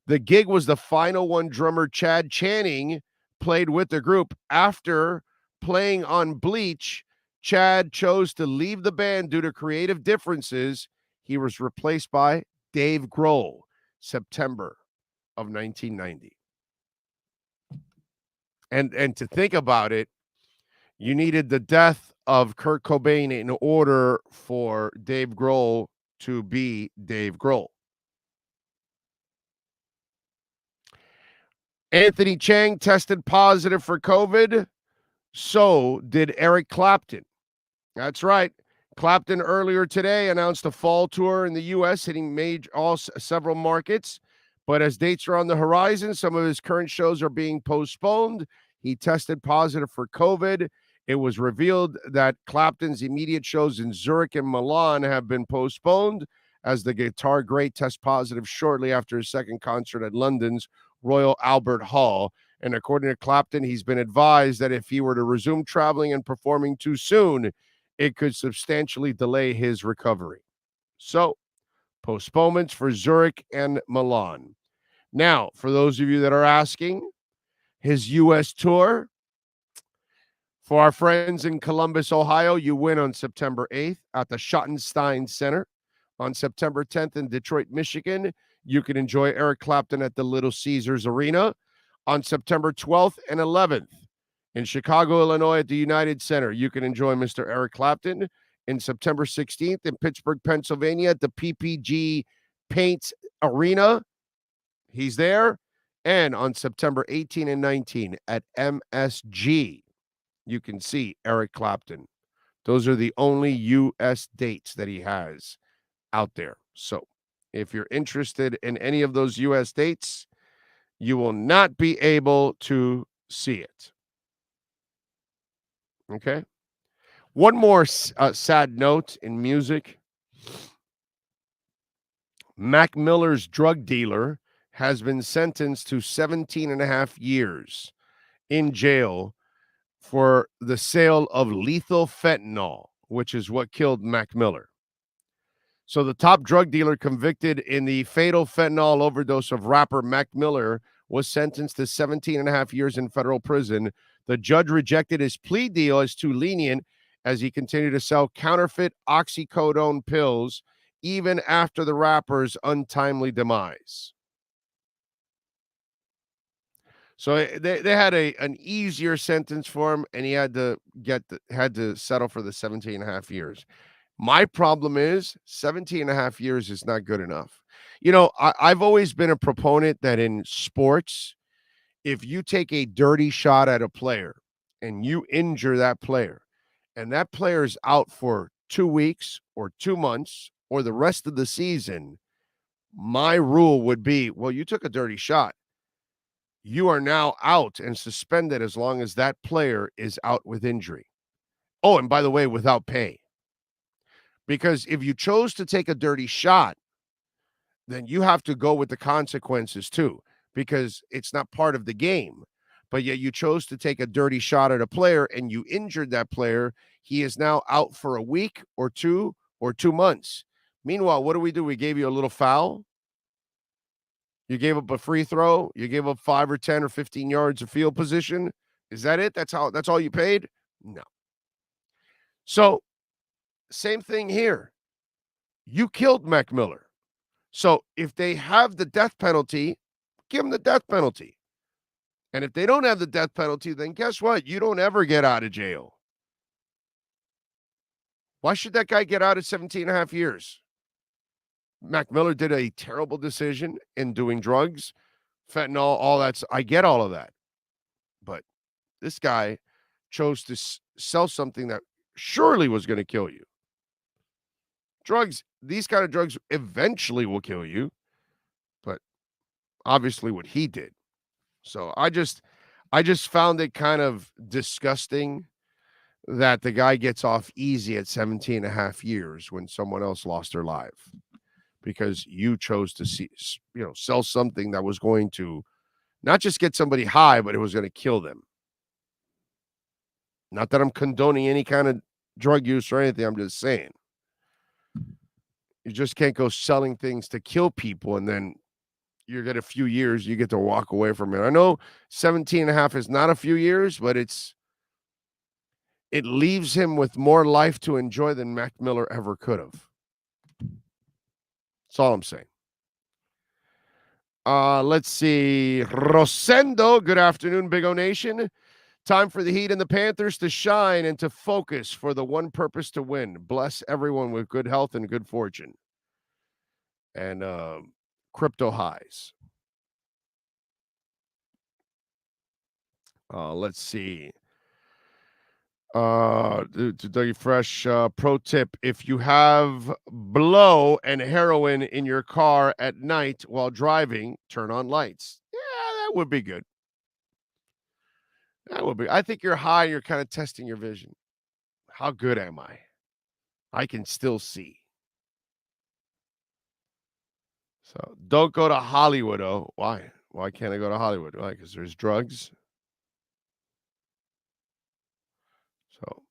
The gig was the final one. Drummer Chad Channing played with the group. After playing on Bleach, Chad chose to leave the band due to creative differences. He was replaced by Dave Grohl, September of 1990. And to think about it, you needed the death of Kurt Cobain in order for Dave Grohl to be Dave Grohl. Anthony Chang tested positive for COVID. So did Eric Clapton. That's right. Clapton earlier today announced a fall tour in the U.S., hitting several markets. But as dates are on the horizon, some of his current shows are being postponed. He tested positive for COVID. It was revealed that Clapton's immediate shows in Zurich and Milan have been postponed as the guitar great tests positive shortly after his second concert at London's Royal Albert Hall. And according to Clapton, he's been advised that if he were to resume traveling and performing too soon, it could substantially delay his recovery. So, postponements for Zurich and Milan. Now, for those of you that are asking, his U.S. tour, for our friends in Columbus, Ohio, you win on September 8th at the Schottenstein Center. On September 10th in Detroit, Michigan, you can enjoy Eric Clapton at the Little Caesars Arena. On September 12th and 11th in Chicago, Illinois at the United Center, you can enjoy Mr. Eric Clapton. In September 16th in Pittsburgh, Pennsylvania at the PPG Paints Arena, he's there. And on September 18 and 19 at MSG, you can see Eric Clapton. Those are the only U.S. dates that he has out there. So if you're interested in any of those U.S. dates, you will not be able to see it. Okay? One more sad note in music. Mac Miller's drug dealer has been sentenced to 17 and a half years in jail for the sale of lethal fentanyl, which is what killed Mac Miller. So the top drug dealer convicted in the fatal fentanyl overdose of rapper Mac Miller was sentenced to 17 and a half years in federal prison. The judge rejected his plea deal as too lenient as he continued to sell counterfeit oxycodone pills even after the rapper's untimely demise. So they had an easier sentence for him, and he had to settle for the 17 and a half years. My problem is 17 and a half years is not good enough. You know, I've always been a proponent that in sports, if you take a dirty shot at a player and you injure that player, and that player is out for 2 weeks or 2 months or the rest of the season, my rule would be, well, you took a dirty shot. You are now out and suspended as long as that player is out with injury. Oh, and by the way, without pay. Because if you chose to take a dirty shot, then you have to go with the consequences too, because it's not part of the game. But yet you chose to take a dirty shot at a player and you injured that player. He is now out for a week or 2 months. Meanwhile, what do? We gave you a little foul. You gave up a free throw. You gave up 5 or 10 or 15 yards of field position. Is that it? That's all you paid? No. So same thing here. You killed Mac Miller. So if they have the death penalty, give them the death penalty. And if they don't have the death penalty, then guess what? You don't ever get out of jail. Why should that guy get out at 17 and a half years? Mac Miller did a terrible decision in doing drugs, fentanyl, all that. I get all of that. But this guy chose to sell something that surely was going to kill you. Drugs, these kind of drugs eventually will kill you, but obviously what he did. So I just found it kind of disgusting that the guy gets off easy at 17 and a half years when someone else lost their life because you chose to sell something that was going to not just get somebody high, but it was going to kill them. Not that I'm condoning any kind of drug use or anything. I'm just saying. You just can't go selling things to kill people and then you get a few years, you get to walk away from it. I know 17 and a half is not a few years, but it leaves him with more life to enjoy than Mac Miller ever could have. That's all I'm saying. Let's see. Rosendo, good afternoon, Big O Nation. Time for the Heat and the Panthers to shine and to focus for the one purpose to win. Bless everyone with good health and good fortune. And crypto highs. Let's see. To Dougie Fresh, pro tip, if you have blow and heroin in your car at night while driving, turn on lights. Yeah, that would be good. That would be. I think you're high. You're kind of testing your vision. How good am I? I can still see. So don't go to Hollywood. Oh, why? Why can't I go to Hollywood? Why? Because there's drugs. So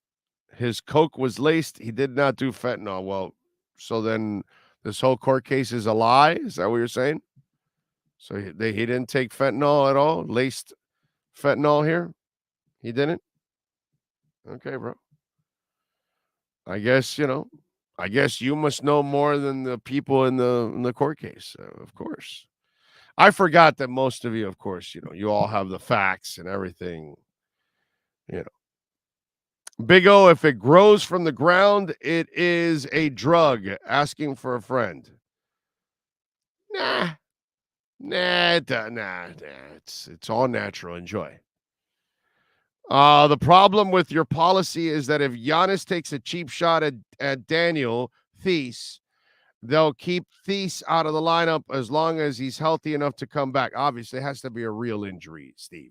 his coke was laced. He did not do fentanyl. Well, so then this whole court case is a lie? Is that what you're saying? So he didn't take fentanyl at all? Laced fentanyl here? He didn't? Okay, bro. I guess, I guess you must know more than the people in the court case, of course. I forgot that most of you, of course, you all have the facts and everything. Big O, if it grows from the ground, it is a drug. Asking for a friend. Nah. It's all natural. Enjoy. The problem with your policy is that if Giannis takes a cheap shot at Daniel Theis, they'll keep Theis out of the lineup as long as he's healthy enough to come back. Obviously, it has to be a real injury, Steve.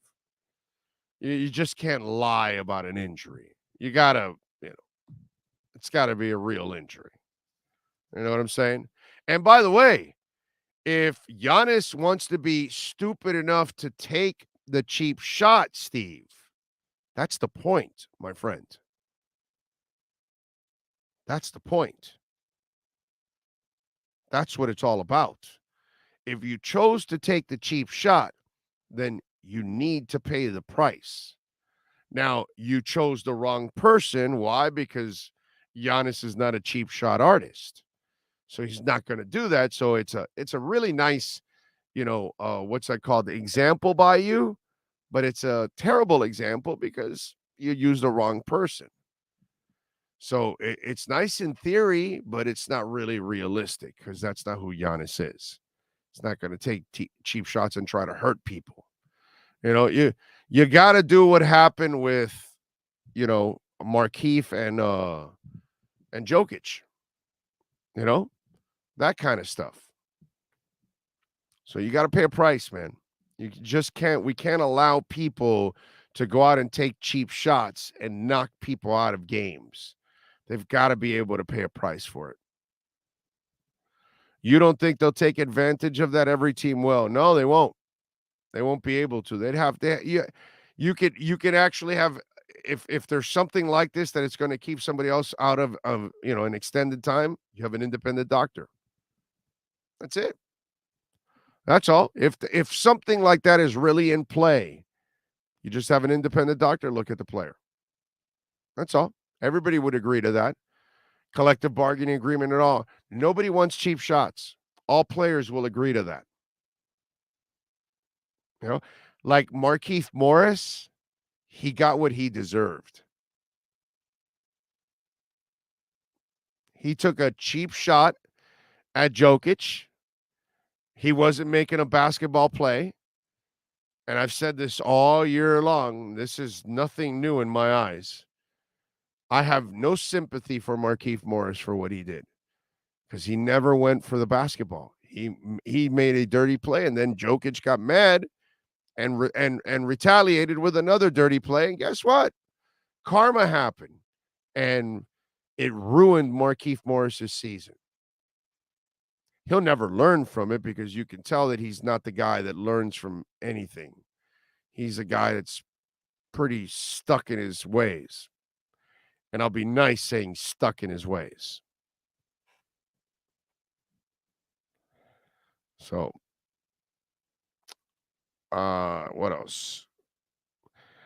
You just can't lie about an injury. You gotta, it's got to be a real injury. You know what I'm saying? And by the way, if Giannis wants to be stupid enough to take the cheap shot, Steve, that's the point, my friend. That's the point. That's what it's all about. If you chose to take the cheap shot, then you need to pay the price. Now, you chose the wrong person. Why? Because Giannis is not a cheap shot artist. So he's not going to do that. So it's a really nice, what's that called? The example by you, but it's a terrible example because you used the wrong person. So it's nice in theory, but it's not really realistic because that's not who Giannis is. It's not going to take cheap shots and try to hurt people. You got to do what happened with, Markieff and Jokic. That kind of stuff. So you got to pay a price, man. You just can't. We can't allow people to go out and take cheap shots and knock people out of games. They've got to be able to pay a price for it. You don't think they'll take advantage of that? Every team will. No, they won't. They won't be able to. They'd have to. You could actually have, if there's something like this that it's going to keep somebody else out of an extended time, you have an independent doctor. That's it. That's all. If something like that is really in play, you just have an independent doctor look at the player. That's all. Everybody would agree to that. Collective bargaining agreement at all. Nobody wants cheap shots. All players will agree to that. Like Markieff Morris, he got what he deserved. He took a cheap shot at Jokic. He wasn't making a basketball play. And I've said this all year long. This is nothing new in my eyes. I have no sympathy for Markieff Morris for what he did because he never went for the basketball. He made a dirty play, and then Jokic got mad and retaliated with another dirty play. And guess what? Karma happened, and it ruined Markieff Morris's season. He'll never learn from it because you can tell that he's not the guy that learns from anything. He's a guy that's pretty stuck in his ways. And I'll be nice saying stuck in his ways. So, what else?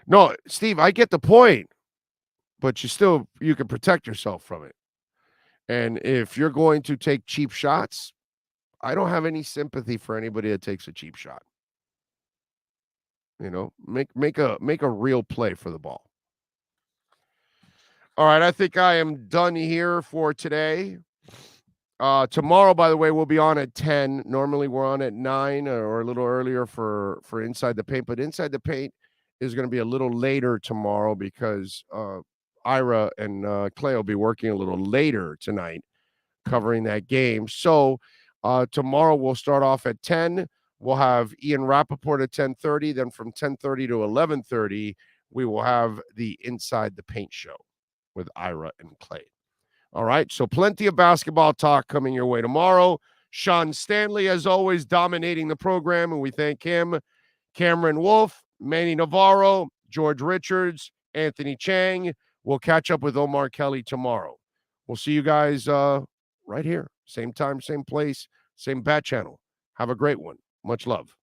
No, Steve, I get the point, but you can protect yourself from it. And if you're going to take cheap shots, I don't have any sympathy for anybody that takes a cheap shot. Make a real play for the ball. All right, I think I am done here for today. Tomorrow, by the way, we'll be on at 10. Normally, we're on at 9 or a little earlier for Inside the Paint. But Inside the Paint is going to be a little later tomorrow because Ira and Clay will be working a little later tonight covering that game. So tomorrow, we'll start off at 10. We'll have Ian Rappaport at 10:30. Then from 10:30 to 11:30, we will have the Inside the Paint show with Ira and Clay. All right, so plenty of basketball talk coming your way tomorrow. Sean Stanley, as always, dominating the program, and we thank him. Cameron Wolfe, Manny Navarro, George Richards, Anthony Chang. We'll catch up with Omar Kelly tomorrow. We'll see you guys right here. Same time, same place, same bat channel. Have a great one. Much love.